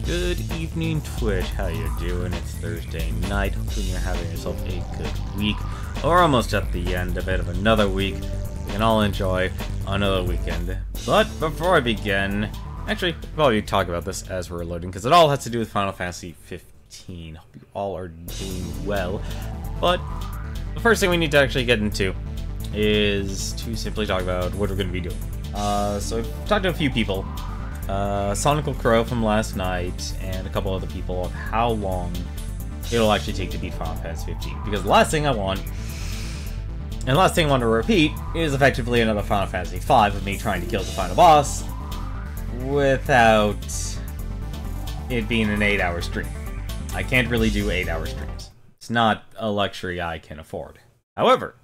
Good evening, Twitch. How you doing? It's Thursday night. Hopefully you're having yourself a good week. We're almost at the end of it of another week. We can all enjoy another weekend. But before I begin, actually, we'll probably talk about this as we're loading, because it all has to do with Final Fantasy 15. Hope you all are doing well. But the first thing we need to actually get into is to simply talk about what we're going to be doing. So I've talked to a few people. Sonical Crow from last night, and a couple other people of how long it'll actually take to beat Final Fantasy 15. Because the last thing I want, and the last thing I want to repeat, is effectively another Final Fantasy 5 of me trying to kill the final boss without it being an 8-hour stream. I can't really do 8-hour streams. It's not a luxury I can afford. However,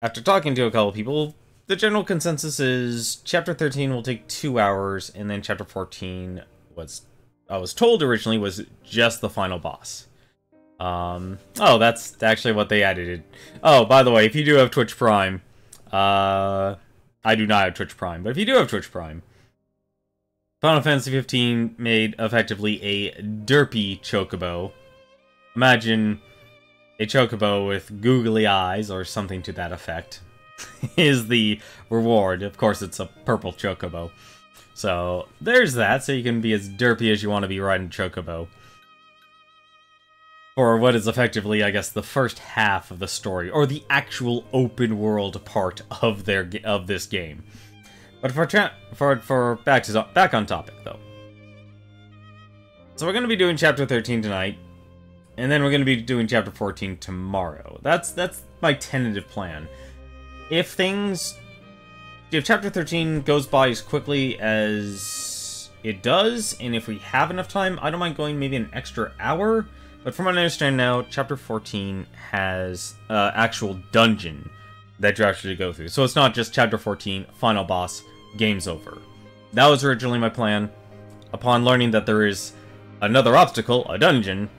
after talking to a couple people, the general consensus is Chapter 13 will take 2 hours, and then Chapter 14 I was told originally was just the final boss. Oh, that's actually what they added. Oh, by the way, if you do have Twitch Prime, I do not have Twitch Prime, but if you do have Twitch Prime, Final Fantasy 15 made effectively a derpy chocobo. Imagine a chocobo with googly eyes or something to that effect. Is the reward. Of course, it's a purple chocobo. So, there's that, so you can be as derpy as you want to be riding chocobo. For what is effectively, I guess, the first half of the story, or the actual open world part of this game. But for back on topic, though. So we're going to be doing Chapter 13 tonight, and then we're going to be doing Chapter 14 tomorrow. That's my tentative plan. If Chapter 13 goes by as quickly as it does, and if we have enough time, I don't mind going maybe an extra hour. But from what I understand now, Chapter 14 has actual dungeon that you actually go through. So it's not just Chapter 14, final boss, game's over. That was originally my plan. Upon learning that there is another obstacle, a dungeon,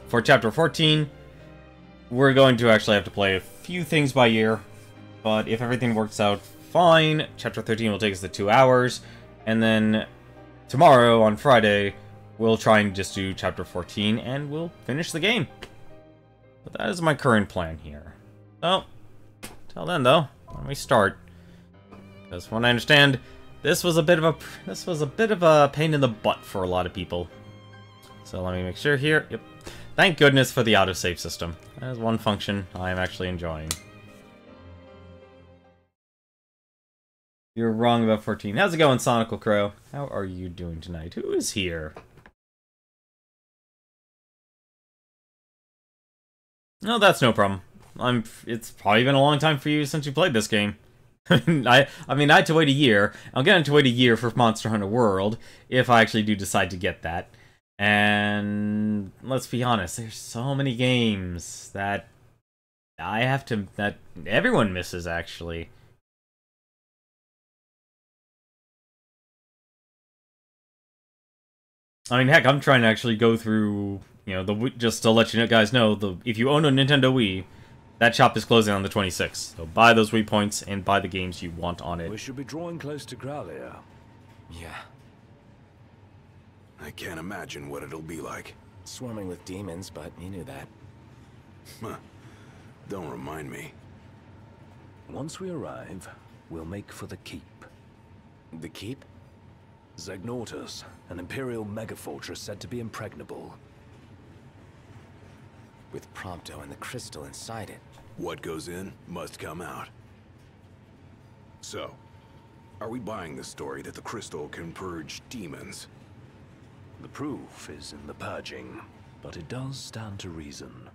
for Chapter 14, we're going to actually have to play a few things by ear. But if everything works out fine, Chapter 13 will take us to 2 hours, and then tomorrow, on Friday, we'll try and just do Chapter 14, and we'll finish the game. But that is my current plan here. So, till then though, when we start, because from what I understand, this was a bit of a pain in the butt for a lot of people. So let me make sure here. Yep. Thank goodness for the autosave system. That is one function I am actually enjoying. You're wrong about 14. How's it going, Sonical Crow? How are you doing tonight? Who is here? No, that's no problem. It's probably been a long time for you since you played this game. I mean, I had to wait a year. I'm going to wait a year for Monster Hunter World, if I actually do decide to get that. And let's be honest, there's so many games that that everyone misses, actually. I mean, heck, I'm trying to actually go through, you know, just to let you guys know, if you own a Nintendo Wii, that shop is closing on the 26th. So buy those Wii points and buy the games you want on it. We should be drawing close to Growlithe. Yeah. I can't imagine what it'll be like. Swarming with demons, but you knew that. Don't remind me. Once we arrive, we'll make for the keep. The keep? Zegnortus, an Imperial megafortress said to be impregnable. With Prompto and the crystal inside it. What goes in must come out. So, are we buying the story that the crystal can purge demons? The proof is in the purging, but it does stand to reason.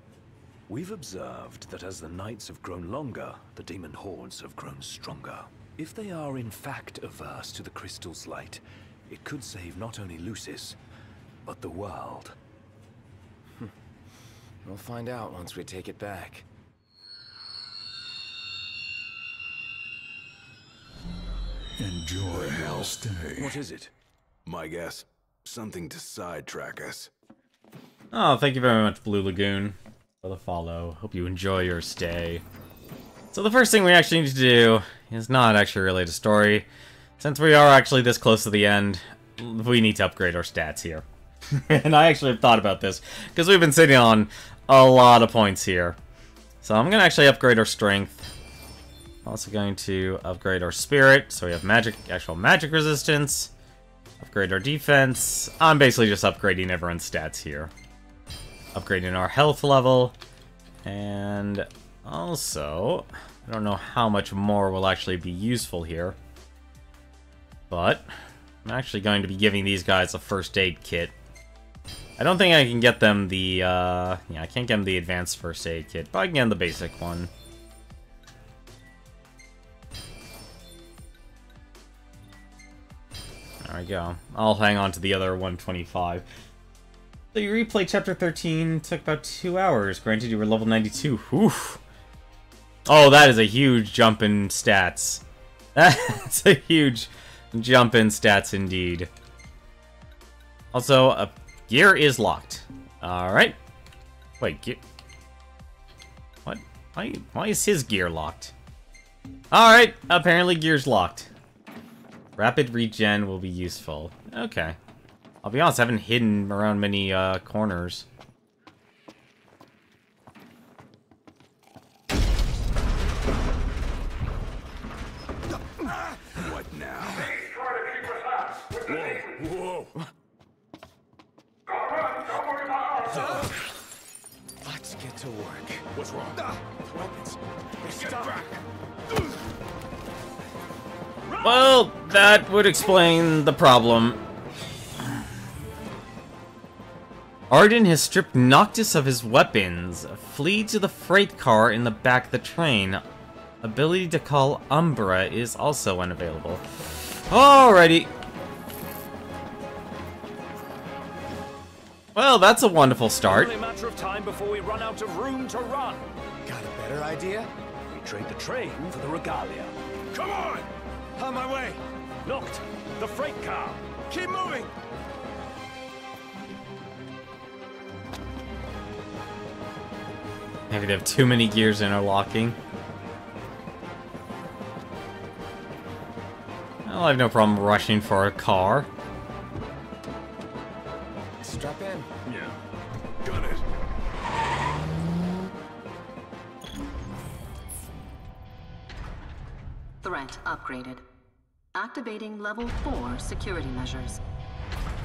We've observed that as the nights have grown longer, the demon hordes have grown stronger. If they are in fact averse to the crystal's light, it could save not only Lucis, but the world. We'll find out once we take it back. Enjoy your stay. What is it? My guess, something to sidetrack us. Oh, thank you very much, Blue Lagoon, for the follow. Hope you enjoy your stay. So the first thing we actually need to do is not actually relate a story. Since we are actually this close to the end, we need to upgrade our stats here. And I actually have thought about this, because we've been sitting on a lot of points here. So I'm going to actually upgrade our strength. Also going to upgrade our spirit, so we have actual magic resistance. Upgrade our defense. I'm basically just upgrading everyone's stats here. Upgrading our health level. And also, I don't know how much more will actually be useful here. But I'm actually going to be giving these guys a first aid kit. I don't think I can get them the, yeah, I can't get them the advanced first aid kit, but I can get them the basic one. There we go. I'll hang on to the other 125. So you replayed Chapter 13, took about 2 hours. Granted, you were level 92. Oof. Oh, that is a huge jump in stats. That's a huge jump in stats indeed. Also, gear is locked. Alright. Wait, gear... What? Why is his gear locked? Alright, apparently gear's locked. Rapid regen will be useful. Okay. I'll be honest, I haven't hidden around many corners. What now? Whoa! Let's get to work. What's wrong? Weapons. They're stuck. Well, that would explain the problem. Arden has stripped Noctis of his weapons. Flee to the freight car in the back of the train. Ability to call Umbra is also unavailable. Alrighty. Well, that's a wonderful start. Only a matter of time before we run out of room to run. Got a better idea? We trade the train for the regalia. Come on! On my way! Locked. The freight car. Keep moving! Maybe they have too many gears interlocking. Well, I have no problem rushing for a car. Strap in. Yeah. Got it. Threat upgraded. Activating level 4 security measures.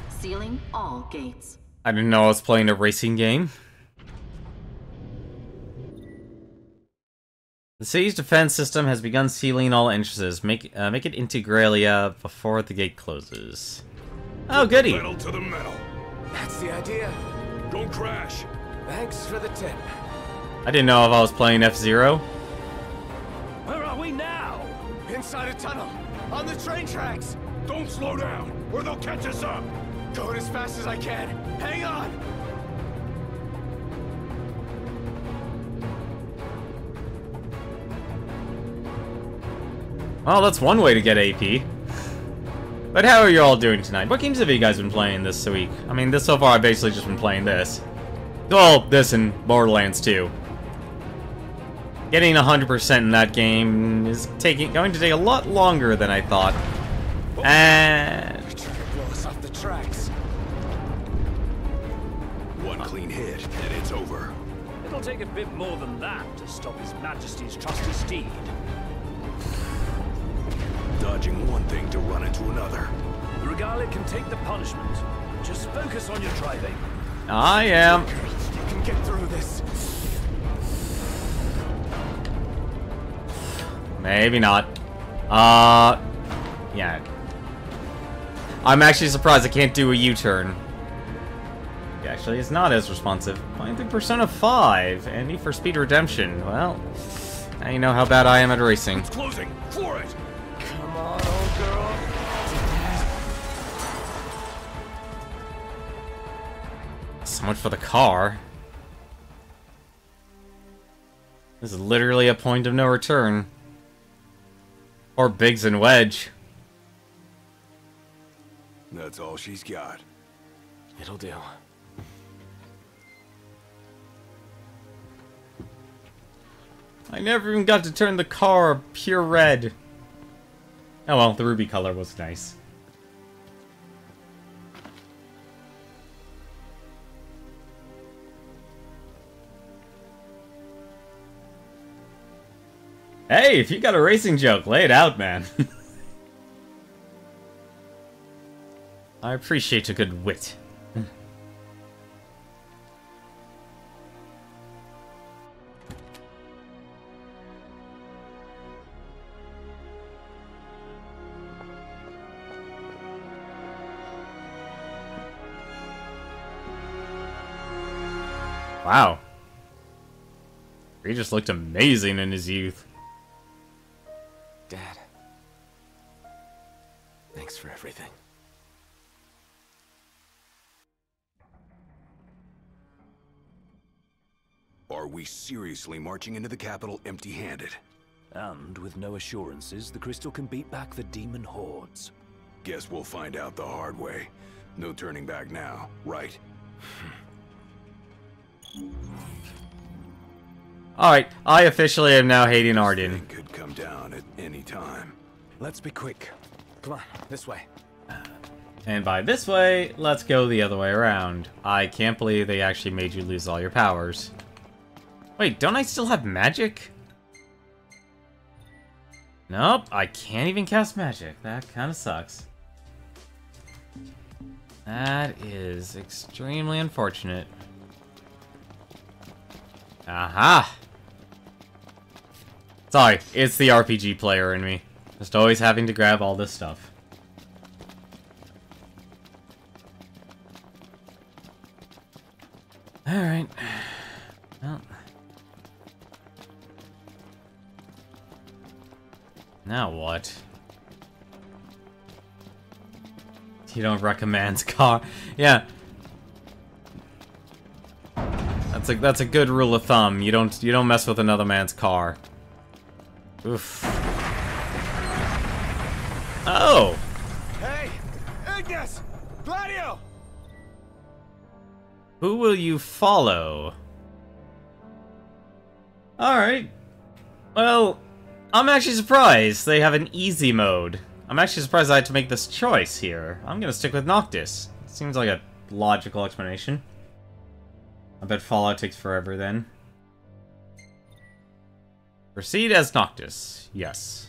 Sealing all gates. I didn't know I was playing a racing game. The city's defense system has begun sealing all entrances. Make it into Gralia before the gate closes. Oh, goody! Metal to the metal. That's the idea. Don't crash. Thanks for the tip. I didn't know if I was playing F-Zero. Where are we now? Inside a tunnel. On the train tracks. Don't slow down, or they'll catch us up. Going as fast as I can. Hang on. Well, that's one way to get AP. But how are you all doing tonight? What games have you guys been playing this week? I mean, so far I've basically just been playing this. Well, this and Borderlands 2. Getting 100% in that game is going to take a lot longer than I thought. And... They're trying to blow us off the tracks. One clean hit, and it's over. It'll take a bit more than that to stop His Majesty's trusty steed. Dodging one thing to run into another. The regalia can take the punishment. Just focus on your driving. I am. You can get through this. Maybe not. Yeah. I'm actually surprised I can't do a U-turn. Actually, it's not as responsive. Playing through Persona 5 and Need for Speed Redemption. Well, now you know how bad I am at racing. It's closing. Floor it. Come on, old girl. So much for the car. This is literally a point of no return. Or Biggs and Wedge. That's all she's got. It'll do. I never even got to turn the car pure red. Oh well, the ruby color was nice. Hey, if you got a racing joke, lay it out, man. I appreciate a good wit. Wow. He just looked amazing in his youth. Dad. Thanks for everything. Are we seriously marching into the capital empty-handed? And with no assurances, the crystal can beat back the demon hordes. Guess we'll find out the hard way. No turning back now, right? Alright, I officially am now hating Arden. Thing could come down at any time. Let's be quick. Come on, this way. And by this way, let's go the other way around. I can't believe they actually made you lose all your powers. Wait, don't I still have magic? Nope, I can't even cast magic. That kind of sucks. That is extremely unfortunate. Aha! Sorry, it's the RPG player in me. Just always having to grab all this stuff. Alright. Well. Now what? You don't recommend car. Yeah. That's a good rule of thumb. You don't mess with another man's car. Oof. Oh. Hey! Ignis! Gladio! Who will you follow? Alright. Well, I'm actually surprised they have an easy mode. I'm actually surprised I had to make this choice here. I'm gonna stick with Noctis. Seems like a logical explanation. I bet Fallout takes forever then. Proceed as Noctis. Yes.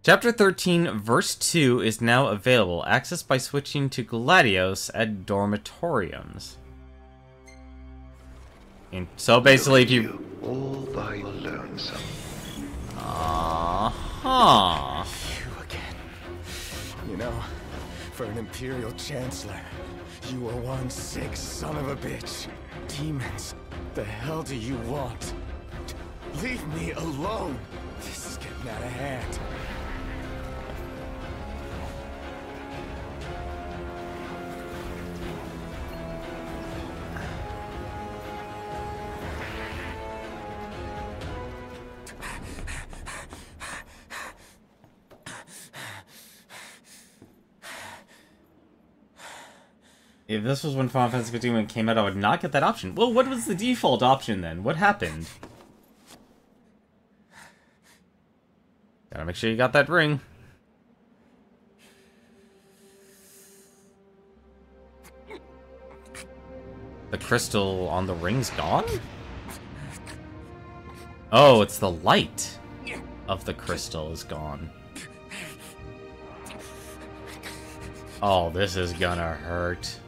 Chapter 13, Verse 2 is now available. Accessed by switching to Gladios at dormitoriums. And so basically if you... all by your lonesome. Uh-huh. You again. You know, for an Imperial Chancellor, you were one sick son of a bitch. Demons, the hell do you want? Leave me alone. This is getting out of hand. If this was when Final Fantasy 15 came out, I would not get that option. Well, what was the default option then? What happened? Gotta make sure you got that ring. The crystal on the ring's gone? Oh, it's the light of the crystal is gone. Oh, this is gonna hurt.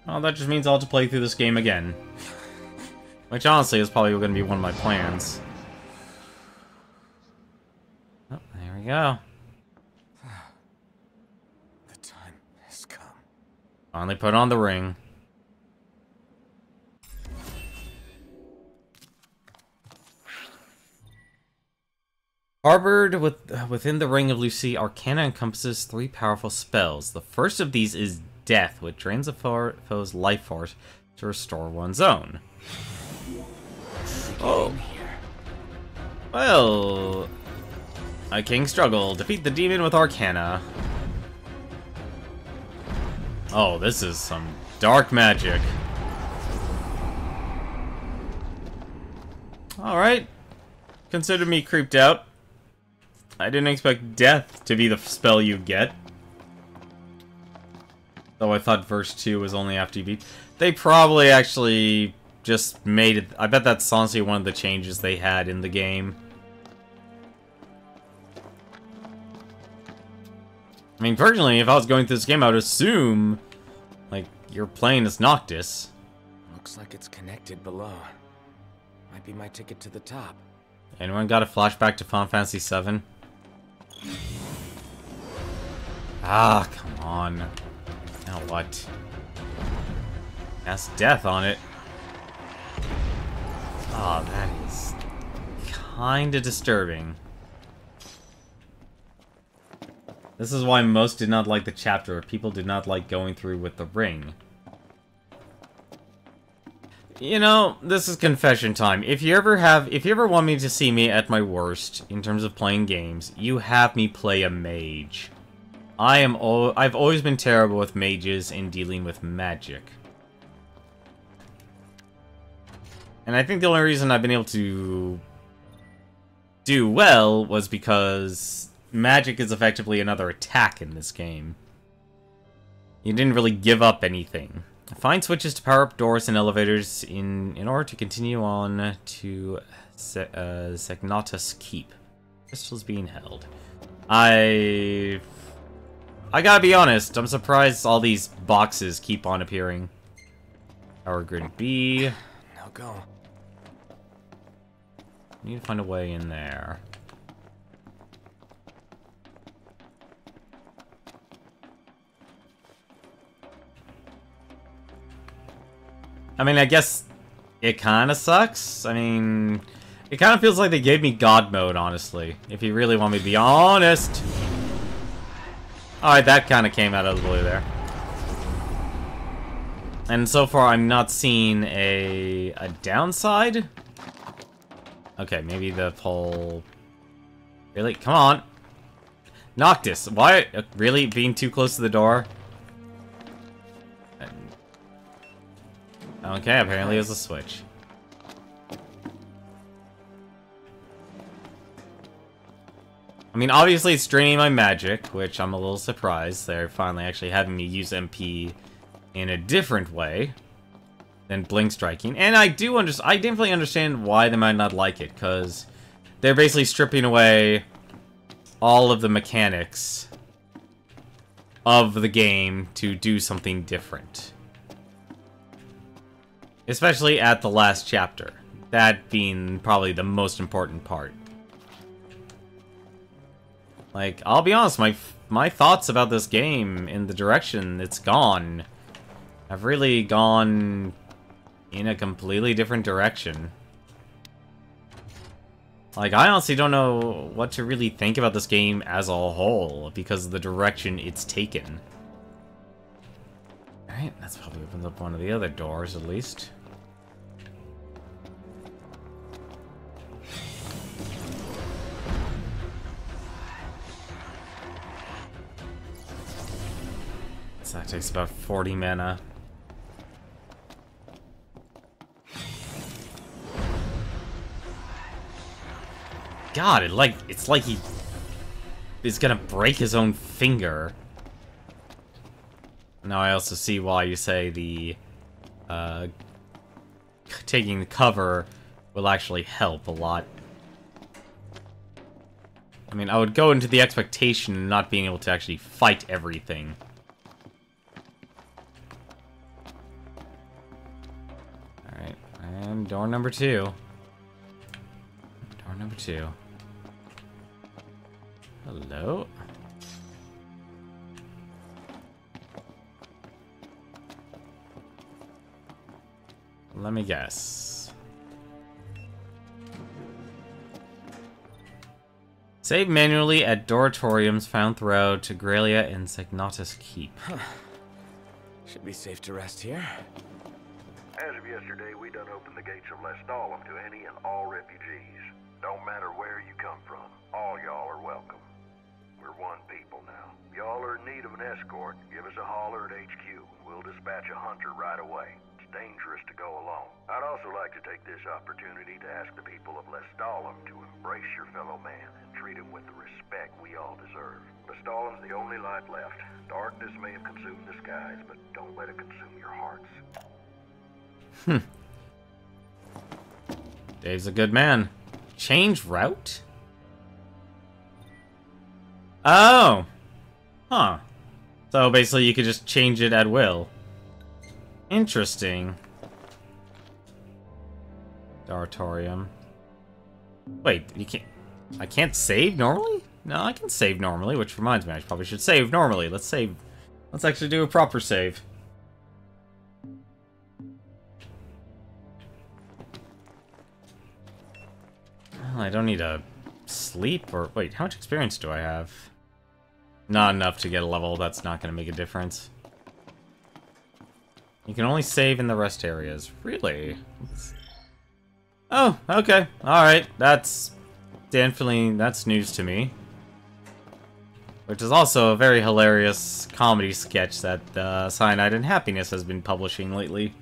Well, that just means I'll have to play through this game again. Which, honestly, is probably going to be one of my plans. Oh, there we go. The time has come. Finally put on the ring. Harbored within the Ring of Lucy, Arcana encompasses 3 powerful spells. The first of these is Death, which drains a foe's life force to restore one's own. Oh. Well, a king struggle. Defeat the demon with Arcana. Oh, this is some Dark magic. Alright. Consider me creeped out. I didn't expect death to be the spell you get. Though I thought verse 2 was only after you beat. They probably actually just made it. I bet that's honestly one of the changes they had in the game. I mean, personally, if I was going through this game, I would assume, like, you're playing as Noctis. Looks like it's connected below. Might be my ticket to the top. Anyone got a flashback to Final Fantasy VII? Ah, come on. Now what? That's death on it. Oh, that is kinda disturbing. This is why most did not like the chapter. People did not like going through with the ring. You know, this is confession time. If you ever want me to see me at my worst in terms of playing games, you have me play a mage. I've always been terrible with mages in dealing with magic. And I think the only reason I've been able to do well was because magic is effectively another attack in this game. You didn't really give up anything. Find switches to power up doors and elevators in order to continue on to Segnatus Keep. Crystals being held. I gotta be honest, I'm surprised all these boxes keep on appearing. Power grid B. Now go. Need to find a way in there. I mean, I guess it kind of sucks. I mean, it kind of feels like they gave me God mode, honestly. If you really want me to be honest. Alright, that kind of came out of the blue there. And so far, I'm not seeing a downside. Okay, maybe the pole... Really? Come on. Noctis, why? Really? Being too close to the door? Okay, apparently it was a switch. I mean, obviously it's draining my magic, which I'm a little surprised. They're finally actually having me use MP in a different way than blink striking. And I definitely understand why they might not like it, because they're basically stripping away all of the mechanics of the game to do something different. Especially at the last chapter. That being probably the most important part. Like, I'll be honest, my thoughts about this game in the direction it's gone have really gone in a completely different direction. Like, I honestly don't know what to really think about this game as a whole because of the direction it's taken. Alright, that's probably opens up one of the other doors at least. So that takes about 40 mana. God, it's like he is gonna break his own finger. Now I also see why you say the taking the cover will actually help a lot. I mean, I would go into the expectation of not being able to actually fight everything. Alright, and door number 2. Door number 2. Hello? Let me guess. Save manually at Doratoriums found throughout Tigralia and Segnatus Keep. Should be safe to rest here. As of yesterday, we done opened the gates of Lestalem to any and all refugees. Don't matter where you come from, all y'all are welcome. We're one people now. If y'all are in need of an escort, give us a holler at HQ, and we'll dispatch a hunter right away. It's dangerous to go alone. I'd also like to take this opportunity to ask the people of Lestalem to embrace your fellow man and treat him with the respect we all deserve. Lestalem's the only light left. Darkness may have consumed the skies, but don't let it consume your hearts. Dave's a good man. Change route? Oh! Huh. So basically you could just change it at will. Interesting. Dormitorium. Wait, you can't... I can't save normally? No, I can save normally, which reminds me, I probably should save normally. Let's save. Let's actually do a proper save. Well, I don't need to sleep, or... Wait, how much experience do I have? Not enough to get a level, that's not going to make a difference. You can only save in the rest areas. Really? Oh, okay. Alright, that's... definitely, that's news to me. Which is also a very hilarious comedy sketch that Cyanide and Happiness has been publishing lately.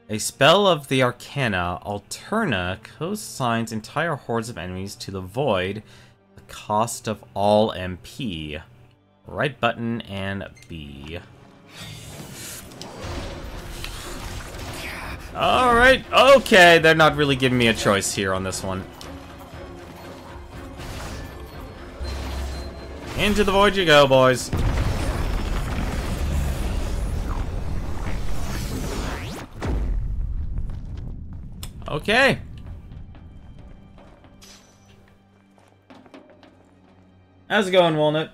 A spell of the Arcana, Alterna, co-assigns entire hordes of enemies to the Void, the cost of all MP. Right button and B. Alright, okay, they're not really giving me a choice here on this one. Into the void you go, boys. Okay. How's it going, Walnut?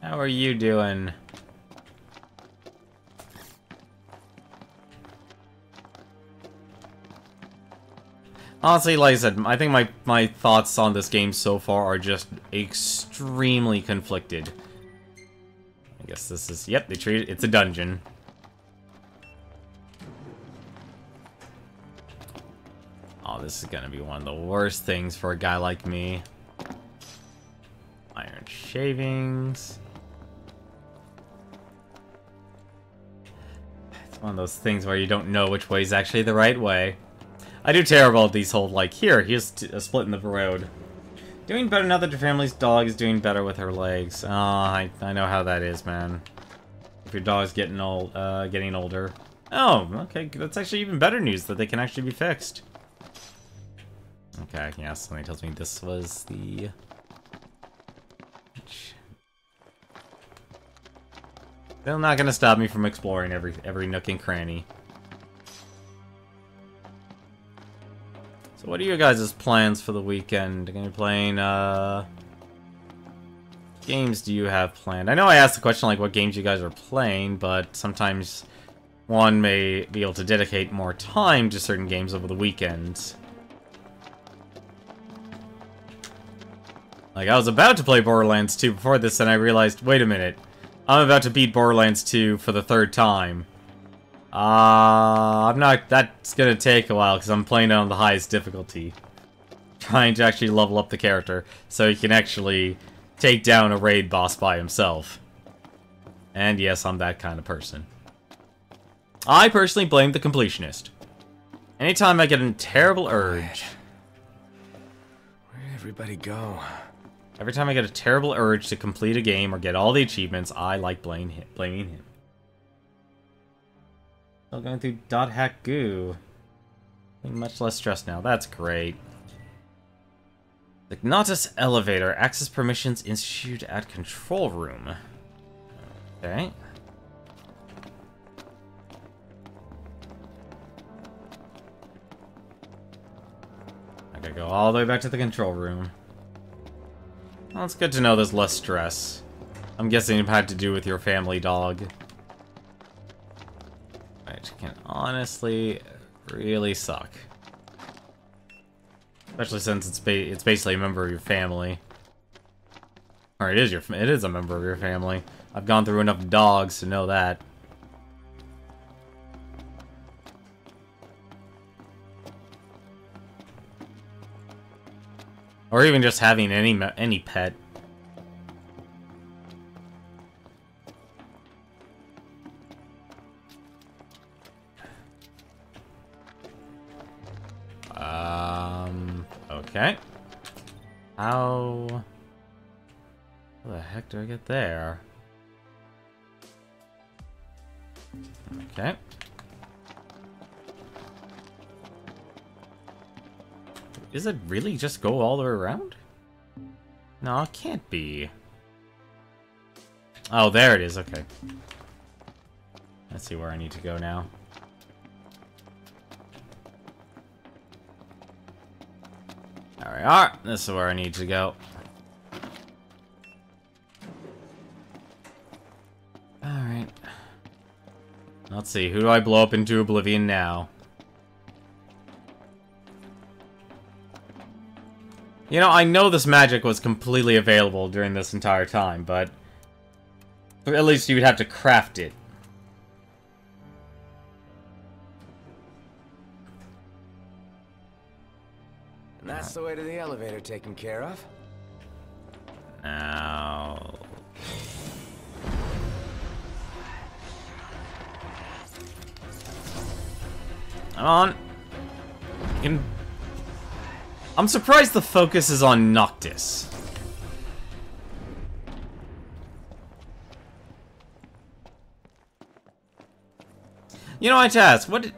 How are you doing? Honestly, like I said, I think my thoughts on this game so far are just extremely conflicted. I guess this is... Yep, they treat it... It's a dungeon. Oh, this is gonna be one of the worst things for a guy like me. Iron shavings. It's one of those things where you don't know which way is actually the right way. I do terrible at these whole, like, here's a split in the road. Doing better now that your family's dog is doing better with her legs. Oh, I know how that is, man. If your dog's getting older. Oh, okay, that's actually even better news, that they can actually be fixed. Okay, yeah, something tells me this was the... They're not gonna stop me from exploring every nook and cranny. So what are you guys' plans for the weekend? Gonna be playing, games do you have planned? I know I asked the question, like, what games you guys are playing, but sometimes one may be able to dedicate more time to certain games over the weekend. Like, I was about to play Borderlands 2 before this, and I realized, wait a minute. I'm about to beat Borderlands 2 for the 3rd time. I'm not... That's gonna take a while, because I'm playing it on the highest difficulty. Trying to actually level up the character, so he can actually take down a raid boss by himself. And yes, I'm that kind of person. I personally blame the completionist. Anytime I get a terrible urge... Where'd everybody go? Every time I get a terrible urge to complete a game or get all the achievements, I like blaming him. Still going through .hack goo. Feeling much less stressed now. That's great. The Ignatus Elevator. Access permissions instituted at control room. Okay. I gotta go all the way back to the control room. Well, it's good to know there's less stress. I'm guessing it had to do with your family dog. Which can honestly really suck. Especially since it's basically a member of your family. Or it is a member of your family. I've gone through enough dogs to know that. Or even just having any pet. Okay. How the heck do I get there? Okay. Is it really just go all the way around? No, it can't be. Oh, there it is. Okay. Let's see where I need to go now. There we are. This is where I need to go. Alright. Let's see. Who do I blow up into oblivion now? You know, I know this magic was completely available during this entire time, but at least you would have to craft it. And that's the way to the elevator taken care of. Now... Come on. I'm surprised the focus is on Noctis. You know, I have to ask, what did...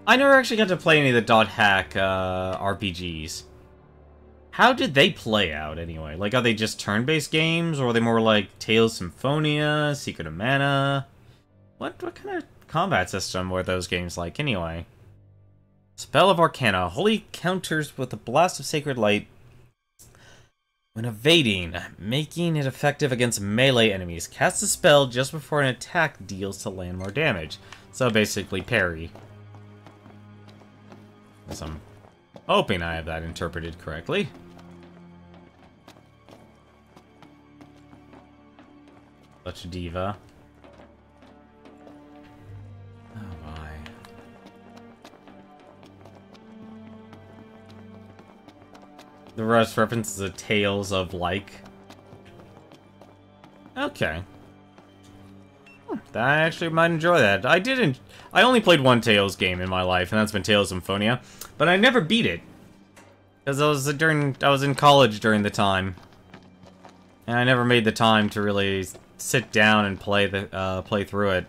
I never actually got to play any of the dot hack RPGs. How did they play out, anyway? Like, are they just turn-based games, or are they more like Tales Symphonia, Secret of Mana? What kind of combat system were those games like, anyway? Spell of Arcana. Holy counters with a blast of sacred light when evading, making it effective against melee enemies. Cast a spell just before an attack deals to land more damage. So basically parry. So I'm hoping I have that interpreted correctly. Such a diva. Oh my. The rest references the Tales of like. Okay. I actually might enjoy that. I only played one Tales game in my life, and that's been Tales Symphonia, but I never beat it because I was in college during the time, and I never made the time to really sit down and play through it.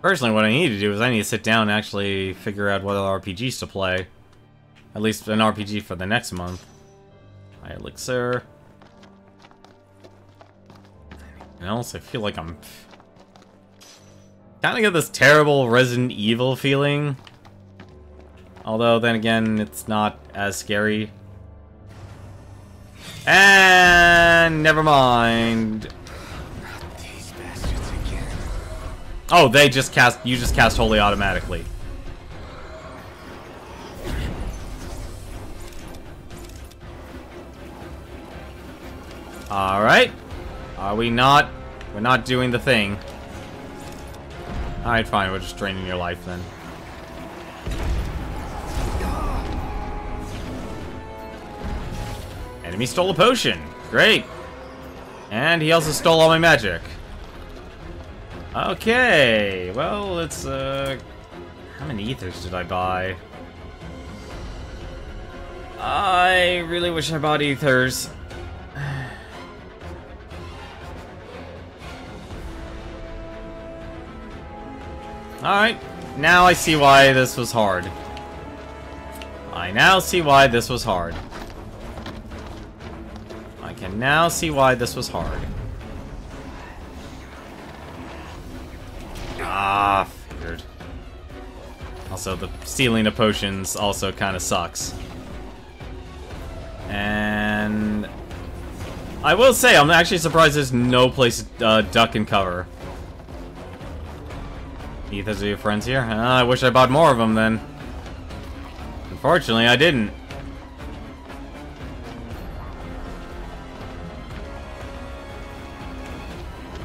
Personally, what I need to do is I need to sit down and actually figure out what other RPGs to play. At least an RPG for the next month. High Elixir. Anything else? I feel like I'm... kind of get this terrible Resident Evil feeling. Although, then again, it's not as scary. And... never mind. Oh, you just cast Holy automatically. Alright. We're not doing the thing. Alright, fine, we're just draining your life then. Enemy stole a potion. Great. And he also stole all my magic. Okay, well, it's, how many ethers did I buy? I really wish I bought ethers. Alright, now I see why this was hard. I now see why this was hard. I can now see why this was hard. Ah, figured. Also, the stealing of potions also kind of sucks. And... I will say, I'm actually surprised there's no place to duck and cover. Ethers are your friends here? I wish I bought more of them then. Unfortunately, I didn't.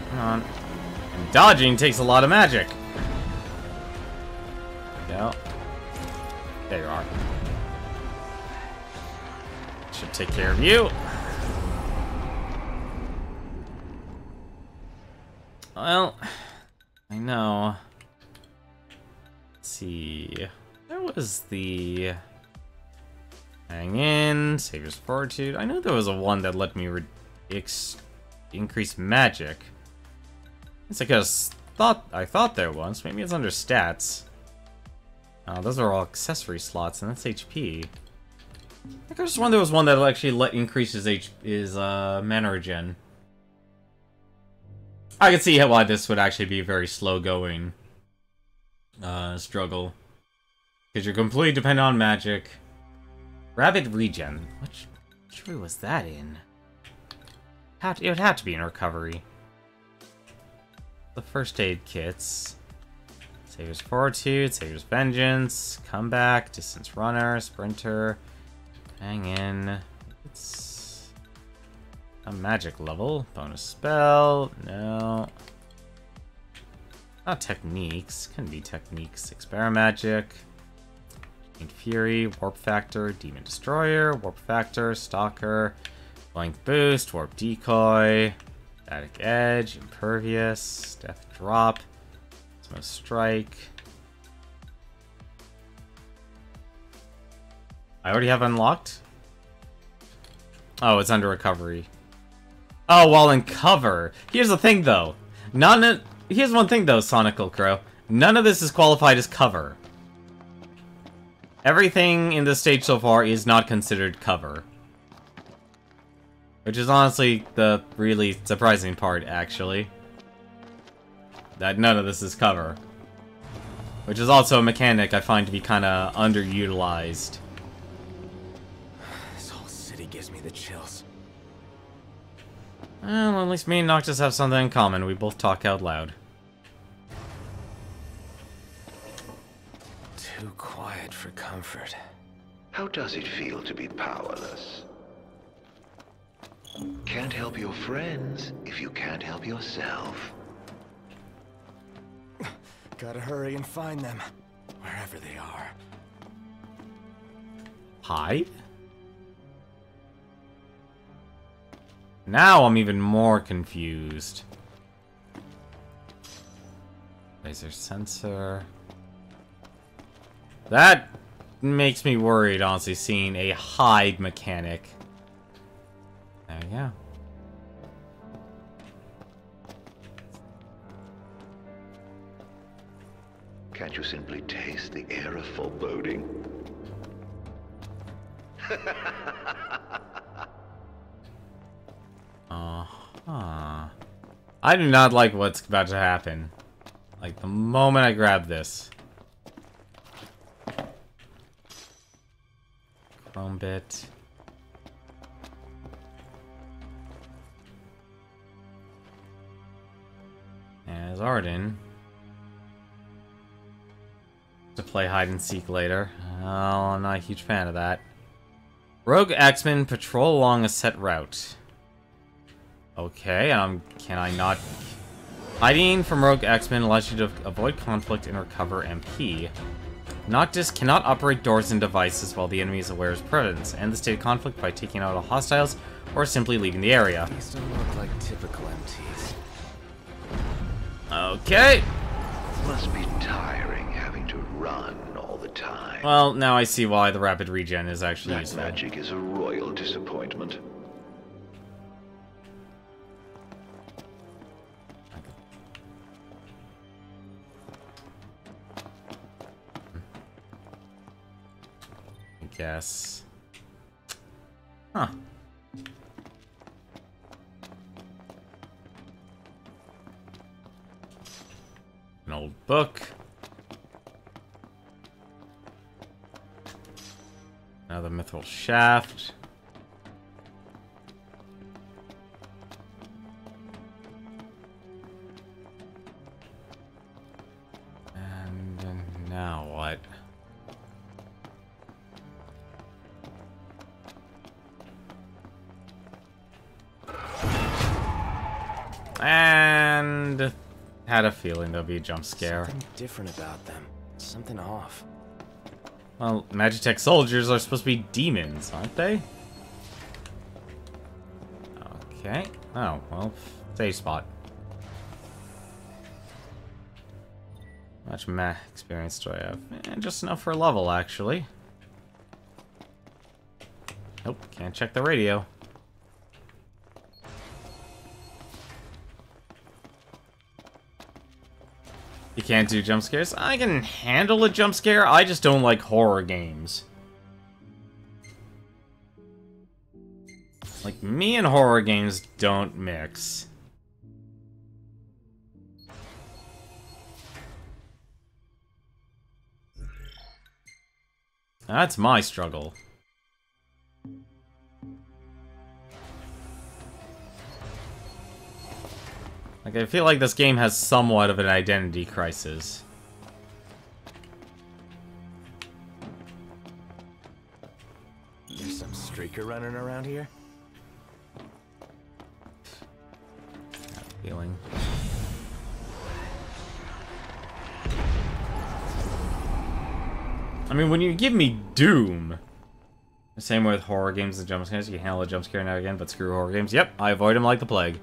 Come on. And dodging takes a lot of magic. Yeah. There you are. Should take care of you. Well, I know. Let's see. There was the hang in, Savior's Fortitude. I know there was a one that let me increase magic. It's like I thought there was. Maybe it's under stats. Those are all accessory slots, and that's HP. I could just wonder there was one that actually increase his mana regen. I can see why this would actually be a very slow going struggle. Because you're completely dependent on magic. Rapid regen. Which tree was that in? It would have to be in recovery. The first aid kits. Savior's Fortitude, Savior's Vengeance, Comeback, Distance Runner, Sprinter, Hang in. It's a magic level. Bonus spell. No. Not techniques. Couldn't be techniques. Experamagic. Chain Fury. Warp Factor. Demon Destroyer. Warp Factor. Stalker. Blank Boost. Warp Decoy. Static Edge. Impervious. Death Drop. Smoke Strike. I already have unlocked? Oh, it's under recovery. Oh, while in cover. Here's the thing, though. Here's one thing, though, Sonical Crow. None of this is qualified as cover. Everything in this stage so far is not considered cover. Which is honestly the really surprising part, actually. That none of this is cover. Which is also a mechanic I find to be kind of underutilized. This whole city gives me the chills. Well, at least me and Noctis have something in common. We both talk out loud. Too quiet for comfort. How does it feel to be powerless? Can't help your friends if you can't help yourself. Gotta hurry and find them, wherever they are. Hide? Now I'm even more confused. Laser sensor. That makes me worried, honestly, seeing a hide mechanic. There we go. Can't you simply taste the air of foreboding? I do not like what's about to happen. Like, the moment I grab this. Chrome bit. As Arden. To play hide and seek later. Oh, I'm not a huge fan of that. Rogue X-Men patrol along a set route. Okay, can I not... Hiding from Rogue X-Men allows you to avoid conflict and recover MP. Noctis cannot operate doors and devices while the enemy is aware of his presence. End the state of conflict by taking out all hostiles or simply leaving the area. These don't look like typical MTs. Okay. Must be tiring having to run all the time. Well, now I see why the rapid regen is actually That useful. magic is a royal disappointment. I guess. Huh. An old book. Another mithril shaft. And now what? And had a feeling there'll be a jump scare. Something different about them. Something off. Well, Magitech soldiers are supposed to be demons, aren't they? Okay. Oh, well, save spot. How much meh experience do I have? Just enough for a level, actually. Nope, can't check the radio. You can't do jump scares? I can handle a jump scare, I just don't like horror games. Like, me and horror games don't mix. That's my struggle. Like, I feel like this game has somewhat of an identity crisis. There's some streaker running around here. Feeling. I mean, when you give me Doom, the same way with horror games and jump scares, you can handle a jump scare now and again, but screw horror games. Yep, I avoid them like the plague.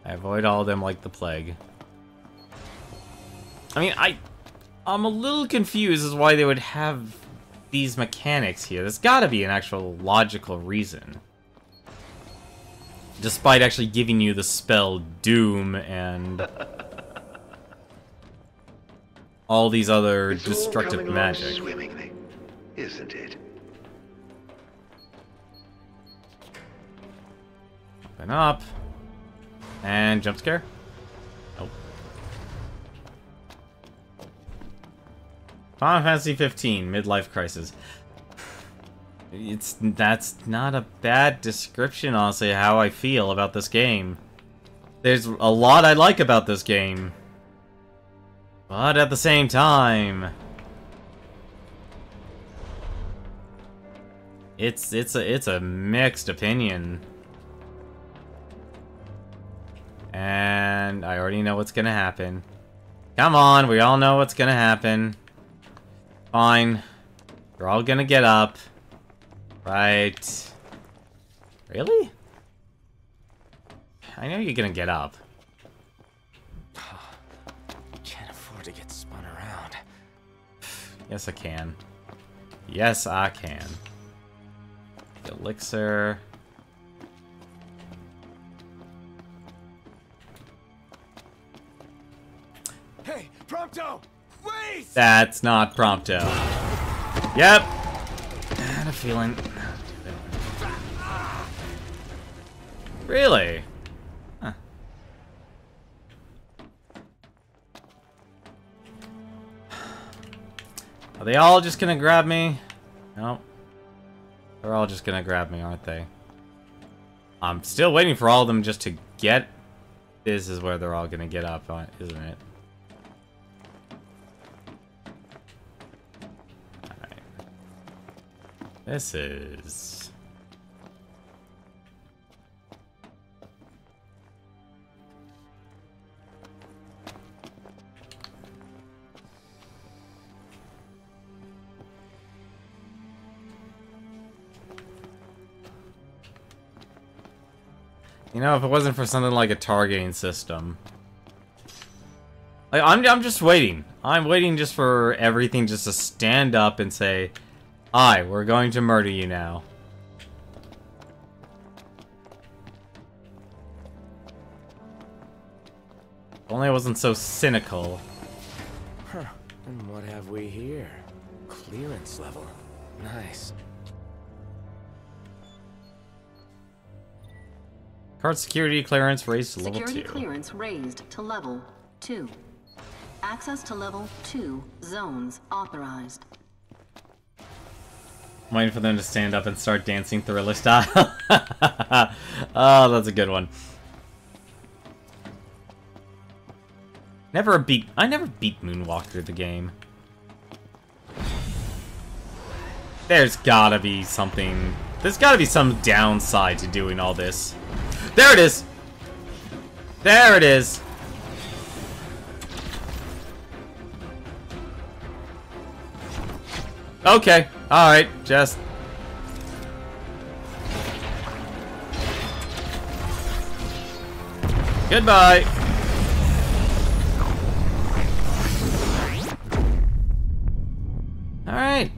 I avoid all of them like the plague. I mean, I'm a little confused as why they would have these mechanics here. There's gotta be an actual logical reason. Despite actually giving you the spell Doom and all these other It's destructive all coming along magic. swimmingly, isn't it? Open up. And jump scare? Nope. Final Fantasy 15, Midlife Crisis. That's not a bad description, honestly, how I feel about this game. There's a lot I like about this game. But at the same time, it's a mixed opinion. And I already know what's gonna happen. Come on, we all know what's gonna happen. Fine. You're all gonna get up. Right. Really? I know you're gonna get up. Can't afford to get spun around. Yes, I can. Yes, I can. The elixir. Hey, Prompto! Wait! That's not Prompto. Yep. I had a feeling. Really? Huh. Are they all just gonna grab me? Nope. They're all just gonna grab me, aren't they? I'm still waiting for all of them just to get... This is where they're all gonna get up, isn't it? Alright. This is... You know, if it wasn't for something like a targeting system. Like, I'm just waiting. I'm waiting just for everything just to stand up and say, "Hi, we're going to murder you now." If only I wasn't so cynical. Huh. And what have we here? Clearance level. Nice. Card security clearance raised to level 2. Security clearance raised to level 2. Access to level 2 zones authorized. I'm waiting for them to stand up and start dancing Thriller style. Oh, that's a good one. I never beat Moonwalker the game. There's gotta be something. There's gotta be some downside to doing all this. There it is! There it is. Okay. Alright. Just... Goodbye. Alright.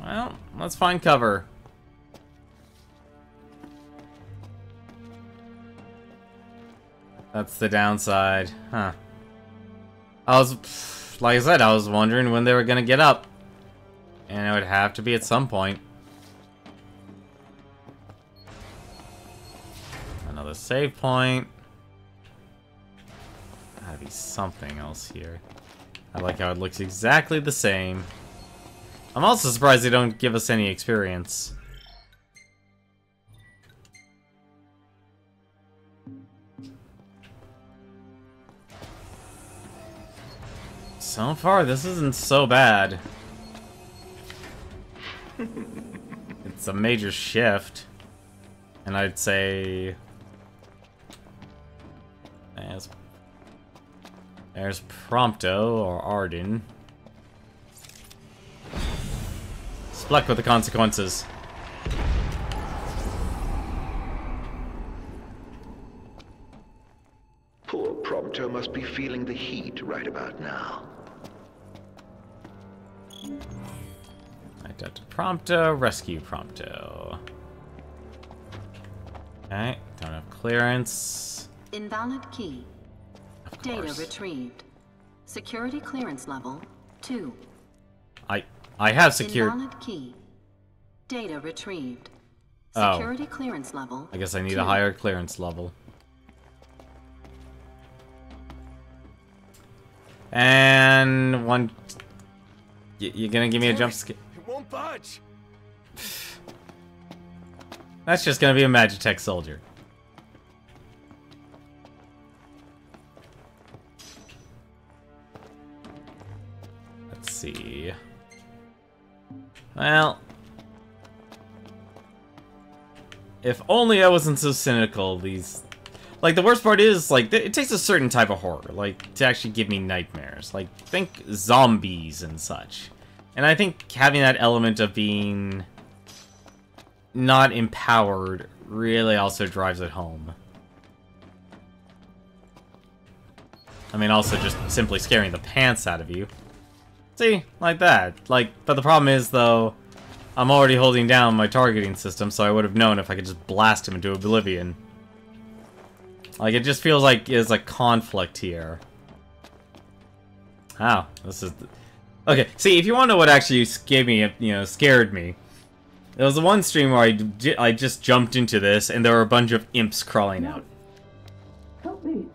Well, let's find cover. That's the downside. Huh. Like I said, I was wondering when they were gonna get up. And it would have to be at some point. Another save point. Gotta be something else here. I like how it looks exactly the same. I'm also surprised they don't give us any experience. So far, this isn't so bad. It's a major shift. And I'd say... There's Prompto, or Arden. Spluck with the consequences. Poor Prompto must be feeling the heat right about now. Adapt to Prompto, rescue Prompto. Okay, don't have clearance. Invalid key. Of Data course. retrieved. Security clearance level 2. I have secured. Invalid key. Data retrieved. Oh. Security clearance level. I guess I need 2. a higher clearance level. And one. You're gonna give me a jump scare? It won't budge. That's just gonna be a Magitech soldier. Let's see. Well, if only I wasn't so cynical. These, like, the worst part is, like, it takes a certain type of horror, like, to actually give me nightmares. Like, think zombies and such. And I think having that element of being not empowered really also drives it home. I mean, also just simply scaring the pants out of you. See? Like that. Like, but the problem is, though, I'm already holding down my targeting system, so I would have known if I could just blast him into oblivion. Like, it just feels like there's a conflict here. Wow, this is... Okay, see, if you want to know what actually gave me, scared me, there was the one stream where I just jumped into this, and there were a bunch of imps crawling out. Help me.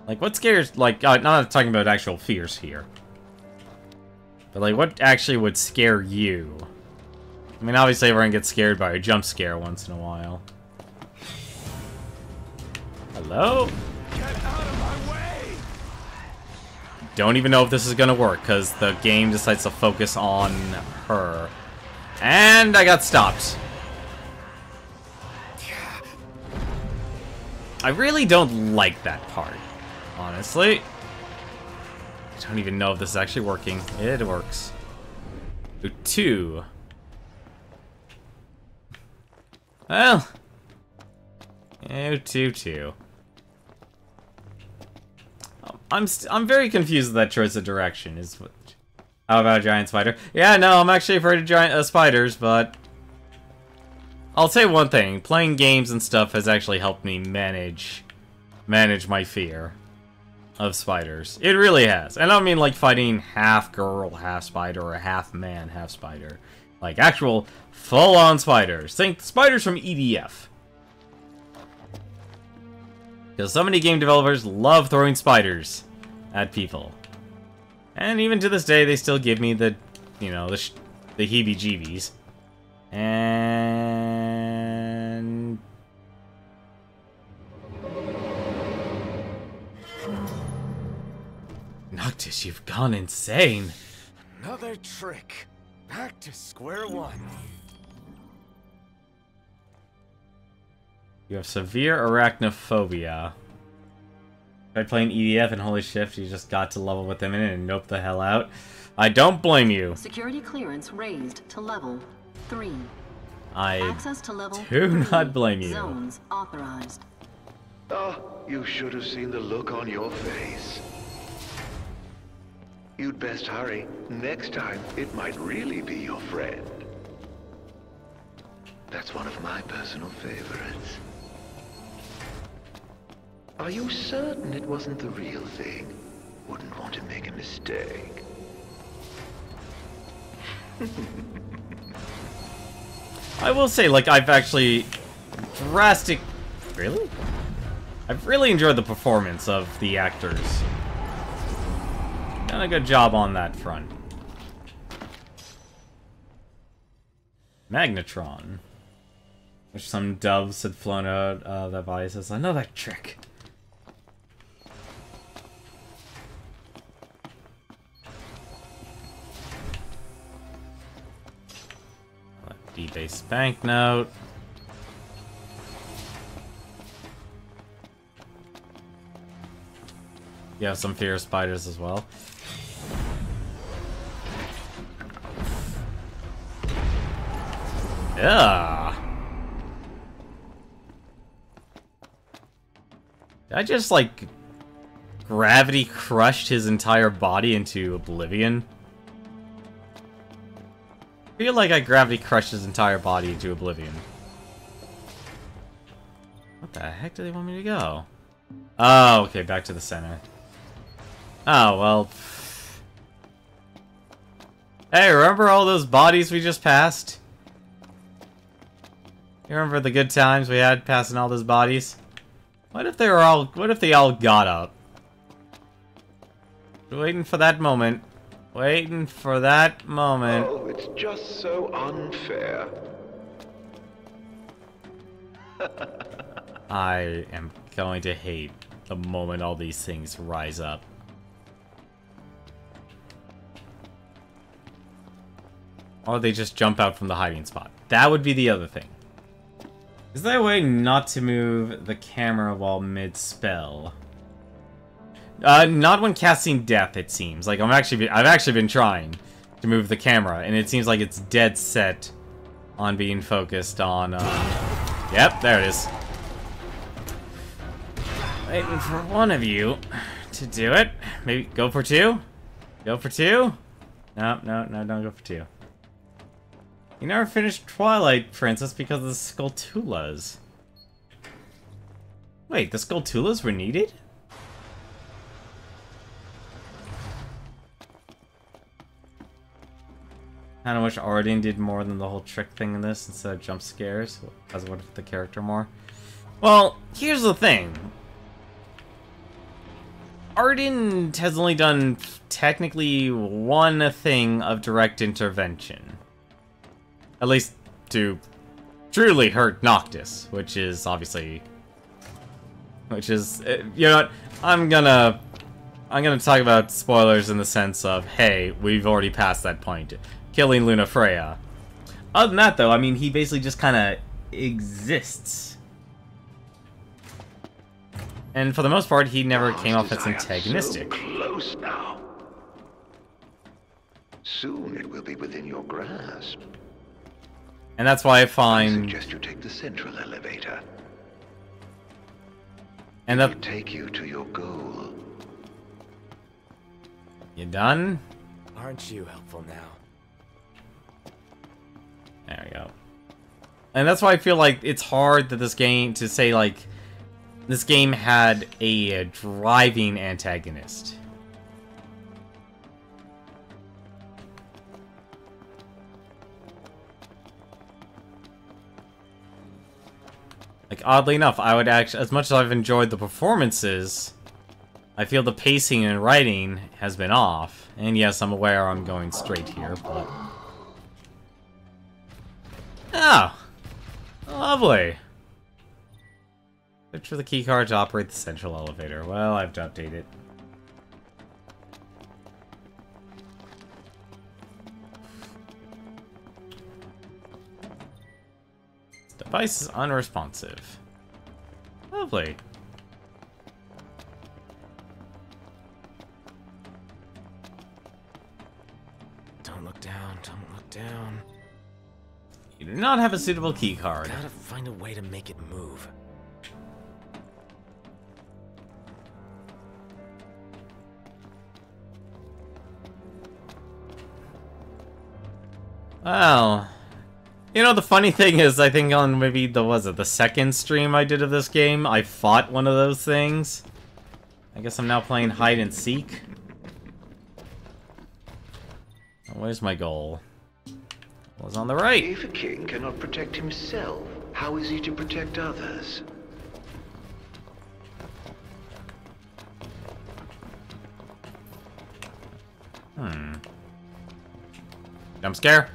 Like, what scares, like, not talking about actual fears here. But, like, what actually would scare you? I mean, obviously everyone gets scared by a jump scare once in a while. Hello? Get out of my way! Don't even know if this is gonna work, because the game decides to focus on her. And I got stopped. I really don't like that part, honestly. I don't even know if this is actually working. It works. Ooh, 2. Well. Oh, 2. I'm very confused with that choice of direction. How about a giant spider? Yeah, no, I'm actually afraid of giant spiders, but I'll say one thing: playing games and stuff has actually helped me manage my fear of spiders. It really has, and I don't mean like fighting half girl, half spider, or half man, half spider. Like actual full-on spiders. Think spiders from EDF. Because so many game developers love throwing spiders at people. And even to this day, they still give me the, the heebie-jeebies. And... Noctis, you've gone insane. Another trick. Back to square one. You have severe arachnophobia. Tried playing EDF and holy shift, you just got to level with them in and nope the hell out. I don't blame you. Security clearance raised to level 3. I Access to level do 3 not blame you. Zones authorized. Oh, you should have seen the look on your face. You'd best hurry. Next time, it might really be your friend. That's one of my personal favorites. Are you certain it wasn't the real thing? Wouldn't want to make a mistake. I will say, like, I've actually Really? I've really enjoyed the performance of the actors. Done a good job on that front. Magnetron. Which some doves had flown out of that body says, I know that trick. D-base banknote. You have some fear of spiders as well. Yeah. Did I just, like, gravity crushed his entire body into oblivion? I feel like I gravity crushed his entire body into oblivion. What the heck do they want me to go? Oh, okay, back to the center. Oh, well. Hey, remember all those bodies we just passed? You remember the good times we had passing all those bodies? What if they all got up? Waiting for that moment. Waiting for that moment. Oh, it's just so unfair. I am going to hate the moment all these things rise up. Or they just jump out from the hiding spot. That would be the other thing. Is there a way not to move the camera while mid-spell? Not when casting death, it seems. Like, I've actually been trying to move the camera, and it seems like it's dead set on being focused on, Yep, there it is. Waiting for one of you to do it. Maybe go for two? Go for two? No, don't go for two. You never finished Twilight Princess because of the Skulltulas. Wait, the Skulltulas were needed? I don't know, wish Arden did more than the whole trick thing in this instead of jump scares. As what if the character more? Well, here's the thing. Arden has only done technically one thing of direct intervention. At least to truly hurt Noctis, which is obviously... you know what? I'm gonna talk about spoilers in the sense of, hey, we've already passed that point. Killing Luna Freya. Other than that, though, I mean, he basically just kind of exists. And for the most part, he never came off as antagonistic. So close now. Soon it will be within your grasp. And that's why I I find... suggest you take the central elevator. And It will take you to your goal. You done? Aren't you helpful now? There we go. And that's why I feel like it's hard that this game, to say, like, this game had a driving antagonist. Like, oddly enough, I would actually, as much as I've enjoyed the performances, I feel the pacing and writing has been off. And yes, I'm aware I'm going straight here, but... Oh! Lovely! Search for the keycard to operate the central elevator. Well, I have to update it. This device is unresponsive. Lovely. Don't look down, don't look down. You do not have a suitable key card. Gotta find a way to make it move. Well, you know, the funny thing is, I think on maybe the second stream I did of this game, I fought one of those things. I guess I'm now playing hide and seek. Where's my goal? Well, it's on the right. If a king cannot protect himself, how is he to protect others? Jump scare?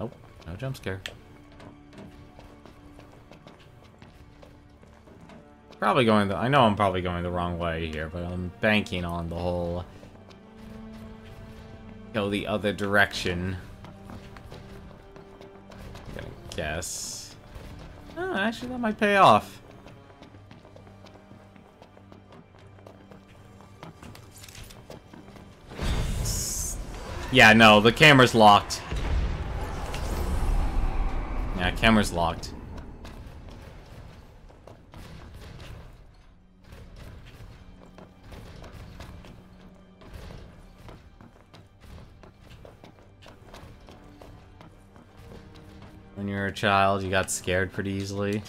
Nope, no jump scare. Probably going I know I'm probably going the wrong way here, but I'm banking on the whole go the other direction. I'm gonna guess. Oh, actually that might pay off. Yeah, no, the camera's locked. Yeah, camera's locked. When you were a child, you got scared pretty easily.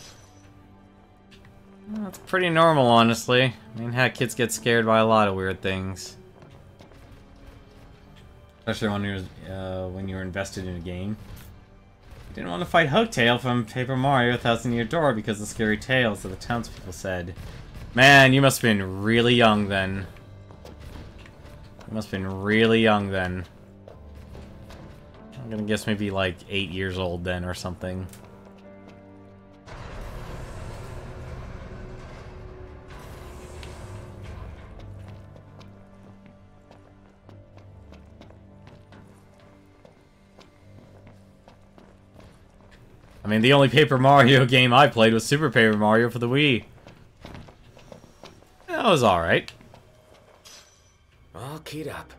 Well, that's pretty normal, honestly. I mean, heck, kids get scared by a lot of weird things. Especially when you were invested in a game. You didn't want to fight Hooktail from Paper Mario Thousand Year Door because of the scary tales that the townspeople said. Man, you must have been really young then. You must have been really young then. I'm gonna guess maybe like 8 years old then or something. I mean, the only Paper Mario game I played was Super Paper Mario for the Wii. That was alright. All keyed up.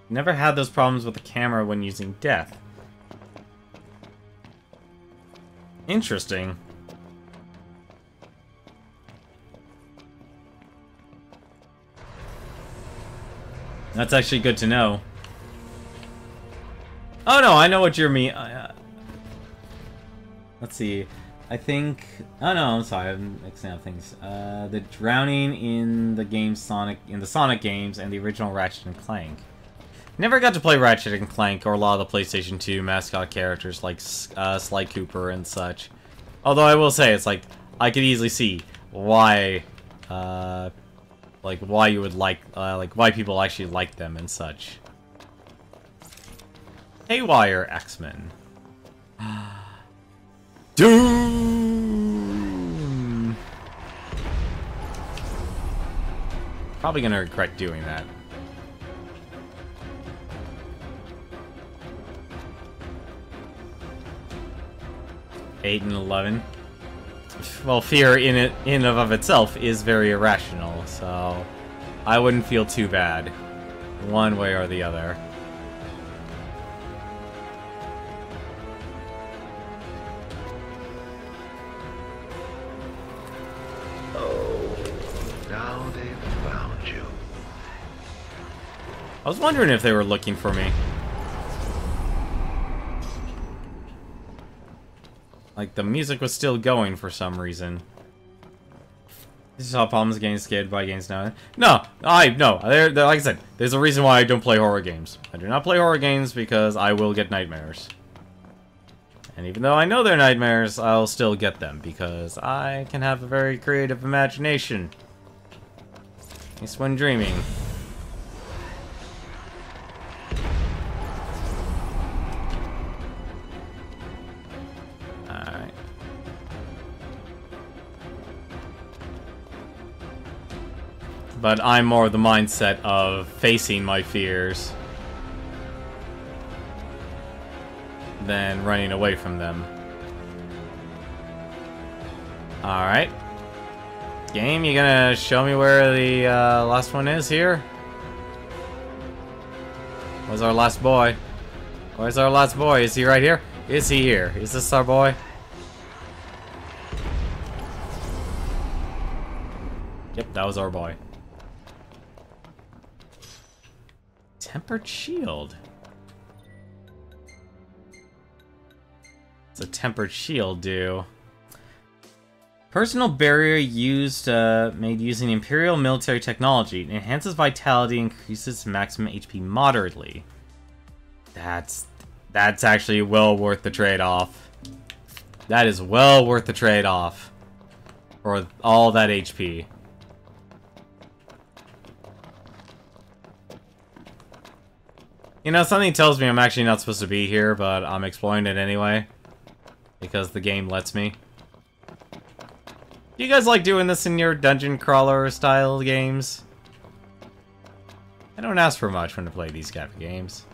Never had those problems with the camera when using Death. Interesting. That's actually good to know. Oh no, I know what you mean. Let's see. I think. Oh no, I'm sorry. I'm mixing up things. The drowning in the game Sonic games and the original Ratchet and Clank. Never got to play Ratchet and Clank or a lot of the PlayStation 2 mascot characters like Sly Cooper and such. Although I will say, it's like I could easily see why, like why you would like why people actually like them and such. Haywire X-Men. Doom! Probably gonna regret doing that. Eight and 11. Well, fear in and of itself is very irrational, so I wouldn't feel too bad, one way or the other. Now they've found you. I was wondering if they were looking for me. Like, the music was still going for some reason. This is how problems getting scared by games now. No. Like I said, there's a reason why I don't play horror games. I do not play horror games because I will get nightmares. And even though I know they're nightmares, I'll still get them because I can have a very creative imagination. At least when dreaming. Alright. But I'm more of the mindset of facing my fears than running away from them. Alright. Game, you gonna show me where the last one is here? Where's our last boy? Where's our last boy? Is he right here? Is he here? Is this our boy? Yep, that was our boy. Tempered shield. What's a tempered shield do? Personal barrier used, made using Imperial military technology. It enhances vitality, increases maximum HP moderately. That's actually well worth the trade-off. That is well worth the trade-off for all that HP. You know, something tells me I'm actually not supposed to be here, but I'm exploring it anyway. Because the game lets me. Do you guys like doing this in your dungeon crawler style games? I don't ask for much when I play these type of games.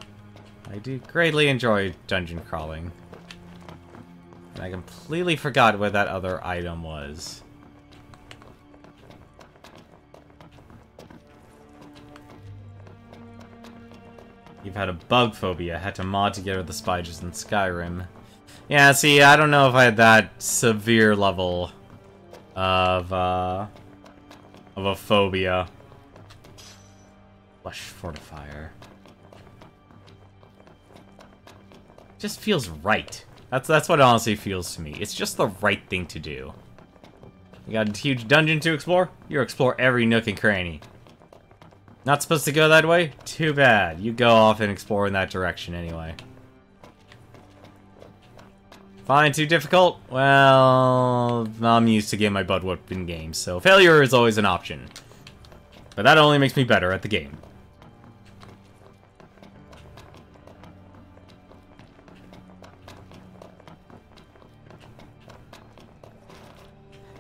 I do greatly enjoy dungeon crawling. And I completely forgot where that other item was. You've had a bug phobia. Had to mod together the spiders in Skyrim. Yeah, see, I don't know if I had that severe level of a phobia. Flesh fortifier. Just feels right. That's what it honestly feels to me. It's just the right thing to do. You got a huge dungeon to explore? You explore every nook and cranny. Not supposed to go that way? Too bad. You go off and explore in that direction anyway. Find too difficult? Well, I'm used to getting my butt whooped in games, so failure is always an option. But that only makes me better at the game.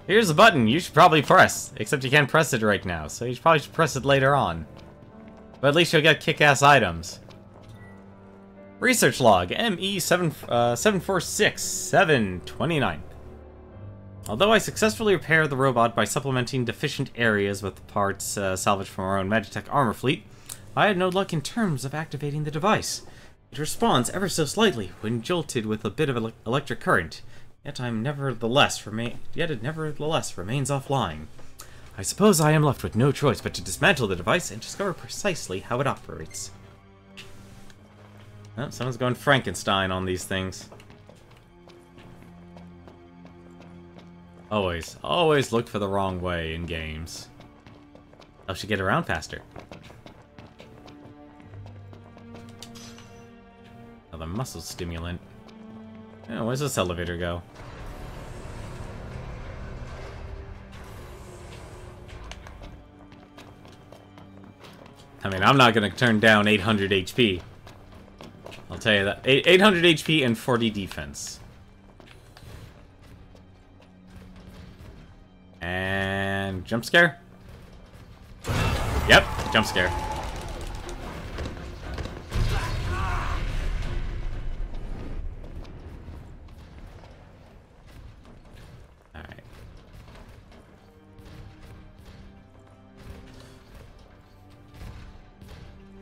Here's a button you should probably press, except you can't press it right now, so you probably should press it later on. But at least you'll get kick-ass items. Research log, ME746729. Although I successfully repaired the robot by supplementing deficient areas with parts salvaged from our own Magitech armor fleet, I had no luck in terms of activating the device. It responds ever so slightly when jolted with a bit of electric current, yet it nevertheless remains offline. I suppose I am left with no choice but to dismantle the device and discover precisely how it operates. Oh, someone's going Frankenstein on these things. Always look for the wrong way in games. Helps you get around faster. Another muscle stimulant. Oh, where's this elevator go? I mean, I'm not gonna turn down 800 HP. I'll tell you that. 800 HP and 40 defense. And jump scare? Yep, jump scare. Alright.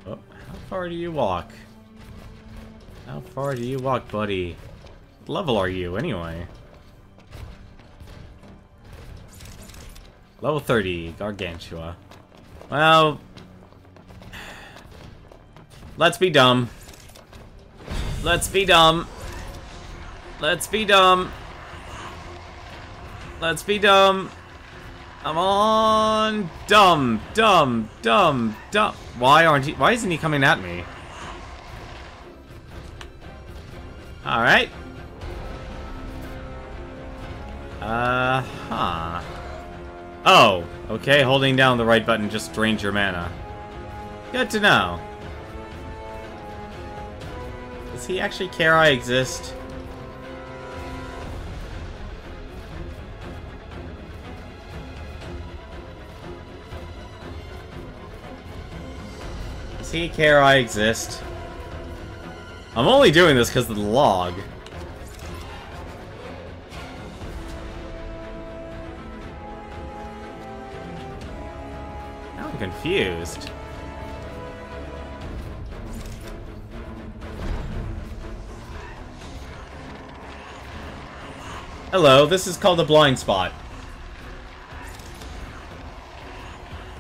Oh, how far do you walk? How far do you walk, buddy? What level are you, anyway? Level 30, Gargantua. Well... let's be dumb. Let's be dumb. Let's be dumb. Let's be dumb. Come on! Dumb, dumb, dumb, dumb. Why isn't he coming at me? Alright. Huh. Oh, okay, holding down the right button just drains your mana. Good to know. Does he actually care I exist? Does he care I exist? I'm only doing this because of the log. I'm confused. Hello, this is called a blind spot.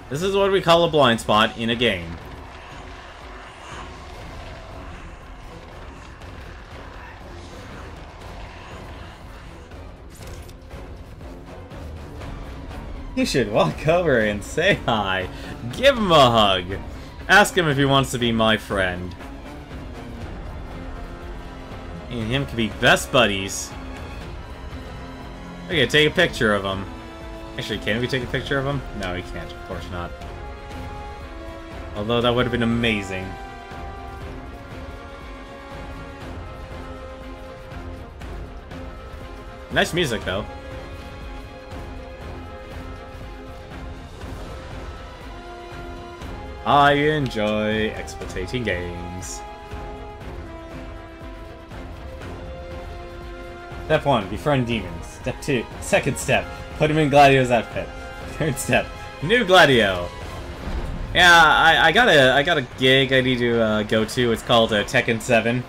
This is what we call a blind spot in a game. You should walk over and say hi. Give him a hug. Ask him if he wants to be my friend. Me and him could be best buddies. Okay, take a picture of him. Actually, can we take a picture of him? No, we can't. Of course not. Although that would have been amazing. Nice music, though. I enjoy exploitating games. Step 1, befriend demons. Step 2, second step, put him in Gladio's outfit. Third step, new Gladio. Yeah, I got a gig I need to go to. It's called Tekken 7.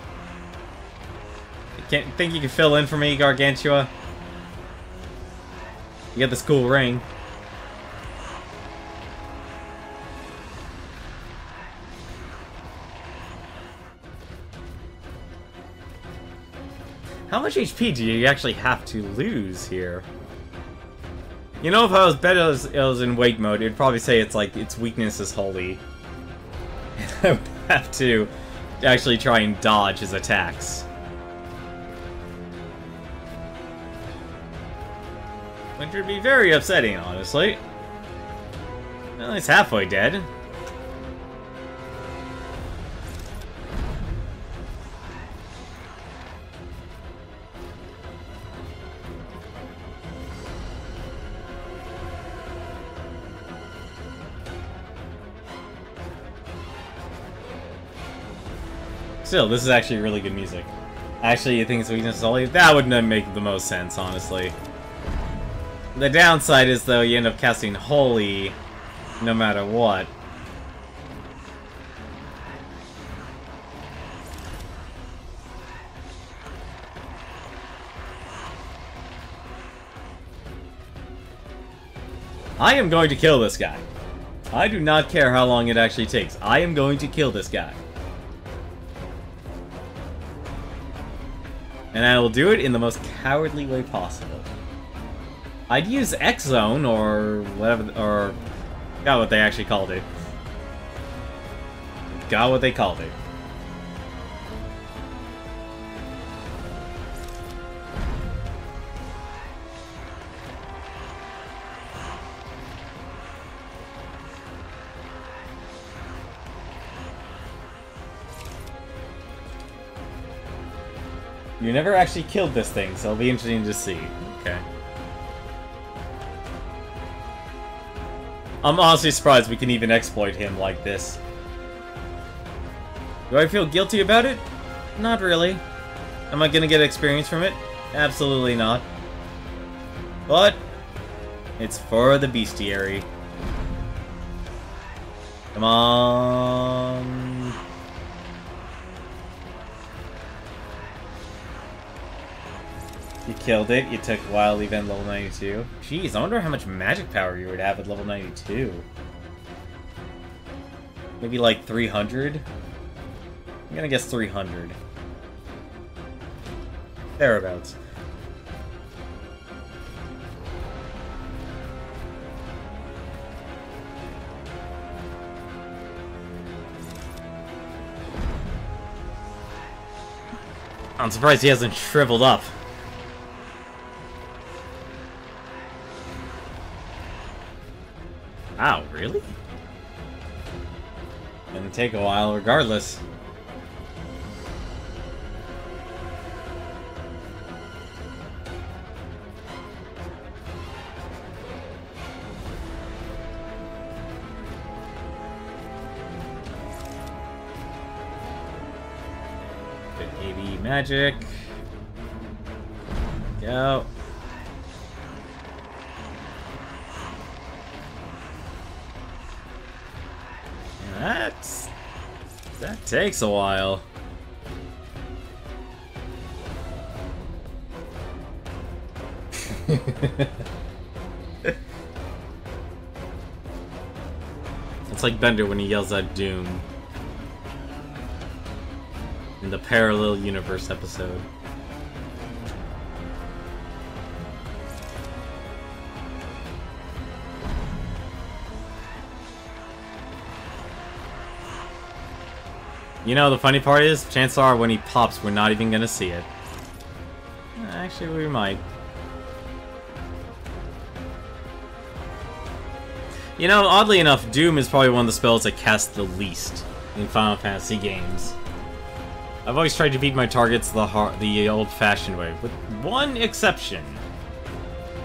Think you can fill in for me, Gargantua? You got this cool ring. How much HP do you actually have to lose here? You know, if I was better as it was in wake mode, it'd probably say it's like its weakness is holy. And I would have to actually try and dodge his attacks. Which would be very upsetting, honestly. Well, he's halfway dead. Still, this is actually really good music. Actually, you think its weakness is holy? That would make the most sense, honestly. The downside is, though, you end up casting holy no matter what. I am going to kill this guy. I do not care how long it actually takes. I am going to kill this guy. And I will do it in the most cowardly way possible. I'd use X-Zone or whatever, or forgot what they actually called it. Forgot what they called it. You never actually killed this thing, so it'll be interesting to see. Okay. I'm honestly surprised we can even exploit him like this. Do I feel guilty about it? Not really. Am I gonna get experience from it? Absolutely not. But it's for the bestiary. Come on. You killed it. You took Wild Event level 92. Jeez, I wonder how much magic power you would have at level 92. Maybe like 300? I'm gonna guess 300. Thereabouts. I'm surprised he hasn't shriveled up. Wow, really? Gonna take a while regardless. Good AV magic. Go. That takes a while. It's like Bender when he yells at Doom in the Parallel Universe episode. You know, the funny part is, chances are when he pops, we're not even gonna see it. Actually, we might. You know, oddly enough, Doom is probably one of the spells that casts the least in Final Fantasy games. I've always tried to beat my targets the old-fashioned way, with one exception.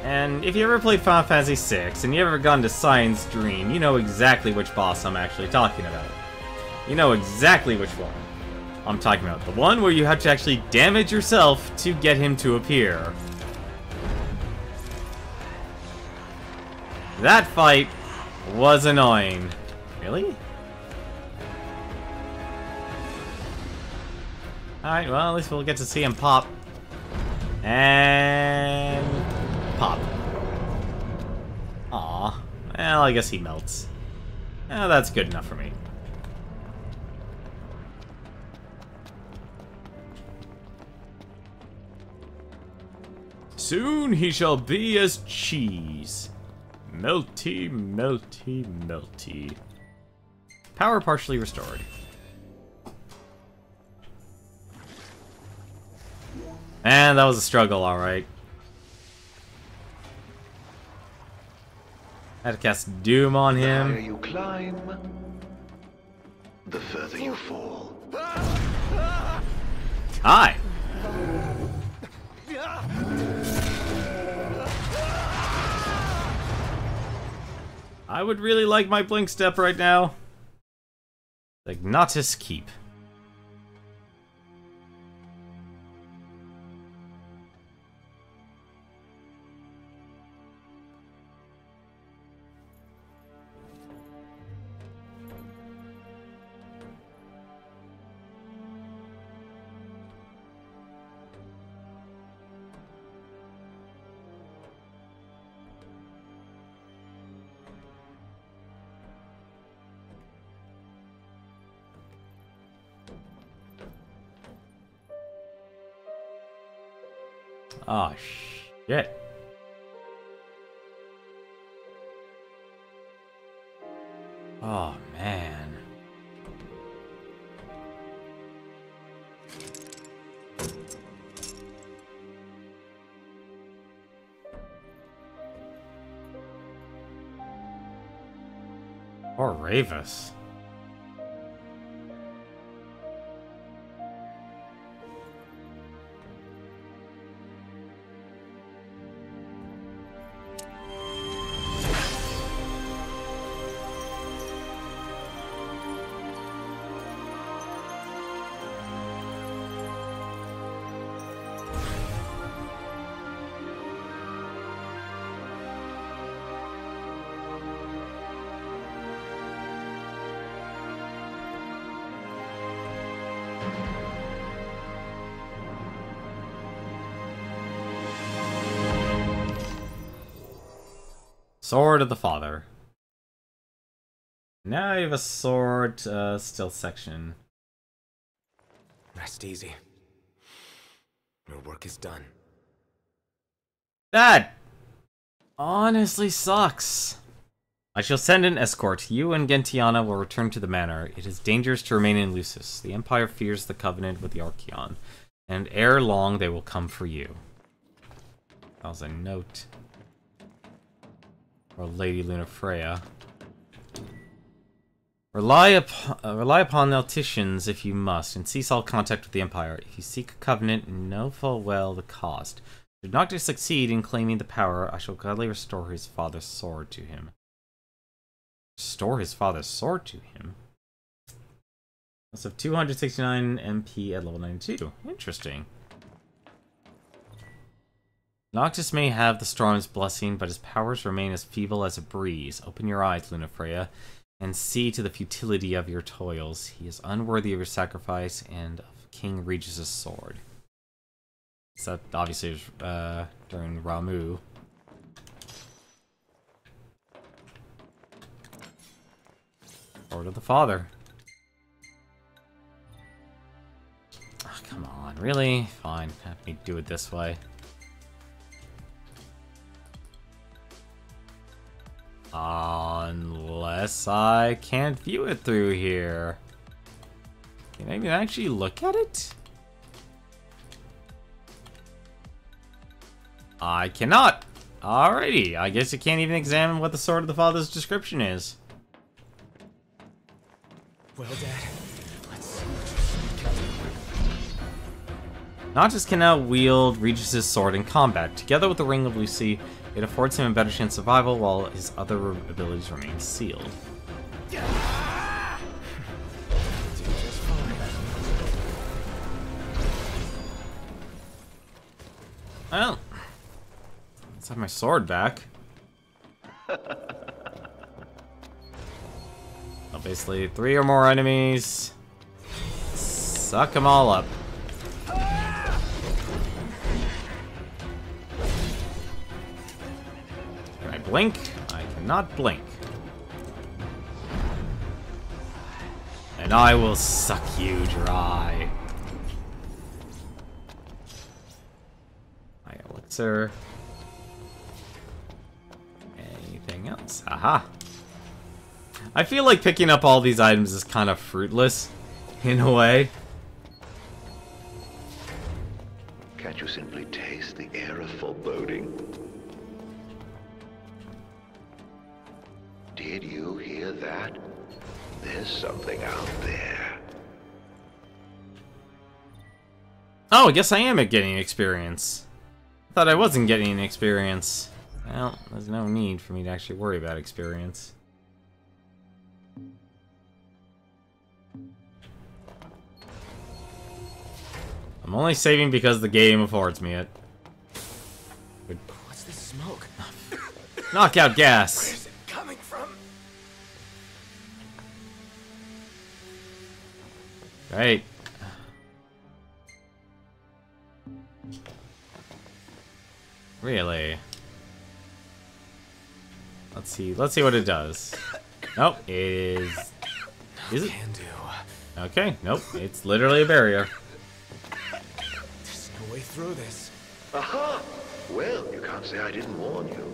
And if you ever played Final Fantasy VI, and you ever gone to Science Dream, you know exactly which boss I'm actually talking about. You know exactly which one I'm talking about. The one where you have to actually damage yourself to get him to appear. That fight was annoying. Really? Alright, well, at least we'll get to see him pop. And... pop. Aw. Well, I guess he melts. Well, that's good enough for me. Soon he shall be as cheese. Melty, melty, melty. Power partially restored. And that was a struggle, alright. Had to cast Doom on him. The higher you climb, the further you fall. Hi! I would really like my blink step right now. Ignatus Keep. Oh, shit. Oh, man. Or Ravus. Sword of the Father. Now you have a sword stealth section. Rest easy. Your work is done. That honestly sucks. I shall send an escort. You and Gentiana will return to the manor. It is dangerous to remain in Lucis. The Empire fears the covenant with the Archeon, and ere long they will come for you. That was a note. Or Lady Lunafreya. Rely upon the Alticians if you must, and cease all contact with the Empire. If you seek a covenant, know full well the cost. Should Noctis succeed in claiming the power, I shall gladly restore his father's sword to him. Restore his father's sword to him? That's of 269 MP at level 92. Interesting. Noctis may have the Storm's blessing, but his powers remain as feeble as a breeze. Open your eyes, Lunafreya. and see to the futility of your toils. He is unworthy of your sacrifice and of King Regis' sword. So that obviously was during Ramu. Sword of the Father. Oh, come on, really? Fine, have me do it this way. Unless I can't view it through here. Can I even actually look at it? I cannot. Alrighty, I guess you can't even examine what the Sword of the Father's description is. Well, Dad, let's see what you're Noctis can now wield Regis' sword in combat. Together with the Ring of Lucy, it affords him a better chance of survival while his other abilities remain sealed. Well, let's have my sword back. Well, basically, 3 or more enemies. Suck them all up. Can I blink? I cannot blink. And I will suck you dry. My elixir. Anything else? Aha! I feel like picking up all these items is kind of fruitless, in a way. Can't you simply taste the air of foreboding? Did you hear that? There's something out there. Oh, I guess I am getting experience. I thought I wasn't getting experience. Well, there's no need for me to actually worry about experience. I'm only saving because the game affords me it. What's this smoke? Knockout gas! Where's it coming from? Right. Really? Let's see what it does. Nope, is it? Can do. Okay, nope, it's literally a barrier. There's no way through this. Aha! Well, you can't say I didn't warn you.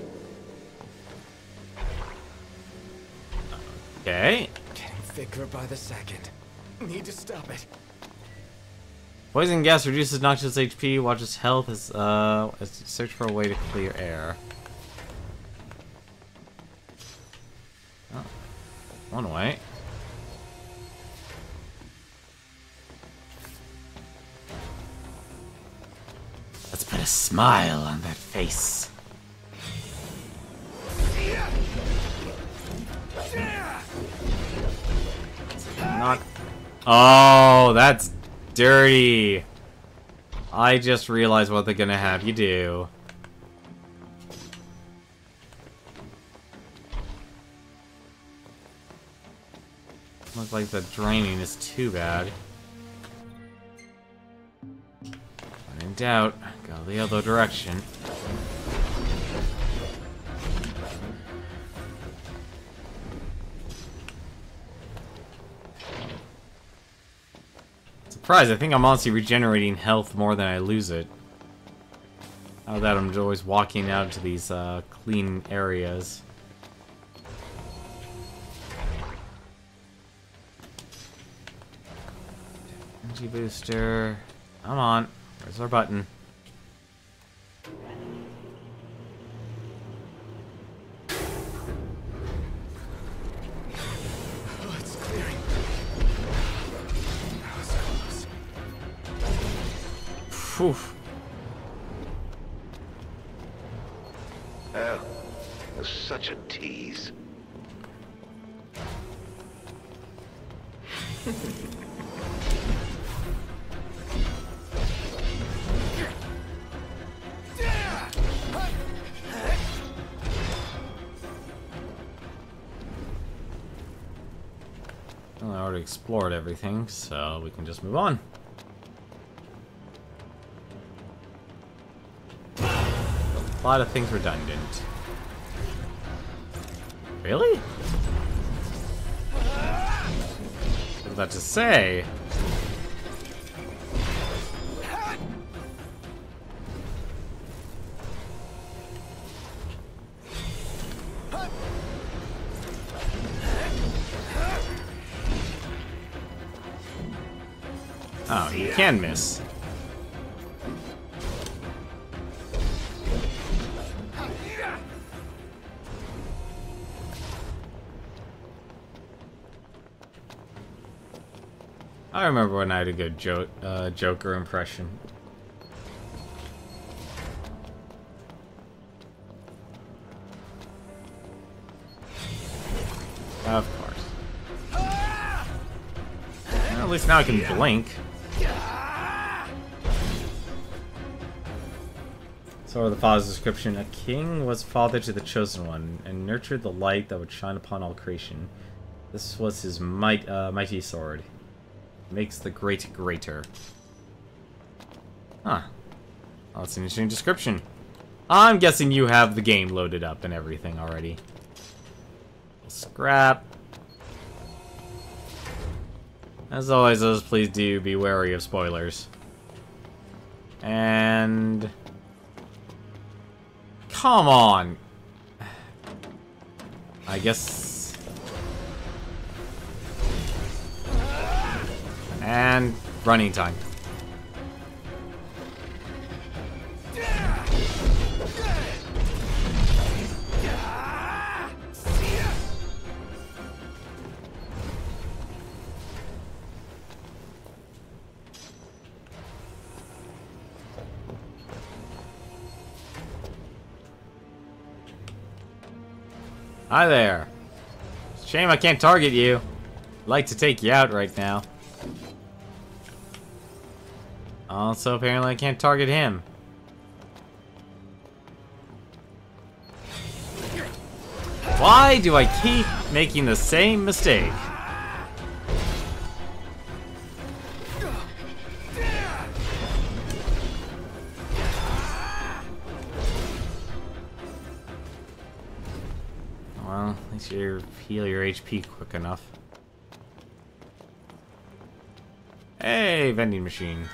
Okay. Getting thicker by the second. Need to stop it. Poison gas reduces Noctis' HP, watches health as search for a way to clear air. Oh, one way. Let's put a smile on that face. Not. Oh, that's dirty. I just realized what they're gonna have you do. Looks like the draining is too bad. When in doubt, go the other direction. Surprised, I think I'm honestly regenerating health more than I lose it. Now that I'm always walking out to these clean areas. Energy booster. Come on. Where's our button? Oh, it's clearing. That was close. Phew. Oh, you're such a tease. already explored everything, so we can just move on. A lot of things redundant. Really? I was about to say. Oh, you can miss. I remember when I had a good Joker impression. Of course. Well, at least now I can blink. So the father's description: a king was father to the chosen one, and nurtured the light that would shine upon all creation. This was his mighty sword. Makes the great greater. Huh. Well, that's an interesting description. I'm guessing you have the game loaded up and everything already. Scrap. As always, please do be wary of spoilers. And... come on! I guess... and running time. Hi there. Shame I can't target you. I'd like to take you out right now. Also, apparently I can't target him. Why do I keep making the same mistake? Well, at least you heal your HP quick enough. Hey, vending machine.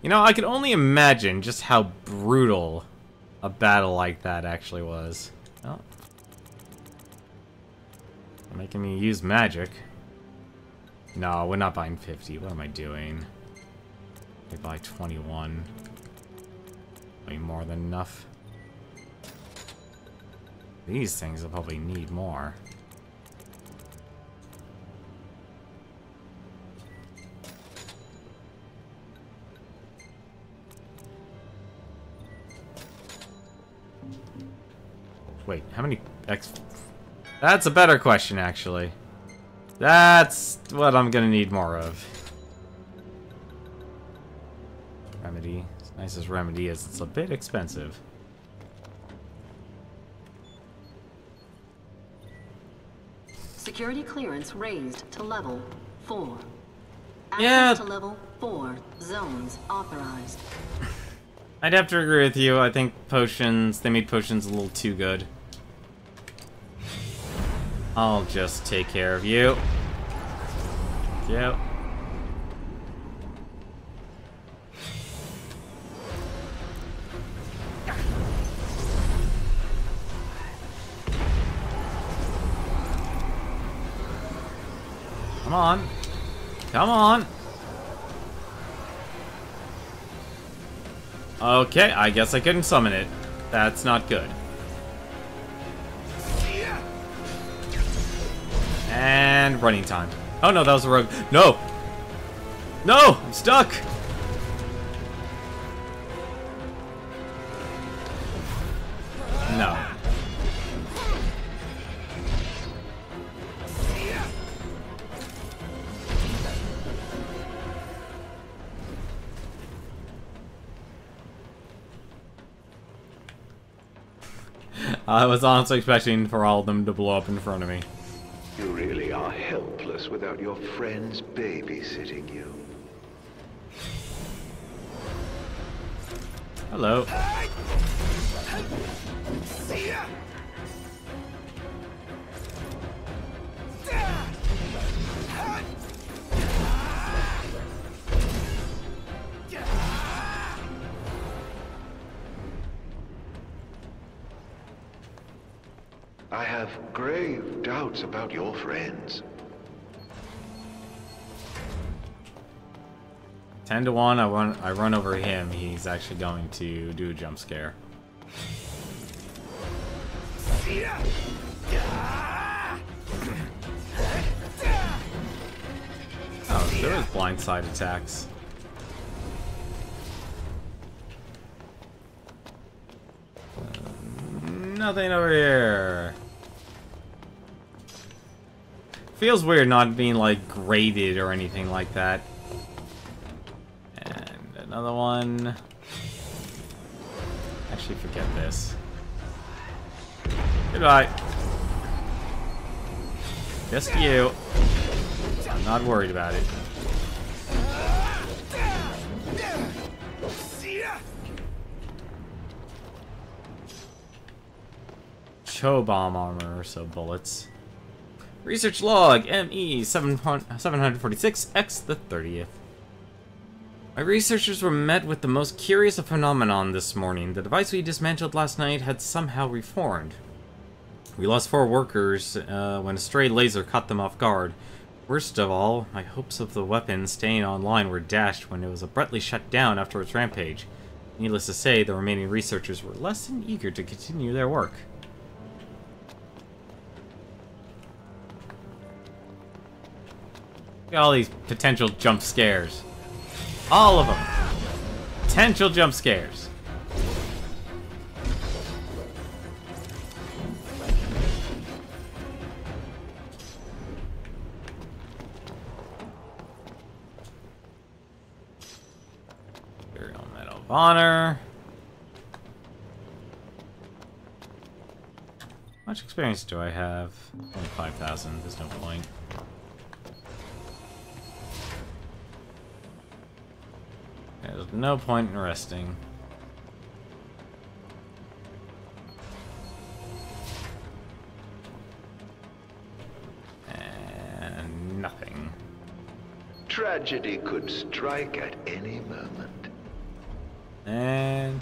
You know, I could only imagine just how brutal a battle like that actually was. Oh. They're making me use magic. No, we're not buying 50. What am I doing? I buy 21. Way more than enough. These things will probably need more. Wait, how many X... That's a better question, actually. That's what I'm gonna need more of. Remedy. As nice as Remedy is, it's a bit expensive. Security clearance raised to level 4. Access Yeah. to level 4 zones authorized. I'd have to agree with you. I think potions, they made potions a little too good. I'll just take care of you. Yep. Come on. Come on. Okay, I guess I couldn't summon it. That's not good. And running time. Oh no, that was a rogue. No! No! I'm stuck! No. I was honestly expecting for all of them to blow up in front of me. You really are helpless. course, without your friends babysitting you. Hello. I have grave doubts about your friends. 10 to 1, I run over him. He's actually going to do a jump scare. Oh, there is blindside attacks. Nothing over here. Feels weird not being, like, graded or anything like that. And another one. Actually, forget this. Goodbye. Just you. I'm not worried about it. Cho bomb armor, so bullets. Research log ME 746 X the 30th. My researchers were met with the most curious phenomenon this morning. The device we dismantled last night had somehow reformed. We lost 4 workers when a stray laser caught them off guard. Worst of all, my hopes of the weapon staying online were dashed when it was abruptly shut down after its rampage. Needless to say, the remaining researchers were less than eager to continue their work. Look at all these potential jump scares. All of them. Potential jump scares. Imperial Medal of Honor. How much experience do I have? Only 5,000. There's no point. There's no point in resting. And nothing. Tragedy could strike at any moment. And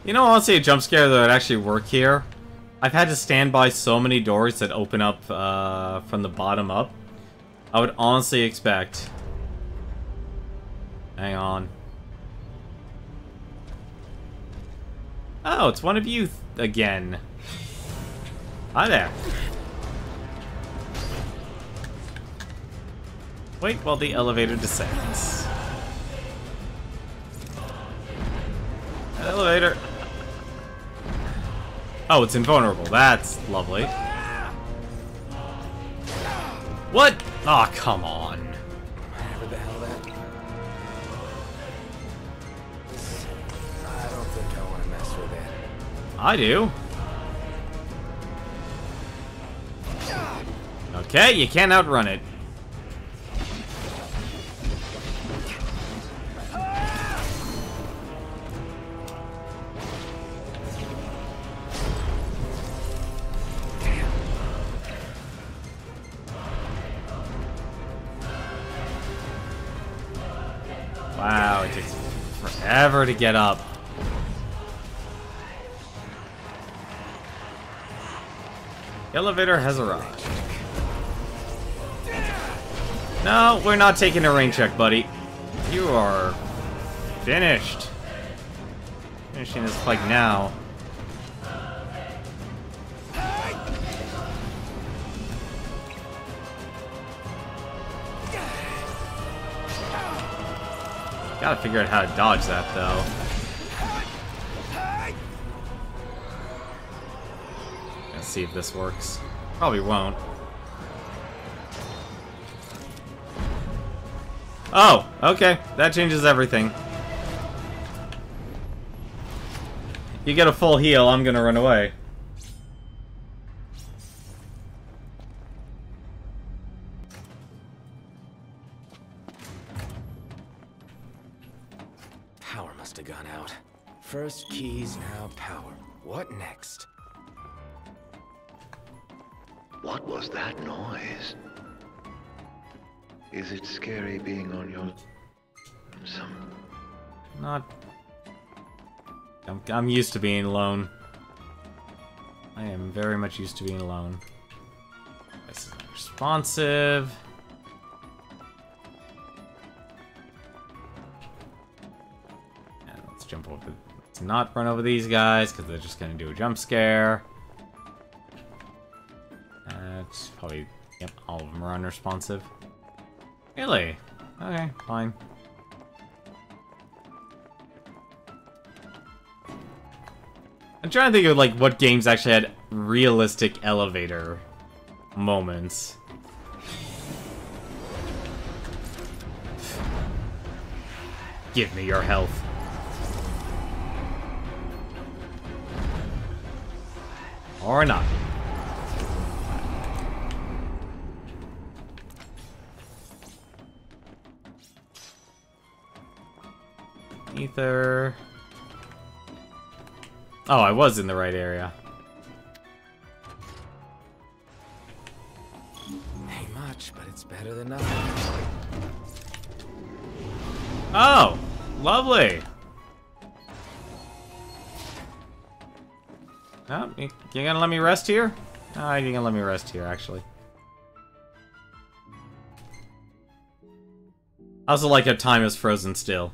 you know, honestly, a jump scare that would actually work here. I've had to stand by so many doors that open up from the bottom up. I would honestly expect. Hang on. Oh, it's one of you again. Hi there. Wait while the elevator descends. Elevator. Oh, it's invulnerable. That's lovely. What? Aw, oh, come on. Whatever the hell that... I don't think I want to mess with it. I do. Okay, you can't outrun it. Wow, it takes forever to get up. Elevator has arrived. No, we're not taking a rain check, buddy. You are finished. Finishing this fight now. Gotta figure out how to dodge that, though. Let's see if this works. Probably won't. Oh, okay. That changes everything. You get a full heal, I'm gonna run away. First keys, now power. What next? What was that noise? Is it scary being on your... Not... I'm used to being alone. I am very much used to being alone. This is responsive. And let's jump over. Let's not run over these guys because they're just gonna do a jump scare. That's probably, yep, all of them are unresponsive. Really? Okay, fine. I'm trying to think of like what games actually had realistic elevator moments. Give me your health. Or not. Ether. Oh, I was in the right area. Ain't much, but it's better than nothing. Oh, lovely. Oh, you gonna let me rest here? Oh, you gonna let me rest here, actually. I also like how time is frozen still.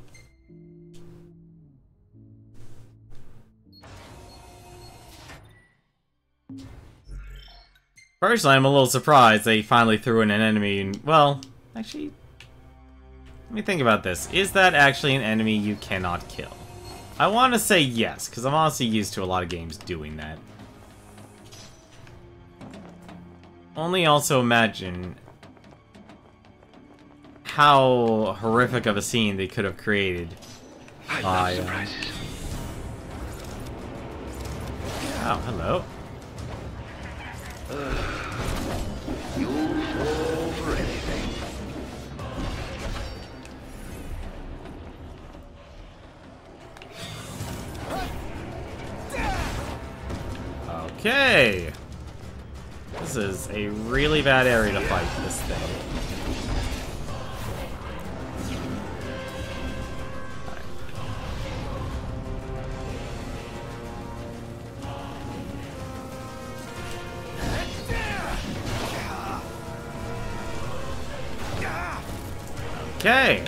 Personally, I'm a little surprised they finally threw in an enemy and, well, actually, let me think about this. Is that actually an enemy you cannot kill? I want to say yes, because I'm honestly used to a lot of games doing that. Only also imagine how horrific of a scene they could have created by... Oh, hello. You'll fall for anything. Okay. This is a really bad area to fight this thing. Okay.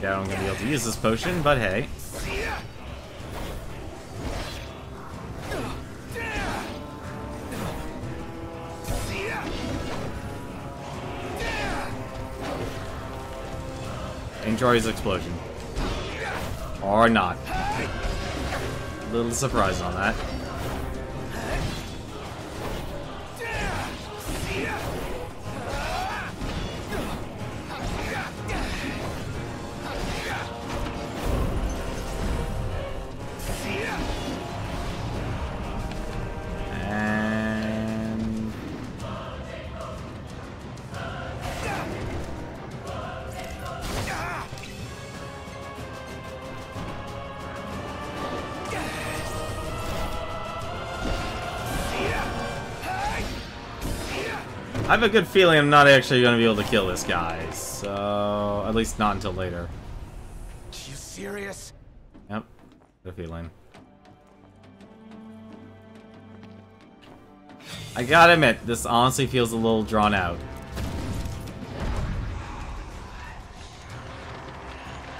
Yeah, I'm gonna be able to use this potion, but hey. Enjoy his explosion. Or not. Little surprise on that. I have a good feeling I'm not actually going to be able to kill this guy, so at least not until later. You serious? Yep, good feeling. I gotta admit, this honestly feels a little drawn out.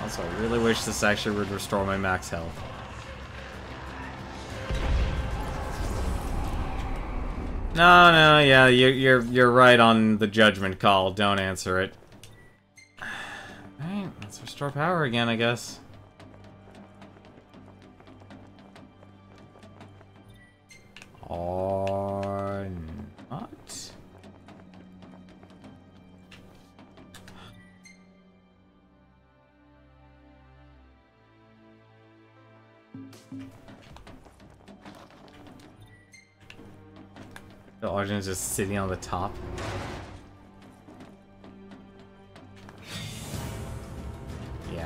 Also, I really wish this actually would restore my max health. No, yeah, you're right on the judgment call. Don't answer it. Alright, let's restore power again, I guess. Or not? The Arjun's just sitting on the top.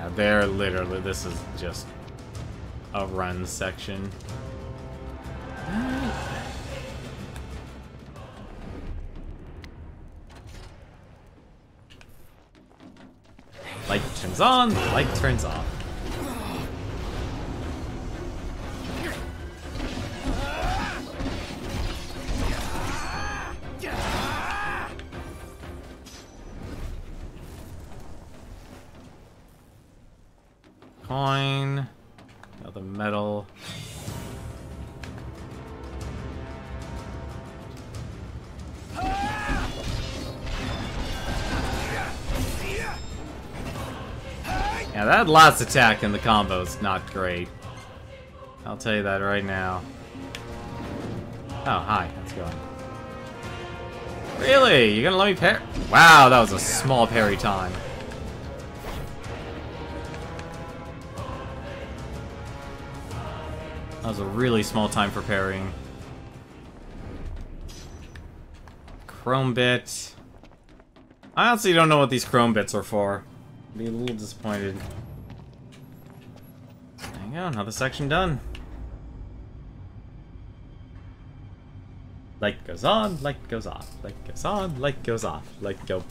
Yeah, they're literally, this is just a run section. Light turns on, light turns off. Coin, another metal. Yeah, that last attack in the combo is not great. I'll tell you that right now. Oh, hi, how's it going? Really? You gonna let me parry? Wow, that was a small parry time. That was a really small time for parrying. Chrome bit. I honestly don't know what these chrome bits are for. I'd be a little disappointed. There you go, another section done. Light goes on, light goes off, light goes on, light goes off, light go.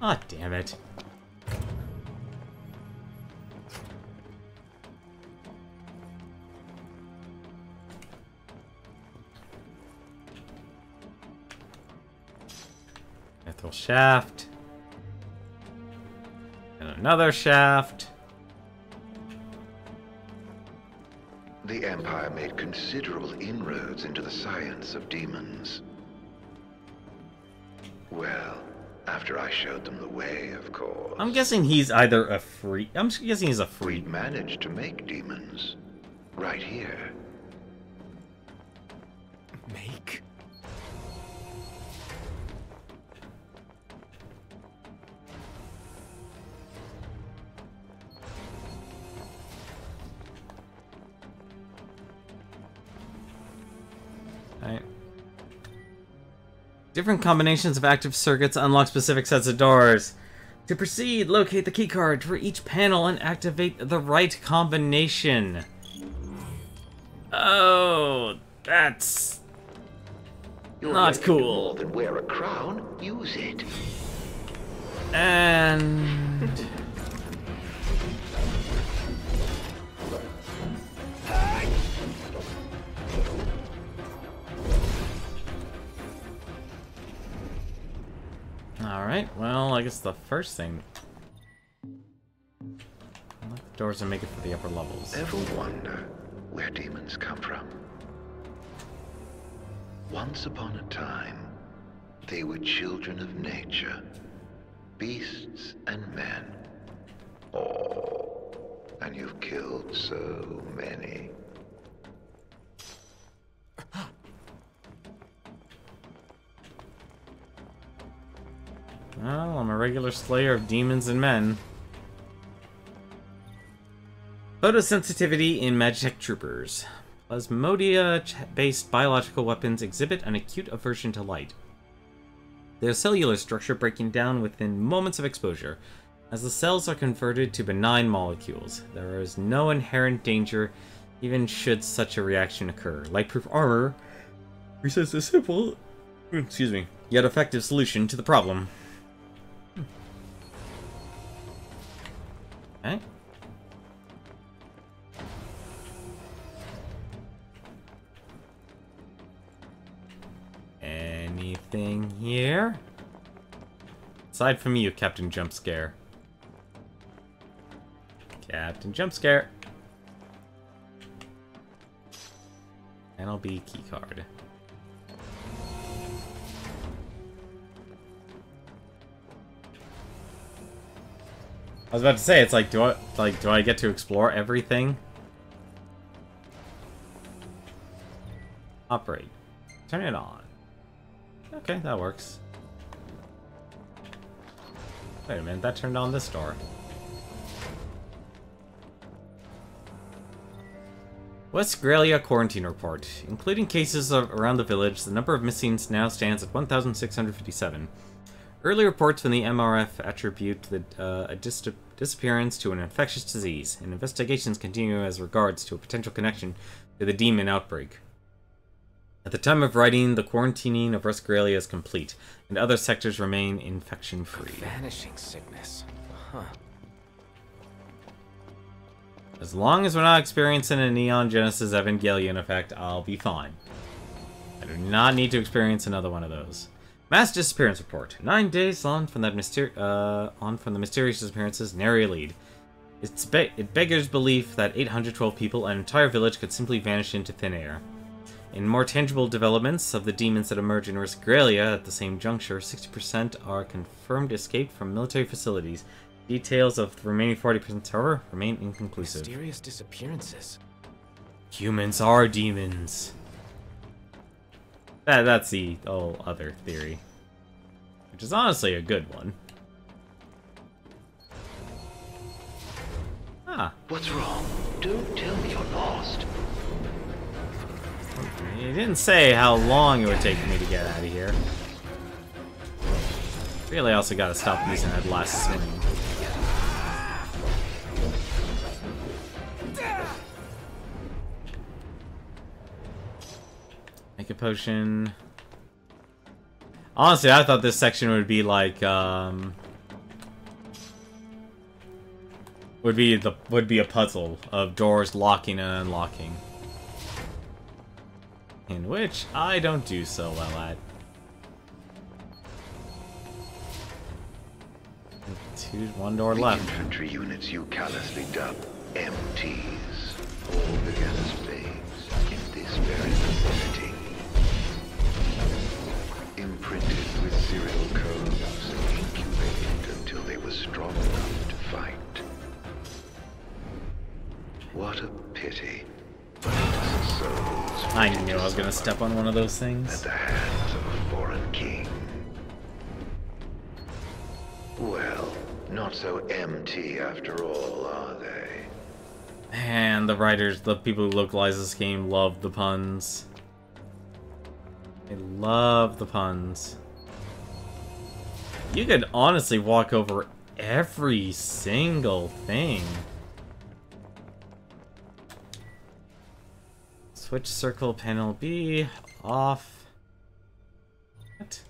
Ah, damn it. Mithril shaft. And another shaft. The Empire made considerable inroads into the science of demons. Well, after I showed them the way, of course. I'm guessing he's either a freak. I'm guessing he's a freak. We managed to make demons. Right here. Make? Right. Different combinations of active circuits unlock specific sets of doors. To proceed, locate the keycard for each panel and activate the right combination. Oh, that's not cool. More than wear a crown, use it. And alright, well, I guess the first thing. Lock the doors and make it for the upper levels. Ever wonder where demons come from? Once upon a time, they were children of nature, beasts and men. Oh, and you've killed so many. Well, I'm a regular slayer of demons and men. Photosensitivity in Magitech Troopers. Plasmodia-based biological weapons exhibit an acute aversion to light. Their cellular structure breaking down within moments of exposure. As the cells are converted to benign molecules, there is no inherent danger, even should such a reaction occur. Lightproof armor presents a simple, yet effective solution to the problem. Okay. Anything here? Aside from you, Captain Jumpscare. Captain Jumpscare. Panel B keycard. I was about to say, it's like, do I get to explore everything? Operate. Turn it on. Okay, that works. Wait a minute, that turned on this door. West Gralia Quarantine Report. Including cases around the village, the number of missings now stands at 1,657. Early reports from the MRF attribute a disappearance to an infectious disease, and investigations continue as regards to a potential connection to the demon outbreak. At the time of writing, the quarantining of Rusgralia is complete, and other sectors remain infection-free. Vanishing sickness. Huh. As long as we're not experiencing a Neon Genesis Evangelion effect, I'll be fine. I do not need to experience another one of those. Mass disappearance report. 9 days on from the mysterious disappearances, nary a lead. It beggars belief that 812 people, an entire village, could simply vanish into thin air. In more tangible developments of the demons that emerge in Rusgralia at the same juncture, 60% are confirmed escaped from military facilities. Details of the remaining 40%, however, remain inconclusive. Mysterious disappearances. Humans are demons. That's the whole other theory. Which is honestly a good one. Ah. What's wrong? Don't tell me you're lost. You didn't say how long it would take me to get out of here. Really also gotta stop using that last swing. Make a potion. Honestly, I thought this section would be like, would be a puzzle of doors locking and unlocking. In which I don't do so well at. One door left. Infantry units you callously dub MTs all began as slaves in this very vicinity. Imprinted with serial codes and incubated until they were strong enough to fight. What a pity. Souls I knew I was gonna step on one of those at things. the hands of a foreign king. Well, not so MT after all, are they? And the writers, the people who localized this game, love the puns. They love the puns. You could honestly walk over every single thing. Switch circle panel B off. What?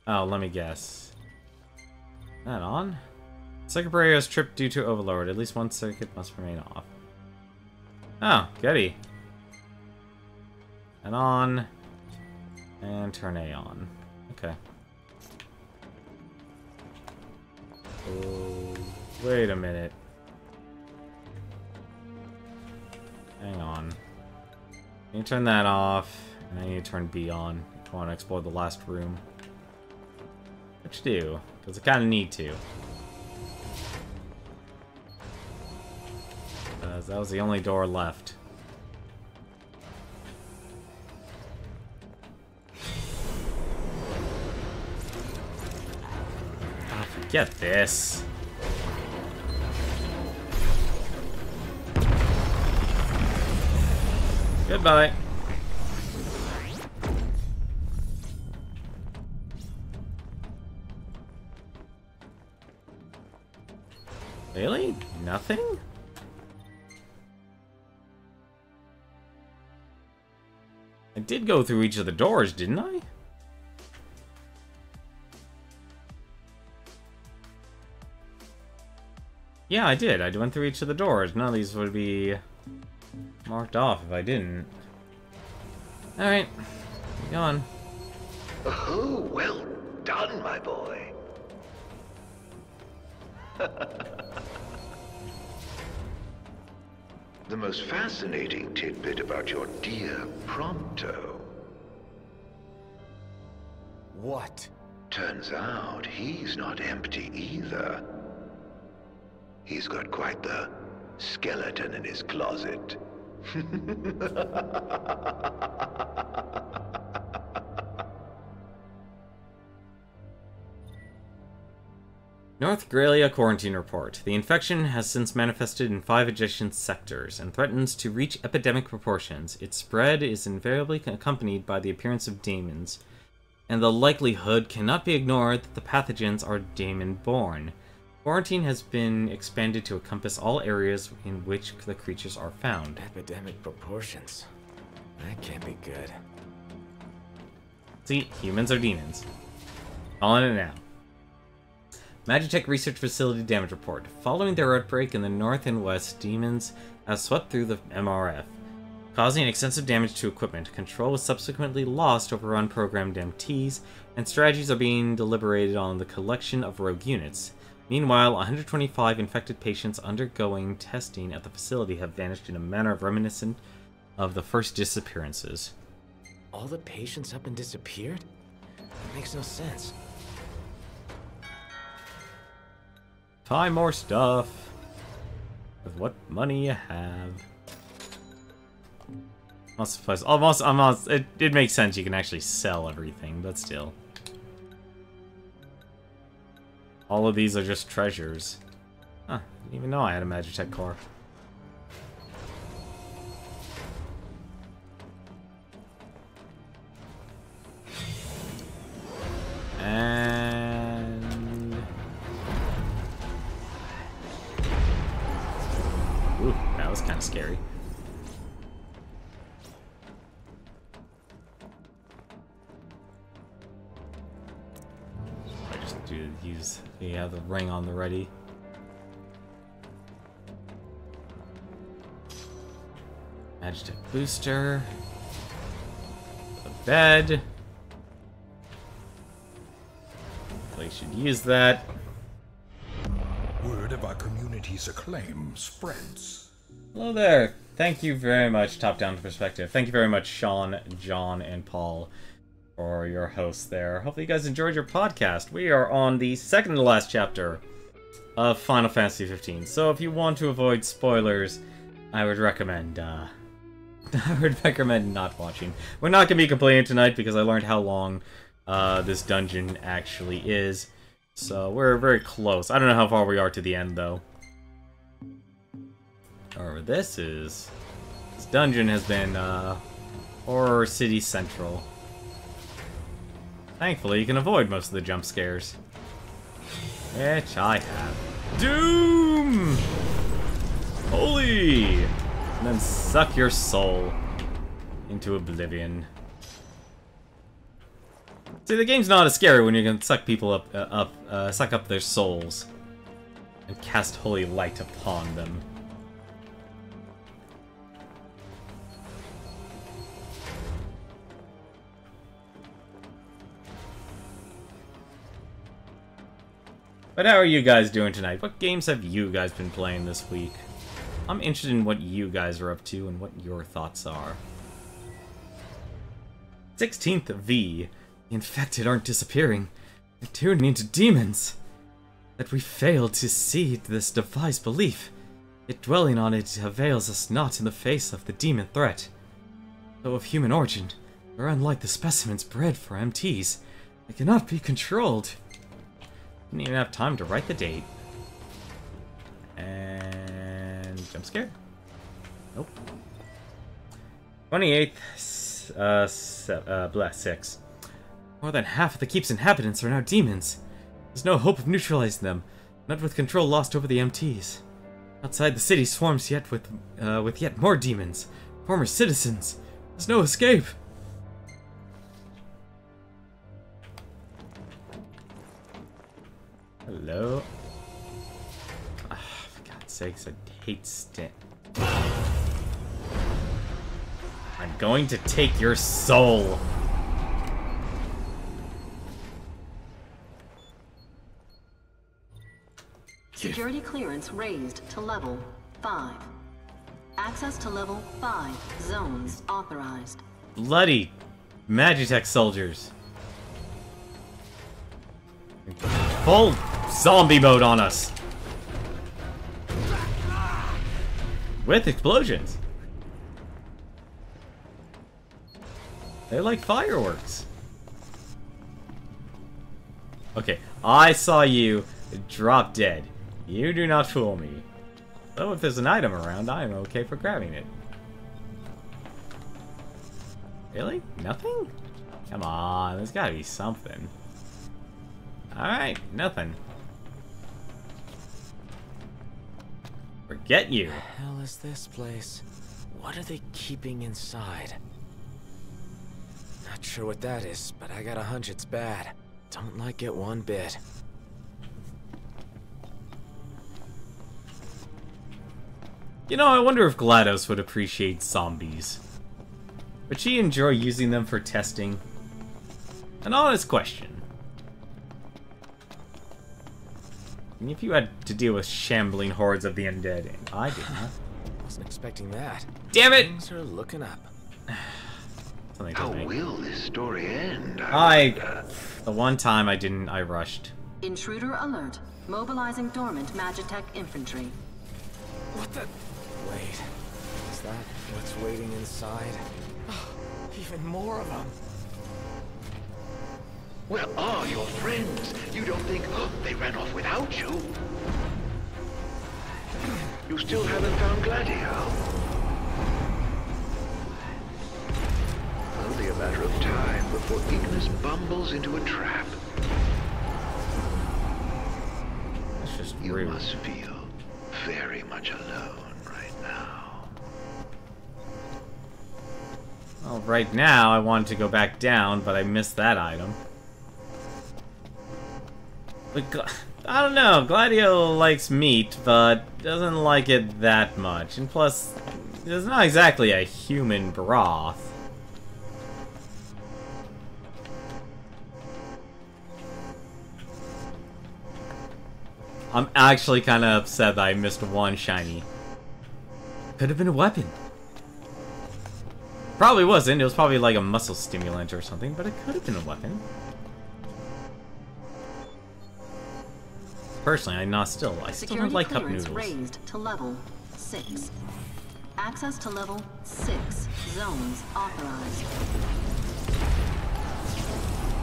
Oh, let me guess. That on? Circuit breaker is tripped due to overload. At least one circuit must remain off. Oh, goody. And on. And turn A on. Okay. Oh, wait a minute. Hang on. I need to turn that off, and I need to turn B on if I want to explore the last room. Which do, because I kind of need to. Because that was the only door left. Oh, forget this. Goodbye. Really? Nothing? I did go through each of the doors, didn't I? Yeah, I did. I went through each of the doors. None of these would be marked off if I didn't. Alright. Go on. Oh, well done, my boy. The most fascinating tidbit about your dear Prompto. What? Turns out he's not empty either. He's got quite the skeleton in his closet. North Gralia Quarantine Report. The infection has since manifested in 5 adjacent sectors and threatens to reach epidemic proportions. Its spread is invariably accompanied by the appearance of demons. and the likelihood cannot be ignored that the pathogens are demon-born. Quarantine has been expanded to encompass all areas in which the creatures are found. Epidemic proportions. That can't be good. See, humans are demons. Calling it now. Magitech Research Facility Damage Report. Following their outbreak in the north and west, demons have swept through the MRF, causing extensive damage to equipment. Control was subsequently lost over unprogrammed MTs, and strategies are being deliberated on the collection of rogue units. Meanwhile, 125 infected patients undergoing testing at the facility have vanished in a manner reminiscent of the first disappearances. All the patients up and disappeared? That makes no sense. Buy more stuff with what money you have. Almost, it makes sense you can actually sell everything, but still. All of these are just treasures. Huh, didn't even know I had a Magitech core. And... ooh, that was kind of scary. I just do use the ring on the ready. Magitech booster. The bed. We should use that. Word of our community's acclaim spreads. Hello there. Thank you very much, Top Down Perspective. Thank you very much, Sean, John, and Paul, for your hosts there. Hopefully you guys enjoyed your podcast. We are on the second to last chapter of Final Fantasy 15. So if you want to avoid spoilers, I would recommend not watching. We're not going to be completing tonight because I learned how long this dungeon actually is. So we're very close. I don't know how far we are to the end, though. Or this dungeon has been Horror City Central. Thankfully, you can avoid most of the jump scares. Which I have. Doom! Holy! And then suck your soul into oblivion. See, the game's not as scary when you can suck people suck up their souls and cast holy light upon them. But how are you guys doing tonight? What games have you guys been playing this week? I'm interested in what you guys are up to and what your thoughts are. 16th V. The infected aren't disappearing. They're turning into demons. That we failed to see this defies belief. Yet dwelling on it avails us not in the face of the demon threat. Though of human origin, they're unlike the specimens bred for MTs. They cannot be controlled. Didn't even have time to write the date. And jump scare? Nope. 28th, 6. More than half of the keep's inhabitants are now demons. There's no hope of neutralizing them, not with control lost over the MTs. Outside the city swarms yet with yet more demons, former citizens. There's no escape. Hello? Ah, for God's sakes, I hate Stan. I'm going to take your soul. Security clearance raised to level 5. Access to level 5 zones authorized. Bloody Magitech soldiers. Full zombie mode on us. With explosions. They're like fireworks. Okay, I saw you drop dead. You do not fool me. Though if there's an item around, I am okay for grabbing it. Really? Nothing? Come on, there's gotta be something. Alright, nothing. Forget you. What the hell is this place? What are they keeping inside? Not sure what that is, but I got a hunch it's bad. Don't like it one bit. You know, I wonder if GLaDOS would appreciate zombies. Would she enjoy using them for testing? An honest question. And if you had to deal with shambling hordes of the undead, and I did not. Wasn't expecting that. Damn it! Things are looking up. How will this story end? The one time I didn't, I rushed. Intruder alert. Mobilizing dormant Magitech infantry. What the? Wait. Is that what's waiting inside? Even more of them. Where are your friends? You don't think they ran off without you? You still haven't found Gladio? Only a matter of time before Ignis bumbles into a trap. That's just You rude. must feel very much alone right now. Well, right now I wanted to go back down, but I missed that item. But I don't know, Gladio likes meat, but doesn't like it that much. And plus, it's not exactly a human broth. I'm actually kind of upset that I missed one shiny. Could have been a weapon. Probably wasn't. It was probably like a muscle stimulant or something, but it could have been a weapon. Personally, I still don't like cup noodles. Raised to level 6. Access to level 6 zones authorized.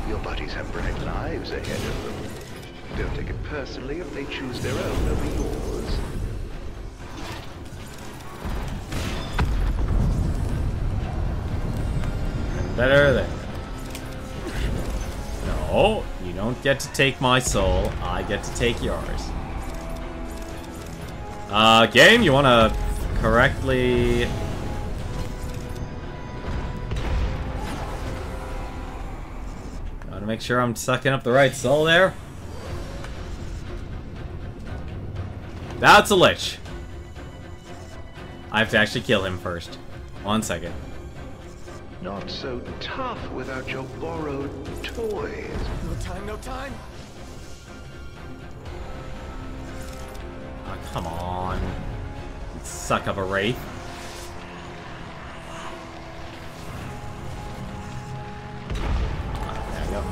Your buddies have bright lives ahead of them. Don't take it personally if they choose their own over yours. Better there. No, you don't get to take my soul. I get to take yours. Game, you wanna correctly... Gotta make sure I'm sucking up the right soul there. That's a lich. I have to actually kill him first. 1 second. Not so tough without your borrowed toys. No time, no time. Oh, come on. Suck up a wraith. There we go.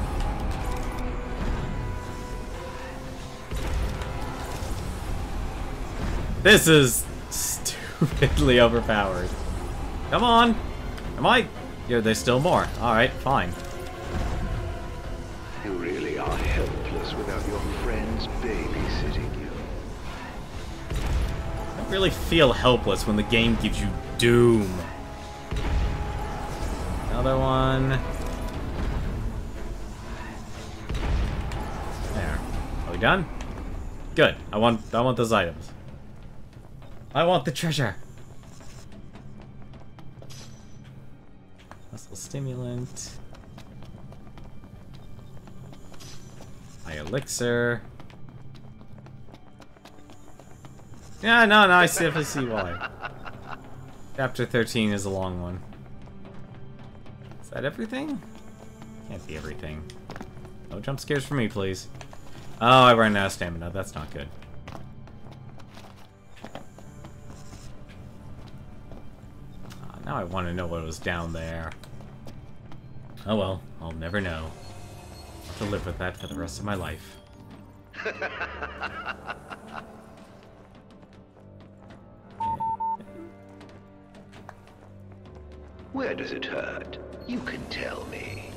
This is stupidly overpowered. Come on. Am I? Yeah, there's still more. Alright, fine. You really are helpless without your friends babysitting you. I don't really feel helpless when the game gives you doom. Another one. There. Are we done? Good. I want those items. I want the treasure. Muscle stimulant. My elixir. Yeah, no, I definitely see why. Chapter 13 is a long one. Is that everything? Can't be everything. No jump scares for me, please. Oh, I ran out of stamina. That's not good. Now I want to know what was down there. Oh well, I'll never know. I'll have to live with that for the rest of my life. Where does it hurt? You can tell me.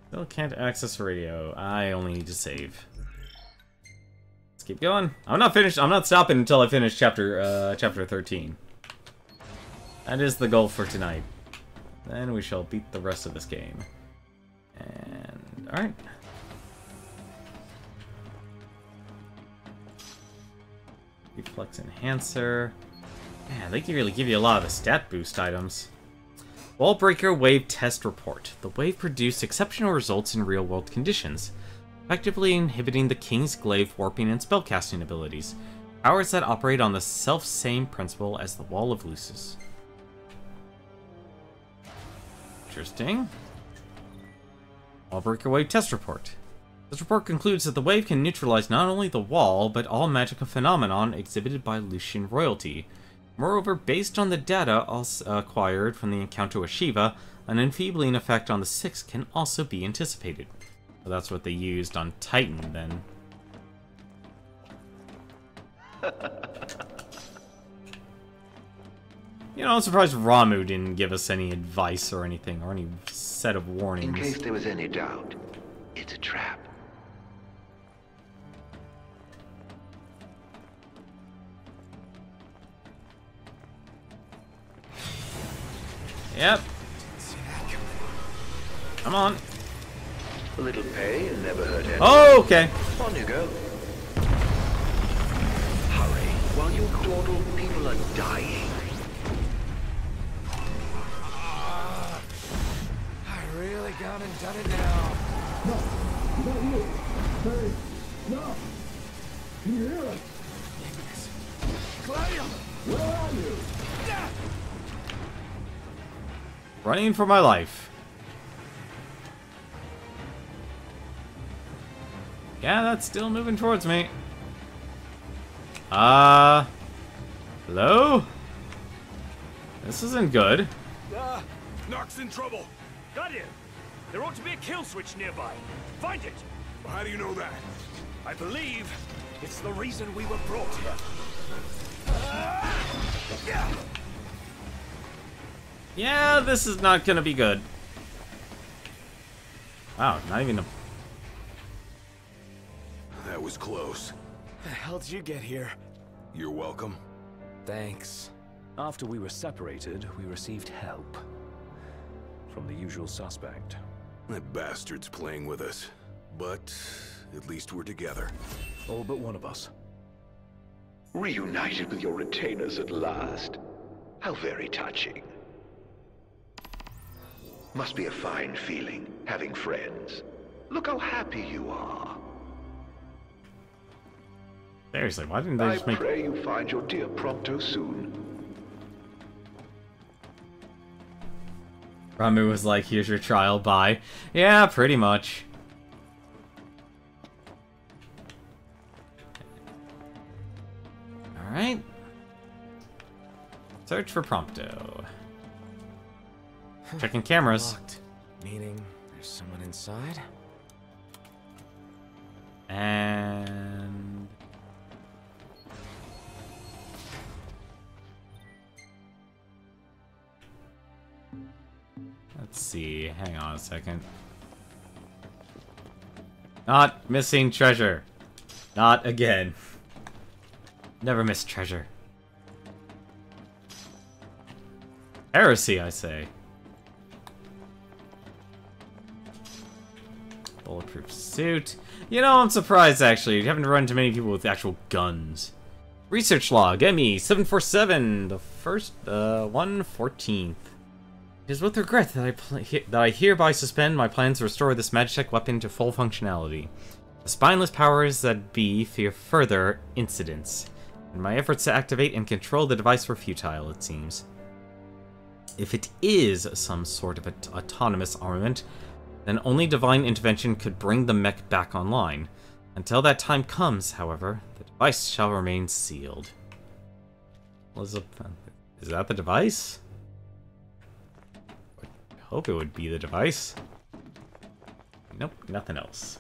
Still can't access radio. I only need to save. Let's keep going. I'm not finished. I'm not stopping until I finish chapter 13. That is the goal for tonight. Then we shall beat the rest of this game. And, alright. Reflex Enhancer. Man, they can really give you a lot of the stat boost items. Wall Breaker Wave Test Report. The wave produced exceptional results in real-world conditions, effectively inhibiting the King's Glaive warping and spellcasting abilities, powers that operate on the self-same principle as the Wall of Lucis. Interesting. Wall Breaker Wave Test Report. This report concludes that the wave can neutralize not only the wall, but all magical phenomenon exhibited by Lucian royalty. Moreover, based on the data acquired from the encounter with Shiva, an enfeebling effect on the Six can also be anticipated. So that's what they used on Titan, then. You know, I'm surprised Ramu didn't give us any advice or anything, or any set of warnings. In case there was any doubt, it's a trap. Yep. Come on. A little pay and never hurt anyone. Oh, okay. On you go. Hurry, while you dawdle, people are dying. I really gone and done it now. No, not you. Hey, no. Can you hear us? Claudia! Where are you? Running for my life. Yeah, that's still moving towards me. Hello? This isn't good. Nox in trouble. Got him! There ought to be a kill switch nearby. Find it! How do you know that? I believe it's the reason we were brought here. Yeah, this is not gonna be good. Wow, not even a... That was close. The hell did you get here? You're welcome. Thanks. After we were separated, we received help. From the usual suspect. That bastard's playing with us. But at least we're together. All but one of us. Reunited with your retainers at last. How very touching. Must be a fine feeling, having friends. Look how happy you are. Seriously, why didn't they just I make... pray you find your dear Prompto soon. Ramu was like, here's your trial, bye. Yeah, pretty much. Alright. Search for Prompto. Checking cameras. Locked. Meaning there's someone inside? And... let's see. Hang on a second. Not missing treasure. Not again. Never miss treasure. Heresy, I say. Bulletproof suit. You know, I'm surprised, actually. You haven't run into many people with actual guns. Research log, ME747, the first, 1/14th. It is with regret that I hereby suspend my plans to restore this Magitech weapon to full functionality. The spineless powers that be fear further incidents, and my efforts to activate and control the device were futile, it seems. If it is some sort of autonomous armament, then only divine intervention could bring the mech back online. Until that time comes, however, the device shall remain sealed. Is that the device? I hope it would be the device. Nope, nothing else.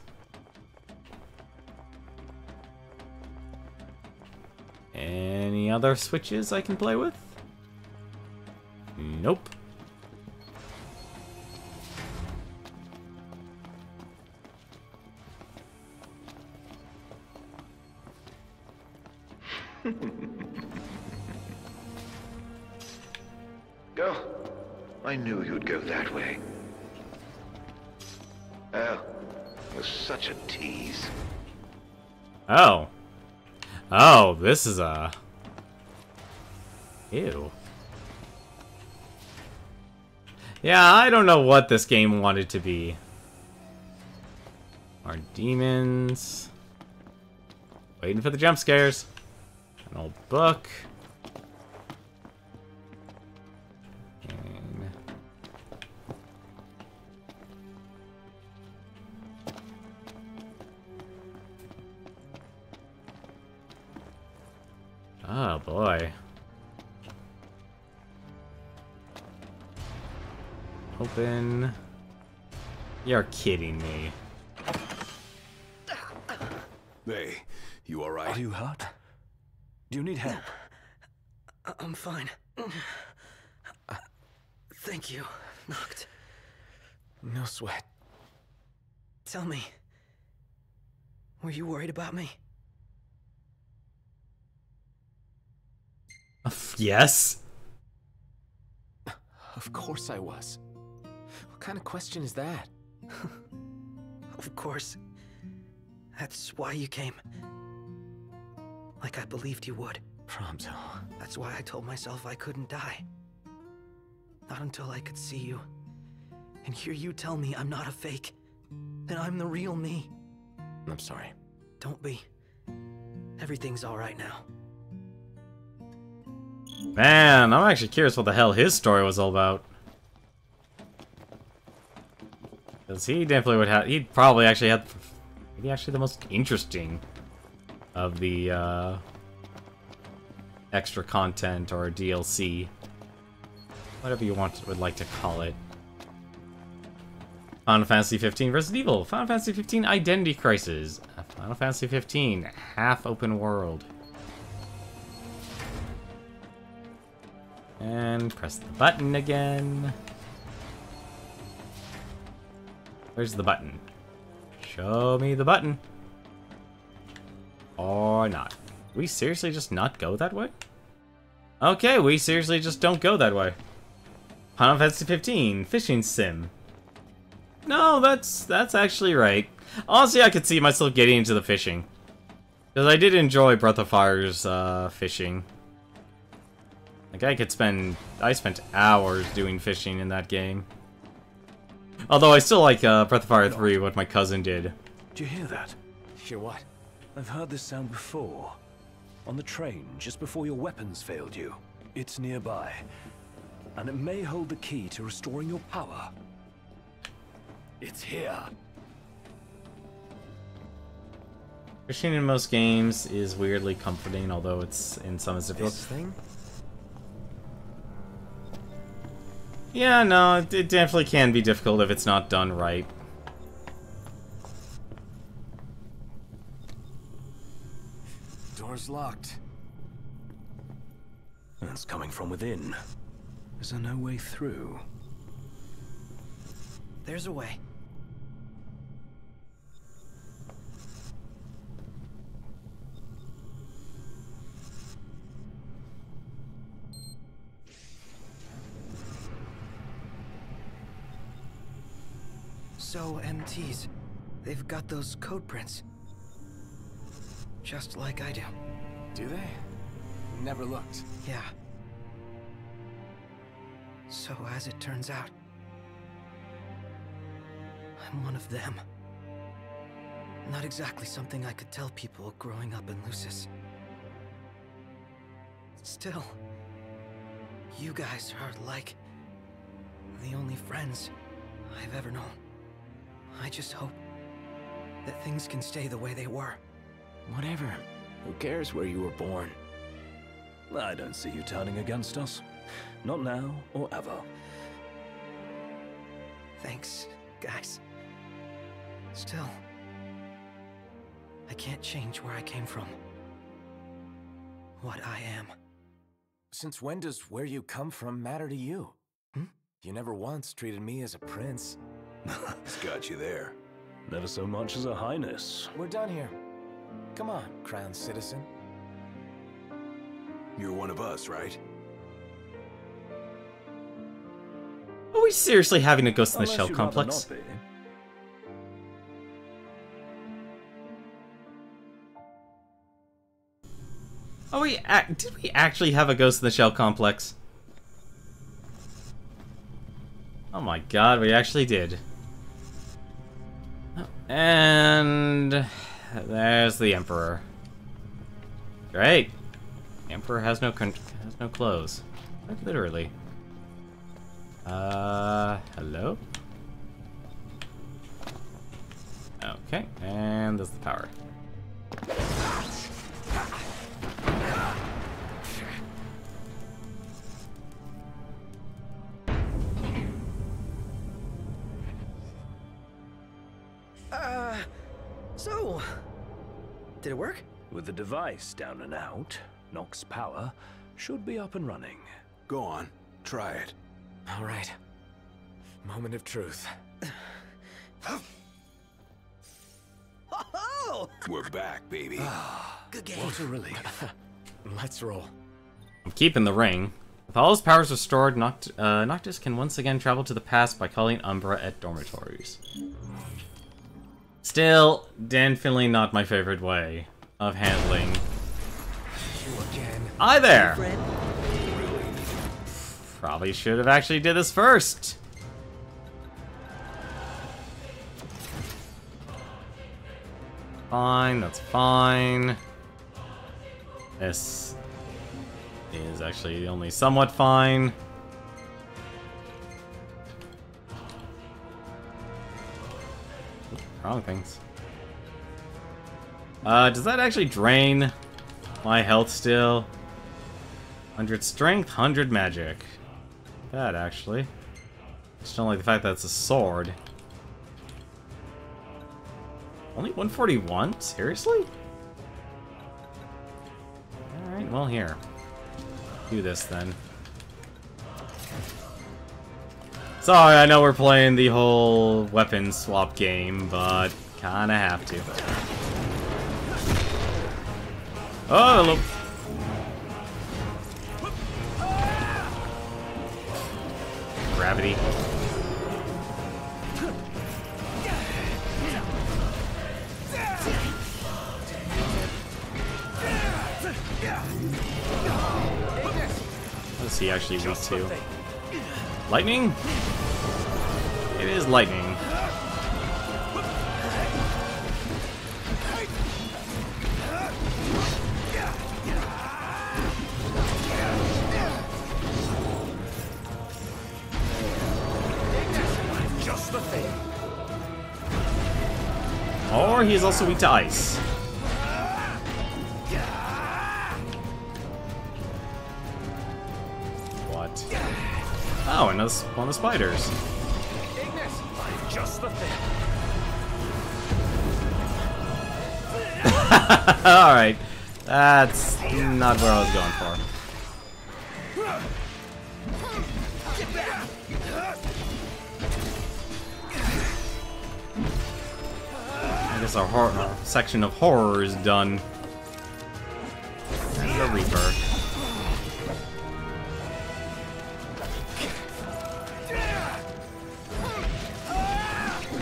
Any other switches I can play with? Nope. Oh, I knew you'd go that way. Oh, you're such a tease. Oh. Oh, this is a... Ew. Yeah, I don't know what this game wanted to be. Our demons. Waiting for the jump scares. An old book. And... oh boy. Open. You're kidding me. Hey, you alright? Are you hurt? Do you need help? I'm fine. Thank you, Noct. No sweat. Tell me, were you worried about me? Yes? Of course I was. What kind of question is that? Of course. That's why you came. Like I believed you would. Pronto. That's why I told myself I couldn't die. Not until I could see you. And hear you tell me I'm not a fake. That I'm the real me. I'm sorry. Don't be. Everything's alright now. Man, I'm actually curious what the hell his story was all about. Because he definitely would have... he'd probably actually had... maybe actually the most interesting of the, extra content or DLC. Whatever you would like to call it. Final Fantasy 15 Resident Evil. Final Fantasy 15 Identity Crisis. Final Fantasy 15 half open world. And press the button again. Where's the button? Show me the button. Or not. We seriously just not go that way? Okay, we seriously just don't go that way. Final Fantasy 15 Fishing Sim. No, that's actually right. Honestly, I could see myself getting into the fishing. Because I did enjoy Breath of Fire's fishing. Like, I spent hours doing fishing in that game. Although I still like Breath of Fire 3, what my cousin did. Do you hear that? Hear what? I've heard this sound before. On the train, just before your weapons failed you. It's nearby. And it may hold the key to restoring your power. It's here. Fishing in most games is weirdly comforting, although it's in some is difficult. This thing? Yeah, no, it definitely can be difficult if it's not done right. Door's locked. It's coming from within. Is there no way through? There's a way. So, MTs, they've got those code prints. Just like I do. Do they? Never looked. Yeah. So, as it turns out, I'm one of them. Not exactly something I could tell people growing up in Lucis. Still, you guys are like the only friends I've ever known. I just hope that things can stay the way they were. Whatever. Who cares where you were born? I don't see you turning against us. Not now or ever. Thanks, guys. Still, I can't change where I came from. What I am. Since when does where you come from matter to you? You never once treated me as a prince. It's got you there. Never so much as a highness. We're done here. Come on, crowned citizen. You're one of us, right? we seriously having a Ghost in the Unless Shell you'd rather complex? not be. Oh, did we actually have a Ghost in the Shell complex? Oh my god, we actually did. And there's the Emperor. Great. The Emperor has no clothes. Like, literally. Hello? Okay, and there's the power. So, did it work? With the device down and out, Nox's power should be up and running. Go on, try it. All right. Moment of truth. Oh! We're back, baby. Good game. What a relief. Let's roll. I'm keeping the ring. With all his powers restored, Noctis can once again travel to the past by calling Umbra at dormitories. Still, definitely not my favorite way of handling. You again. Hi there! Friend? Probably should have actually did this first. Fine, that's fine. This is actually only somewhat fine. Wrong things. Does that actually drain my health still? 100 strength, 100 magic. That actually. Just don't like the fact that it's a sword. Only 141? Seriously? Alright, well here. Do this then. Sorry, I know we're playing the whole weapon swap game, but kinda have to. Oh, hello. Gravity. What is he actually weak to? Lightning? It is lightning. Just the thing. Or he is also weak to ice. What? Oh, and that's one of the spiders. Ignis, just the thing. Alright. That's not what I was going for. I guess our section of horror is done. And the Reaper.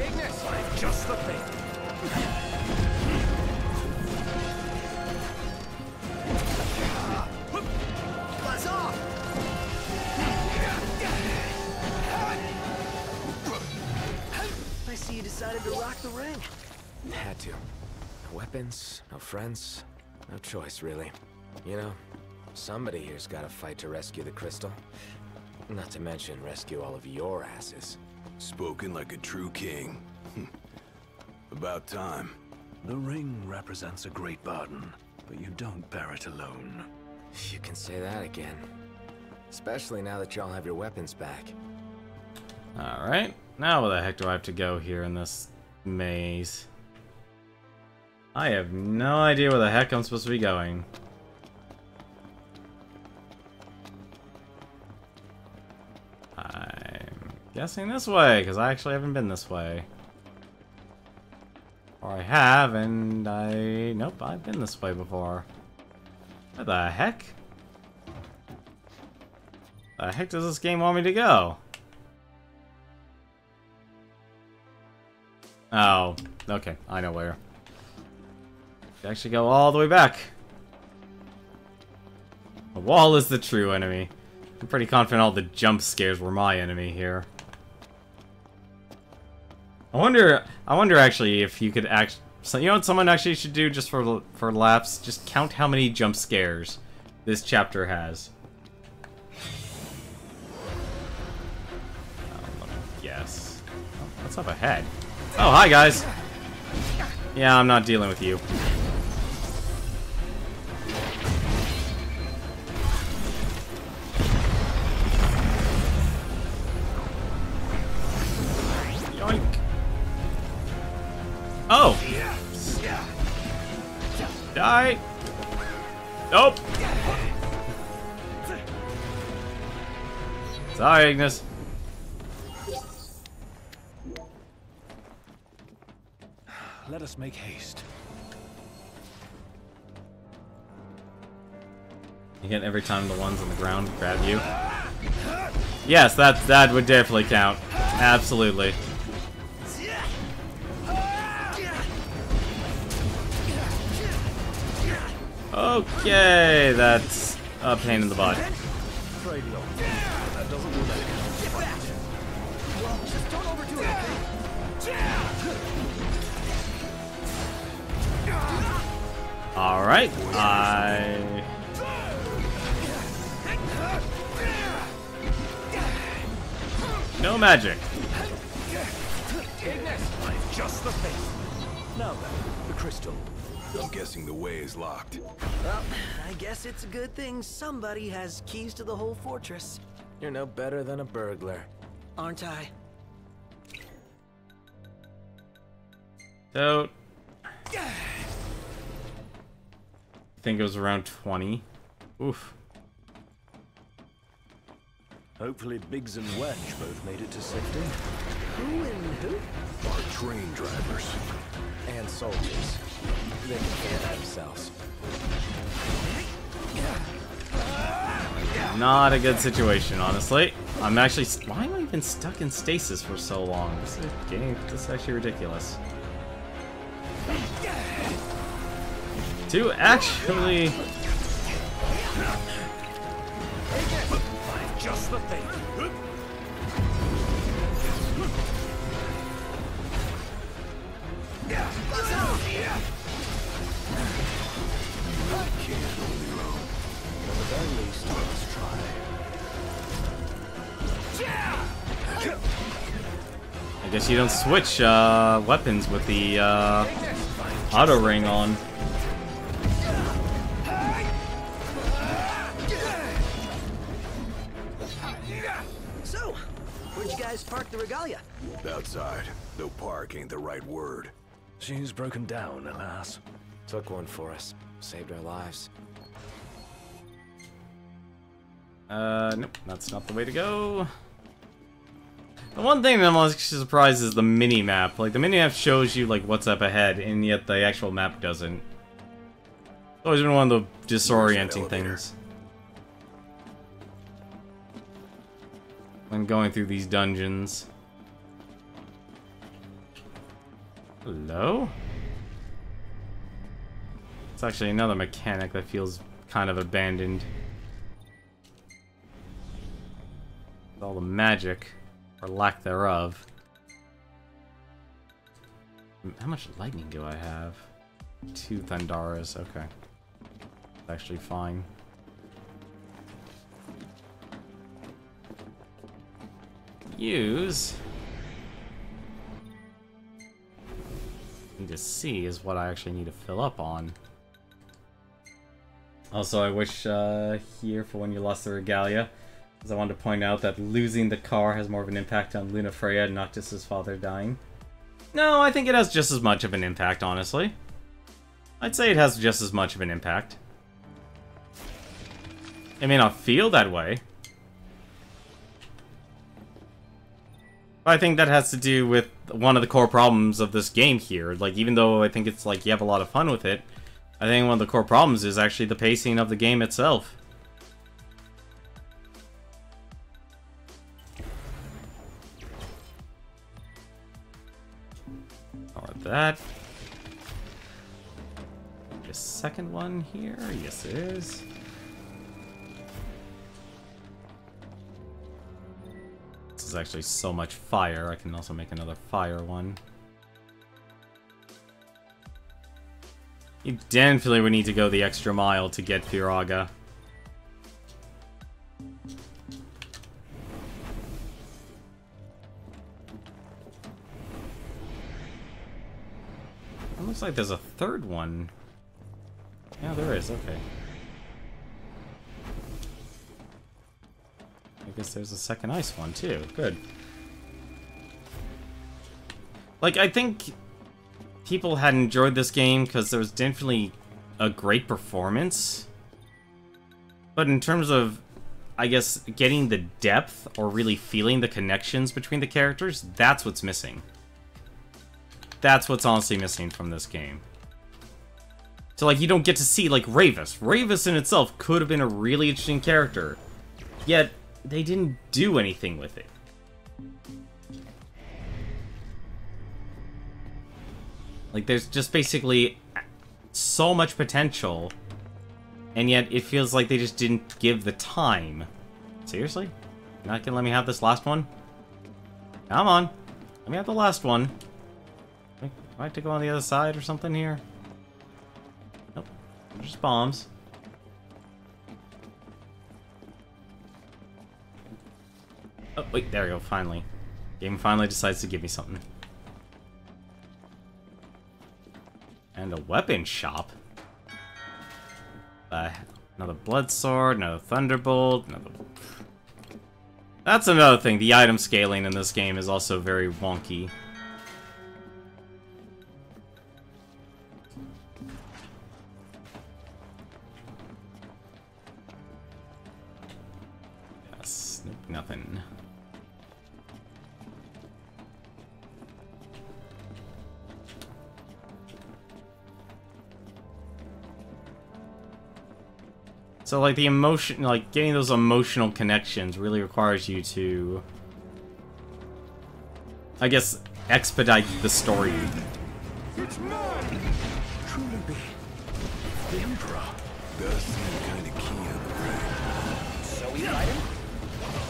Ignis, just the thing. Buzz off. I see you decided to rock the ring. Had to. No weapons, no friends, no choice, really. You know, somebody here's got to fight to rescue the crystal. Not to mention rescue all of your asses. Spoken like a true king. About time. The ring represents a great burden, but you don't bear it alone. You can say that again. Especially now that y'all have your weapons back. Alright. Now where the heck do I have to go here in this maze? I have no idea where the heck I'm supposed to be going. I'm guessing this way, because I actually haven't been this way. Or I have, and nope, I've been this way before. Where the heck? The heck does this game want me to go? Oh, okay. I know where. You actually go all the way back. The wall is the true enemy. I'm pretty confident all the jump scares were my enemy here. I wonder actually if you could so you know what someone actually should do just for laughs? Just count how many jump scares this chapter has. Let me guess. Oh, what's up ahead? Oh, hi guys. Yeah, I'm not dealing with you. Yoink. Oh! Die! Nope! Sorry, Ignis. Let us make haste. You get every time the ones on the ground grab you. Yes, that would definitely count. Absolutely. Okay, that's a pain in the butt. Alright, no magic. Just the thing. Now then, the crystal. I'm guessing the way is locked. Well, I guess it's a good thing somebody has keys to the whole fortress. You're no better than a burglar. Aren't I? So, I think it was around 20. Oof. Hopefully Biggs and Wedge both made it to safety. Who and who? Our train drivers. And soldiers. They can fend themselves. Not a good situation, honestly. I'm actually... Why am I even stuck in stasis for so long? This is actually ridiculous. To actually... Just the thing. I guess you don't switch weapons with the auto ring on. So, where'd you guys park the regalia? Outside. No park ain't the right word. She's broken down, alas. Took one for us. Saved our lives. Nope, that's not the way to go. The one thing that I'm actually surprised is the mini-map. Like, the mini-map shows you, like, what's up ahead, and yet the actual map doesn't. It's always been one of the disorienting things when going through these dungeons. Hello? It's actually another mechanic that feels kind of abandoned. With all the magic, or lack thereof. How much lightning do I have? 2 Thundaras, okay. That's actually fine. Use... need to see is what I actually need to fill up on. Also, I wish here for when you lost the regalia, because I wanted to point out that losing the car has more of an impact on Luna Freya, not just his father dying. No, I think it has just as much of an impact, honestly. I'd say it has just as much of an impact. It may not feel that way. But I think that has to do with one of the core problems of this game here. Like, even though I think it's like you have a lot of fun with it, I think one of the core problems is actually the pacing of the game itself. Or that. The second one here? Yes, it is. This is actually so much fire. I can also make another fire one. You definitely would need to go the extra mile to get Firaga. It looks like there's a third one. Yeah, there is. Okay. I guess there's a second ice one, too. Good. Like, I think people had enjoyed this game because there was definitely a great performance. But in terms of, I guess, getting the depth or really feeling the connections between the characters, that's what's missing. That's what's honestly missing from this game. So, like, you don't get to see, like, Ravis. Ravis in itself could have been a really interesting character. Yet, they didn't do anything with it. Like, there's just basically so much potential, and yet it feels like they just didn't give the time. Seriously? You're not gonna let me have this last one? Come on. Let me have the last one. Do I have to go on the other side or something here? Nope. Just bombs. Oh, wait, there we go, finally. Game finally decides to give me something. And a weapon shop. Another blood sword, another thunderbolt, another... That's another thing. The item scaling in this game is also very wonky. Yes, nothing. So, like, the emotion, like, getting those emotional connections really requires you to, I guess, expedite the story. It's mine! Truly be the Emperor. Does seem kind of key on the brain. So we fight him?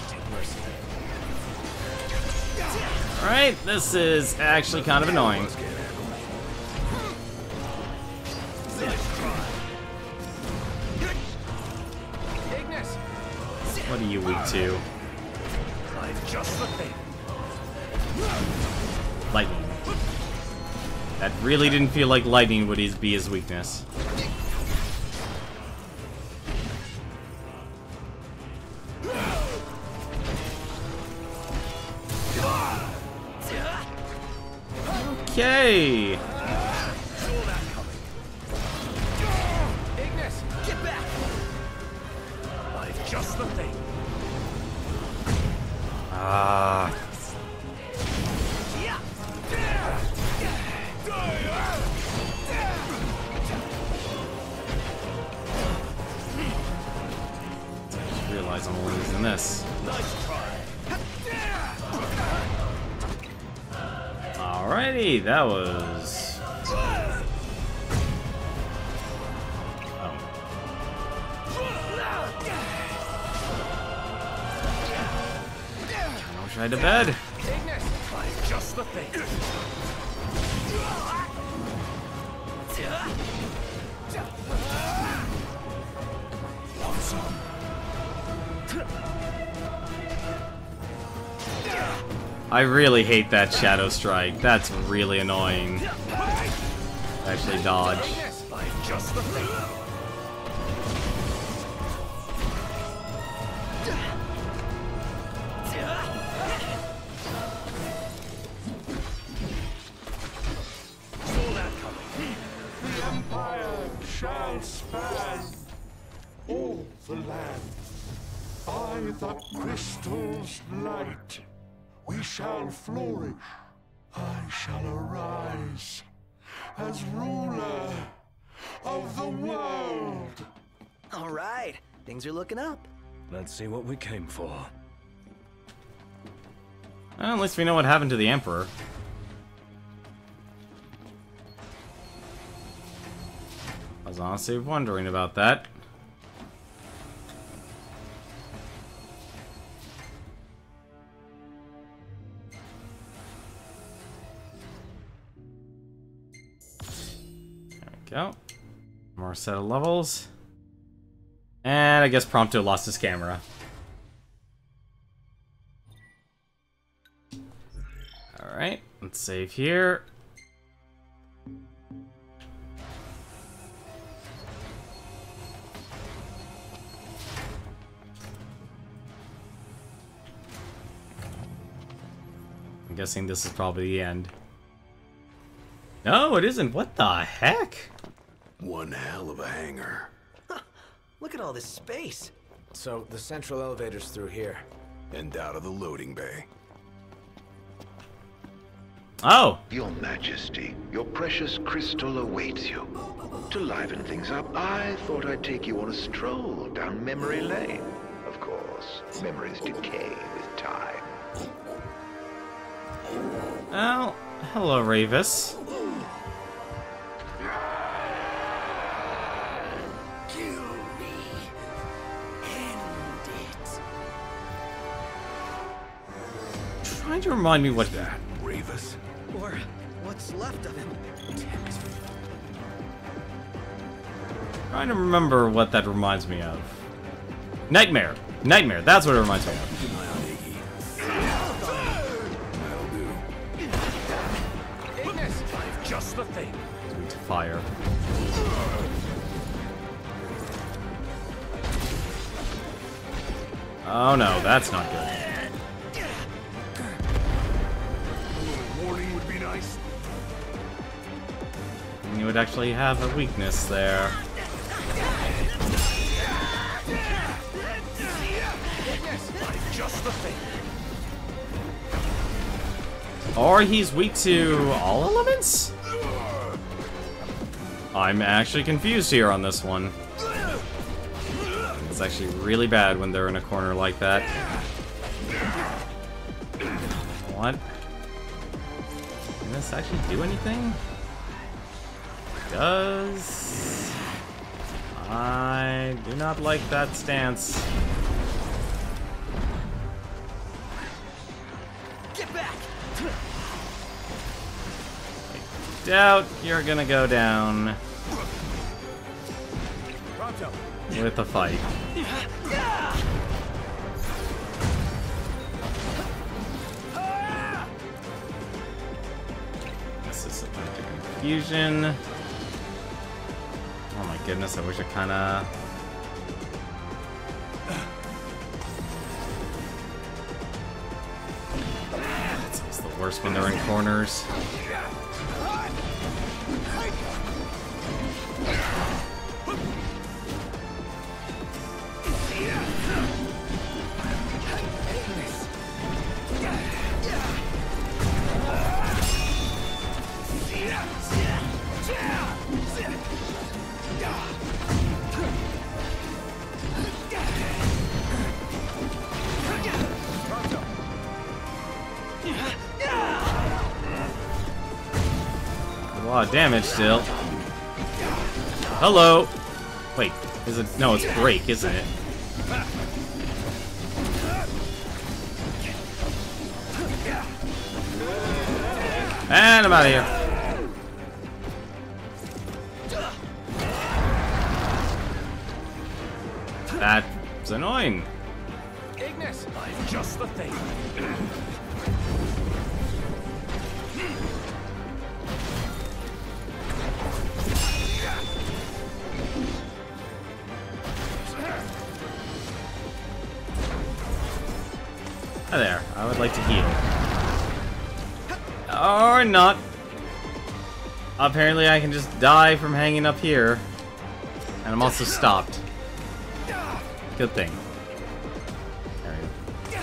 Take mercy. Alright, this is actually kind of annoying. What are you weak to? Lightning. That really didn't feel like lightning would be his weakness. Okay. Just the thing. Ah. I just realized I'm only using this. Alrighty, that was... Right to bed. Just the thing. I really hate that Shadow Strike. That's really annoying. Actually, dodge. Just the thing. Shall span all the land. By the crystal's light, we shall flourish. I shall arise as ruler of the world. All right, things are looking up. Let's see what we came for. Well, at least we know what happened to the Emperor. I was honestly wondering about that. There we go. More set of levels. And I guess Prompto lost his camera. Alright, let's save here. I'm guessing this is probably the end. No, it isn't. What the heck? One hell of a hangar. Look at all this space. So, the central elevator's through here. And out of the loading bay. Oh! Your Majesty, your precious crystal awaits you. To liven things up, I thought I'd take you on a stroll down memory lane. Of course, memories decay with time. Oh, hello, Ravis. Trying to remind me what that Ravis. Or what's left of him. Trying to remember what that reminds me of. Nightmare. Nightmare. That's what it reminds me of. Keep an eye on Iggy. That'll do. Ignis! Just the thing. Sweet fire. Oh no, that's not good. Warning would be nice. You would actually have a weakness there. Just the thing. Or he's weak to all elements? I'm actually confused here on this one. It's actually really bad when they're in a corner like that. What? Can this actually do anything? Does... I do not like that stance. Get back! I doubt you're gonna go down Pronto. with a fight. This is a bunch of confusion. Oh my goodness, I wish I kinda... It's the worst when they're in corners. A lot of damage still. Hello! Wait, is it? No, it's break, isn't it? And I'm out of here. That's annoying. Ignis! I'm just the thing. Hi there. I would like to heal. Or not. Apparently I can just die from hanging up here. And I'm also stopped. Good thing. There we go.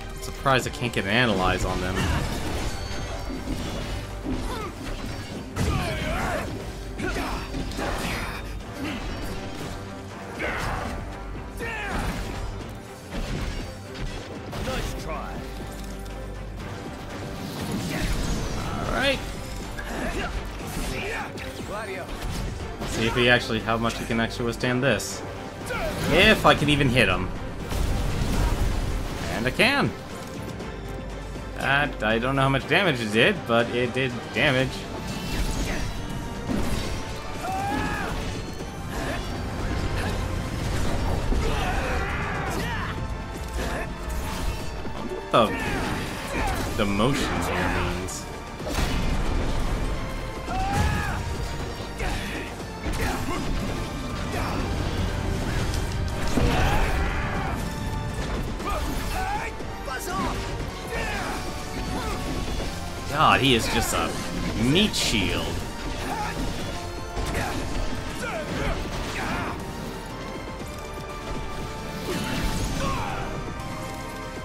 I'm surprised I can't get an analyze on them. see actually how much he can actually withstand this. If I can even hit him. And I can. I don't know how much damage it did, but it did damage. The motion here means. God, he is just a meat shield.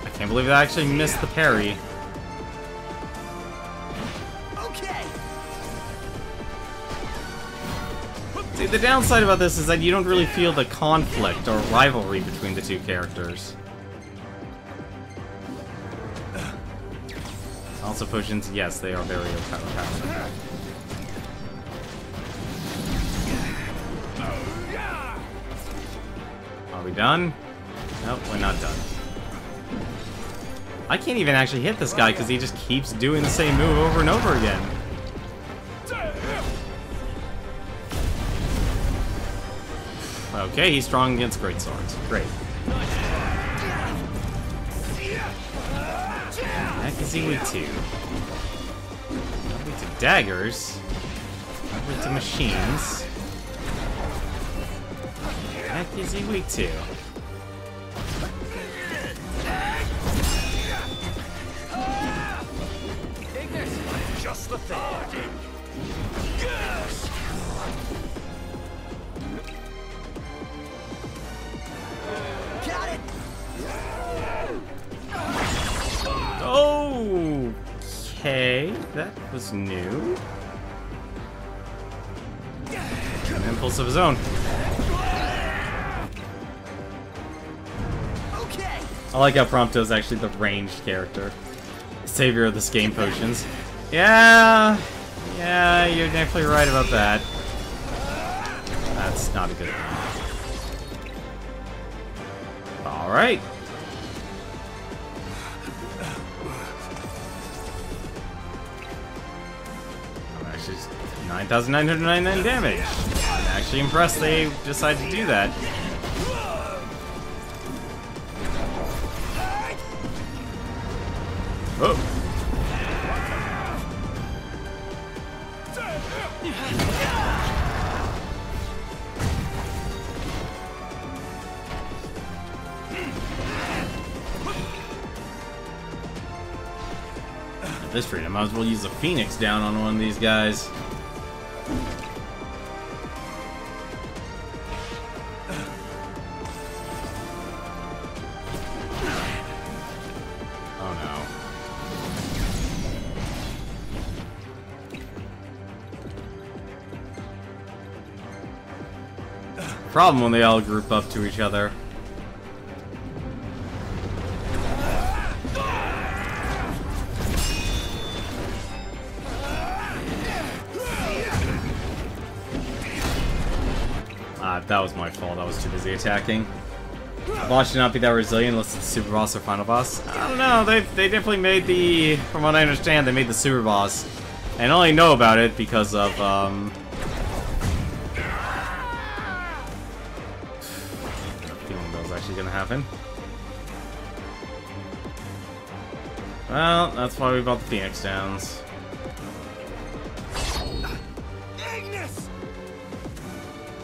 I can't believe I actually missed the parry. See, the downside about this is that you don't really feel the conflict or rivalry between the two characters. Also potions, yes, they are very overpowered. Are we done? Nope, we're not done. I can't even actually hit this guy because he just keeps doing the same move over and over again. Okay, he's strong against greatswords. Great. Heck is he weak to? Not weak to daggers. Not weak to machines. Heck is he weak to? Just the thing. Got it. Okay, that was new. An impulse of his own. Okay. I like how Prompto is actually the ranged character. Savior of the game potions. Yeah, you're definitely right about that. That's not a good thing. Alright. Actually, 9,999 damage. I'm actually impressed they decided to do that. Oh. At this rate, I might as well use a Phoenix down on one of these guys. Problem when they all group up to each other. That was my fault. I was too busy attacking. The boss should not be that resilient unless it's the super boss or final boss. I don't know. They definitely made the, from what I understand, they made the super boss, and I only know about it because of gonna happen. Well, that's why we bought the Phoenix Downs.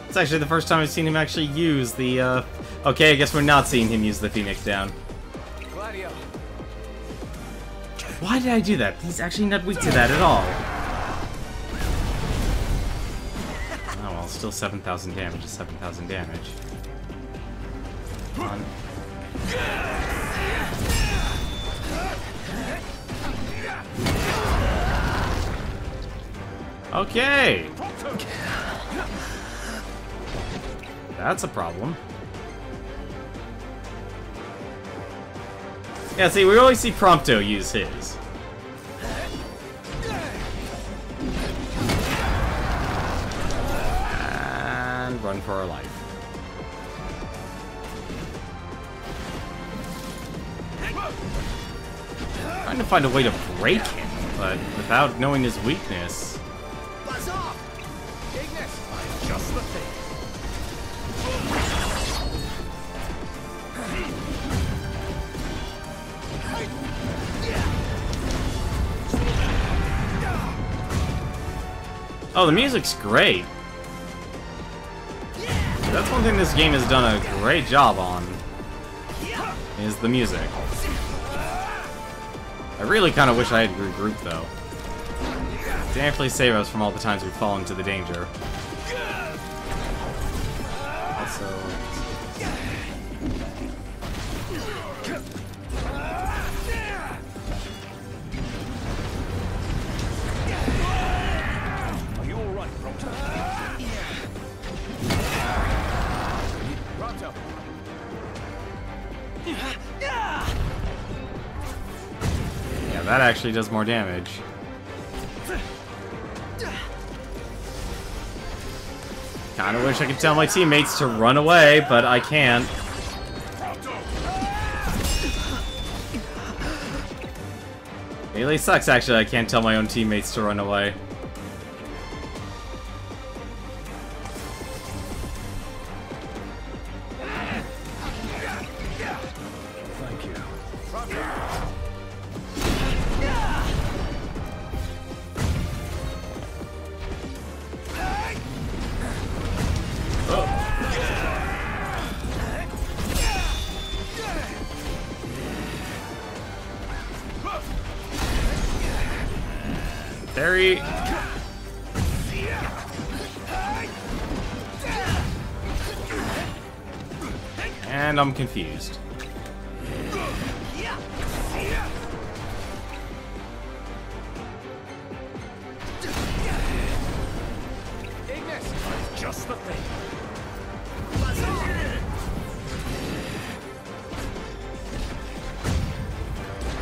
It's actually the first time I've seen him actually use the, okay, I guess we're not seeing him use the Phoenix Down. Why did I do that? He's actually not weak to that at all. Oh well, still 7,000 damage is 7,000 damage. On. Okay. That's a problem. Yeah, see, we always see Prompto use his. run for our life. Trying to find a way to break him, but without knowing his weakness. Buzz off! Ignis! Just the thing. Oh, the music's great. That's one thing this game has done a great job on, is the music. I really kind of wish I had regrouped, though. Definitely save us from all the times we've fallen into the danger. Also... Are you alright, Pronto? Pronto! Yeah, that actually does more damage. Kinda wish I could tell my teammates to run away, but I can't. It really sucks, actually, I can't tell my own teammates to run away. Thank you. Very... And I'm confused. Ignis! Just the thing. Buzz off!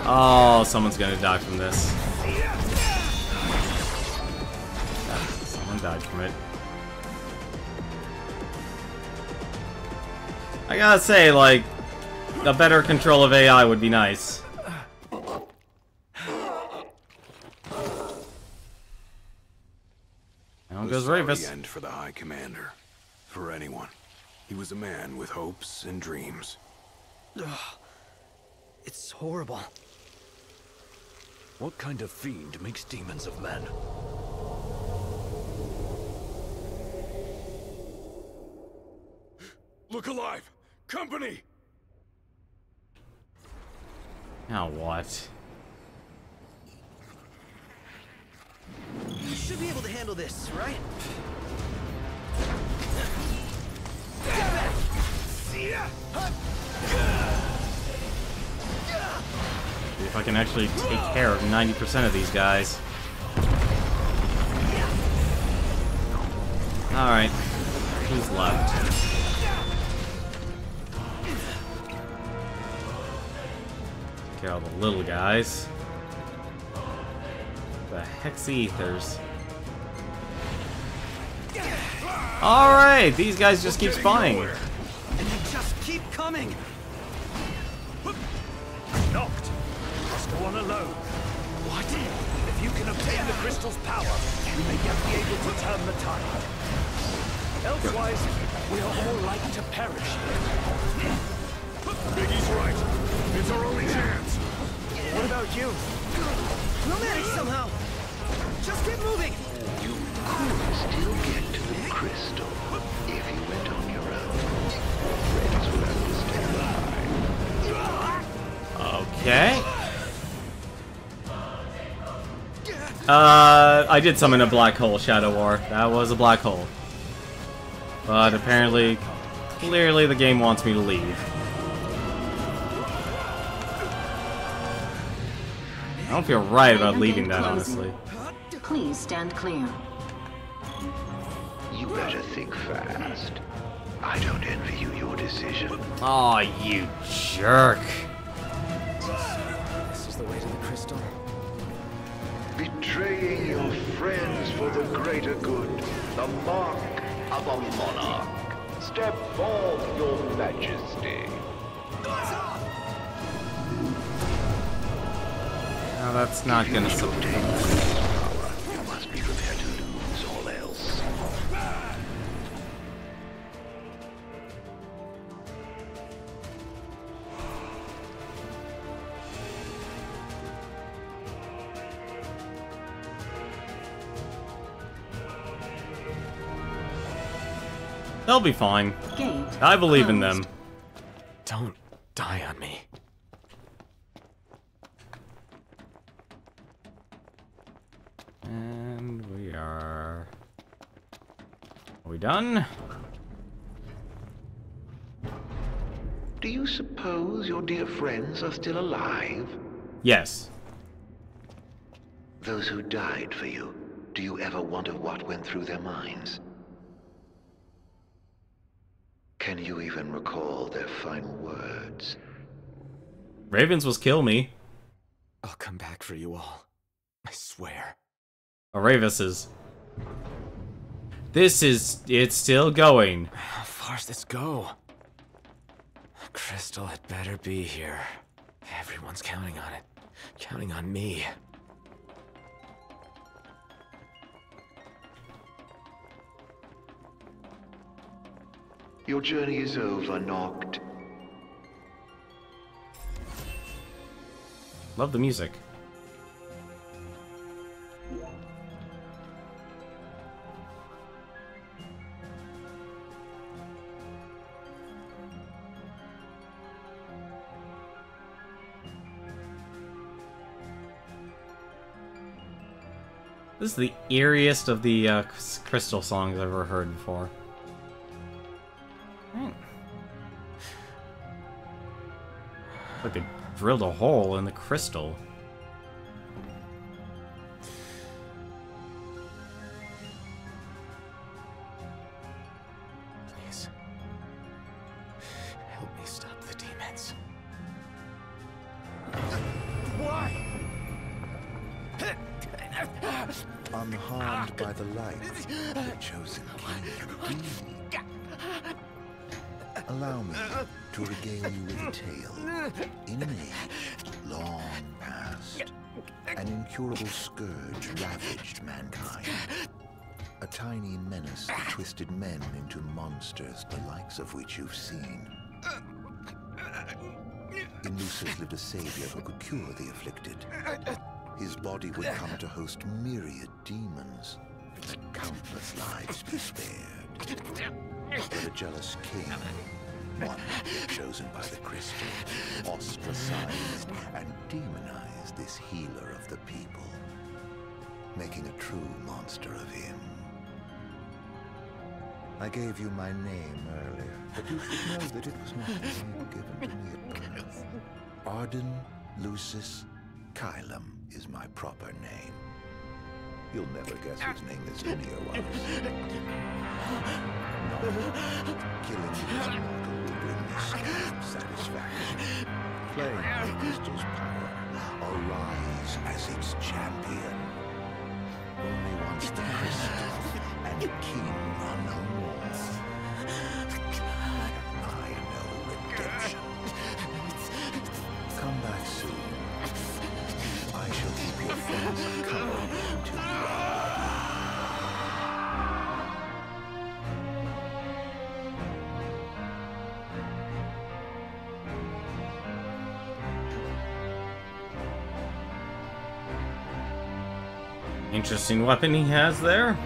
Oh, someone's gonna die from this. Someone died from it. I gotta say, like, a better control of AI would be nice. Now goes sorry Ravis. end for the High Commander. For anyone. He was a man with hopes and dreams. It's horrible. What kind of fiend makes demons of men? Look alive! Company! Now what? You should be able to handle this, right? See if I can actually take care of 90% of these guys. Alright. Who's left? Take care of all the little guys. The Hexaethers. Alright, these guys just keep spawning. And they just keep coming. Knocked. Must go on alone. What? If you can obtain the crystal's power, you may yet be able to turn the tide. Elsewise, we are all like to perish. Biggie's right. It's our only chance. What about you? We'll manage somehow. Just keep moving. You could still get to the crystal if you went on your own. Friends would understand why. Okay. I did summon a black hole, Shadow War. That was a black hole. But apparently, clearly the game wants me to leave. I don't feel right about leaving that, honestly. Please stand clear. You better think fast. I don't envy you your decision. Aw, you jerk. This is the way to the crystal. Betraying your friends for the greater good. The mark of a monarch. Step forth, your majesty. Now that's not gonna support. You must be prepared to lose all else. They'll be fine. Gate I believe in closed. them. Don't die on me. And we are... Are we done? Do you suppose your dear friends are still alive? Yes. Those who died for you, do you ever wonder what went through their minds? Can you even recall their final words? Ravens was kill me. I'll come back for you all. I swear. Ravis's. It's still going. How far's this go? Crystal had better be here. Everyone's counting on it. Counting on me. Your journey is over, Noct. Love the music. This is the eeriest of the Crystal songs I've ever heard before. Like they drilled a hole in the crystal. Please. Help me stop the demons. Why? Unharmed by the light, the chosen king. Allow me to regale you with a tale. In an age long past, an incurable scourge ravaged mankind. A tiny menace that twisted men into monsters, the likes of which you've seen. In Lucis lived a savior who could cure the afflicted. His body would come to host myriad demons, let countless lives be spared. But a jealous king, one chosen by the crystal, ostracized and demonized this healer of the people, making a true monster of him. I gave you my name earlier, but you should know that it was not a name given to me at birth. Arden Lucis Kylum is my proper name. You'll never guess whose name this linear was. No, killing this mortal will bring me scant satisfaction. Playing the crystal's power, arise as its champion. Only once the crystal and king are no more, I know redemption. Come back soon. I shall keep your friends company until you are. Interesting weapon he has there.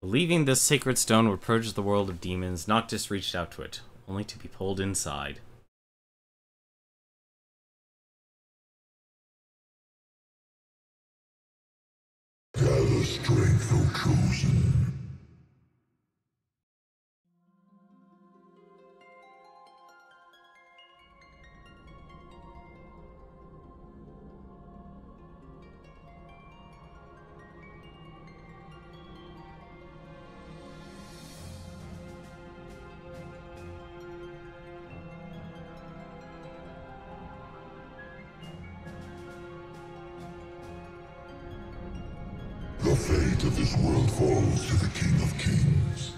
Believing this sacred stone would purge the world of demons, Noctis reached out to it, only to be pulled inside. Gather strength, O chosen. The fate of this world falls to the King of Kings.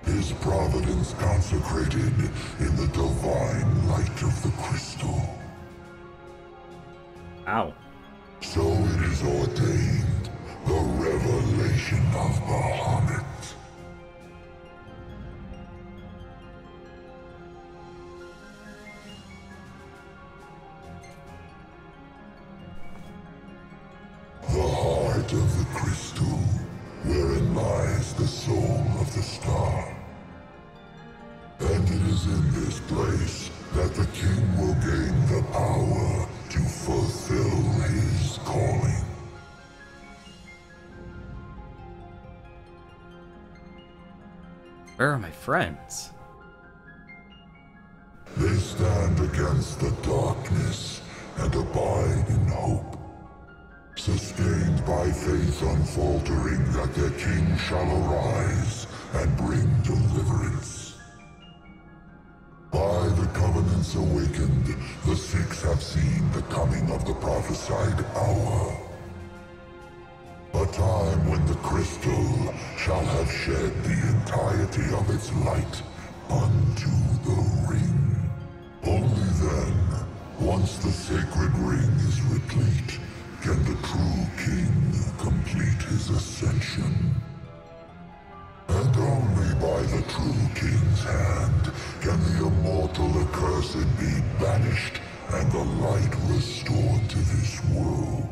His providence consecrated in the divine light of the crystal. Ow. So it is ordained, the revelation of Bahamut. The heart of the crystal, wherein lies the soul of the star. And it is in this place that the king will gain the power to fulfill his calling. Where are my friends? They stand against the darkness and abide in hope. Sustained by faith unfaltering that their king shall arise and bring deliverance. By the covenants awakened, the six have seen the coming of the prophesied hour. A time when the crystal shall have shed the entirety of its light unto the ring. Only then, once the sacred ring is replete, can the true king complete his ascension. And only by the true king's hand can the immortal accursed be banished and the light restored to this world.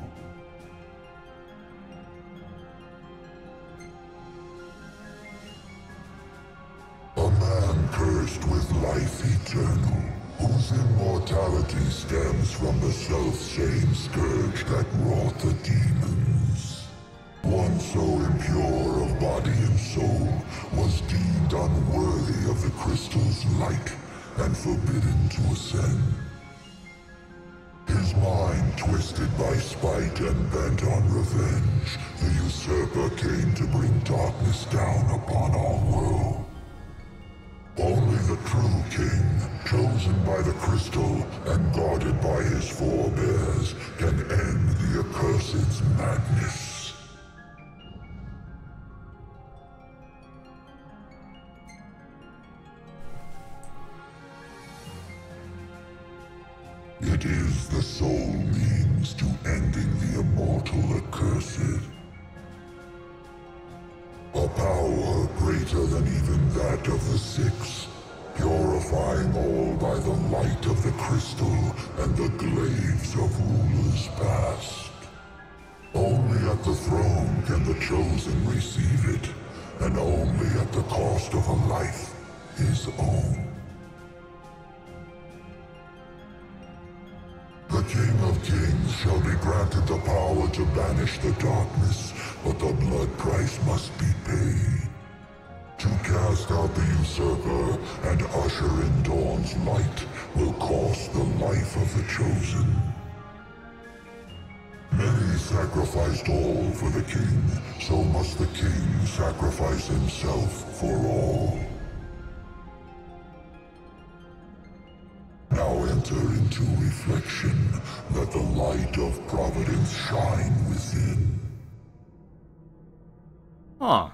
A man cursed with life eternal, whose immortality stems from the self-same scourge that wrought the demons. One so impure of body and soul was deemed unworthy of the crystal's light and forbidden to ascend. His mind twisted by spite and bent on revenge, the usurper came to bring darkness down upon our world. Only the true king, chosen by the crystal and guarded by his forebears, can end the accursed's madness. It is the sole means to ending the immortal accursed. A power greater than even that of the Six, purifying all by the light of the crystal and the glaives of rulers past. Only at the throne can the chosen receive it, and only at the cost of a life his own. The King of Kings shall be granted the power to banish the darkness, but the blood price must be paid. To cast out the usurper and usher in dawn's light will cost the life of the chosen. Many sacrificed all for the king, so must the king sacrifice himself for all. Now enter into reflection, let the light of providence shine within. Huh.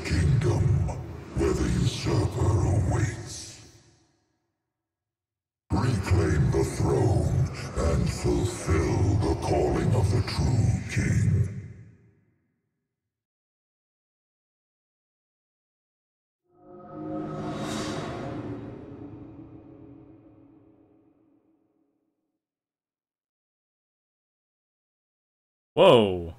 kingdom, where the usurper awaits. Reclaim the throne and fulfill the calling of the true king. Whoa.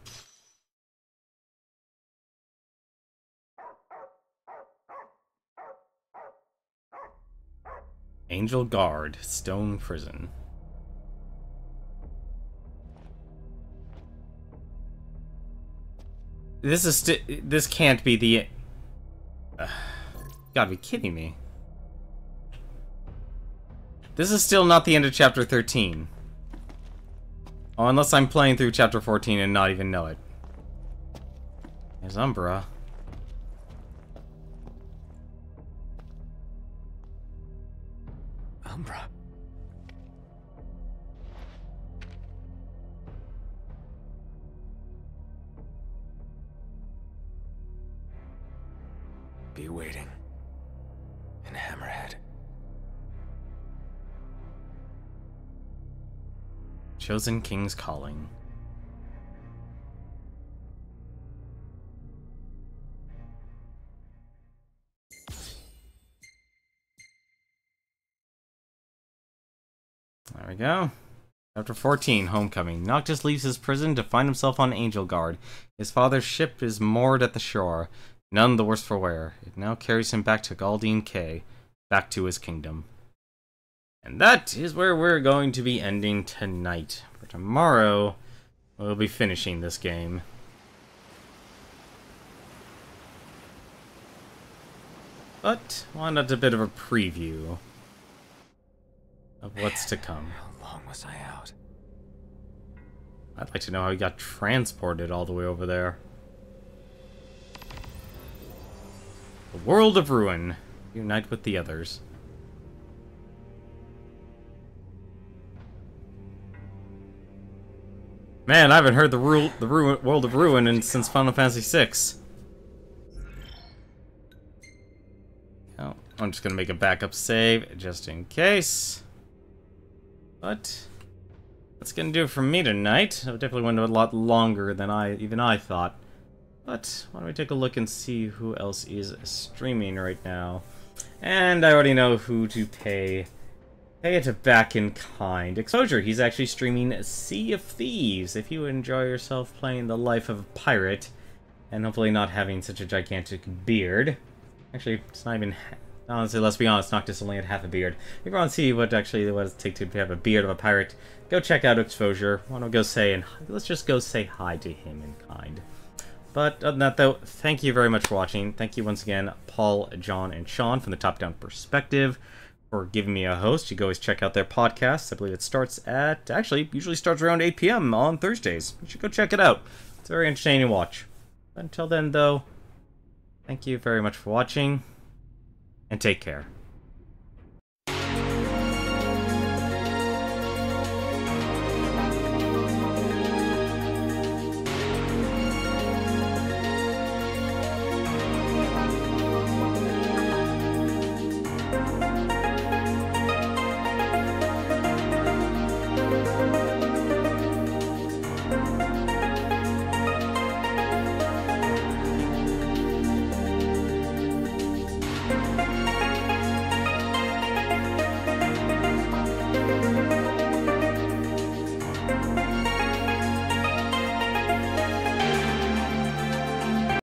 Angel Guard, Stone Prison. This can't be the... gotta be kidding me. This is still not the end of Chapter 13. Oh, unless I'm playing through Chapter 14 and not even know it. There's Umbra. Umbra. Be waiting. In Hammerhead. Chosen King's Calling. There we go. Chapter 14, Homecoming. Noctis leaves his prison to find himself on Angel Guard. His father's ship is moored at the shore, none the worse for wear. It now carries him back to Galdine Cay, back to his kingdom. And that is where we're going to be ending tonight. For tomorrow, we'll be finishing this game. But, why not a bit of a preview of what's to come. How long was I out? I'd like to know how he got transported all the way over there. The World of Ruin. Unite with the others. Man, I haven't heard the World of Ruin since Final Fantasy VI. Oh, I'm just gonna make a backup save just in case. But that's gonna do it for me tonight. It definitely went a lot longer than even I thought. But why don't we take a look and see who else is streaming right now? And I already know who to pay. Pay it back in kind. Exposure, he's actually streaming Sea of Thieves. If you enjoy yourself playing the life of a pirate, and hopefully not having such a gigantic beard. Actually, it's not even... Honestly, let's be honest, Noctis only had half a beard. If you want to see what it takes to have a beard of a pirate, go check out Exposure. Why don't we go say, and let's just go say hi to him in kind. But other than that, though, thank you very much for watching. Thank you once again, Paul, John, and Sean from the Top Down Perspective, for giving me a host. You can always check out their podcast. I believe it starts at... Actually, usually starts around 8 p.m. on Thursdays. You should go check it out. It's very entertaining to watch. Until then, though, thank you very much for watching, and take care.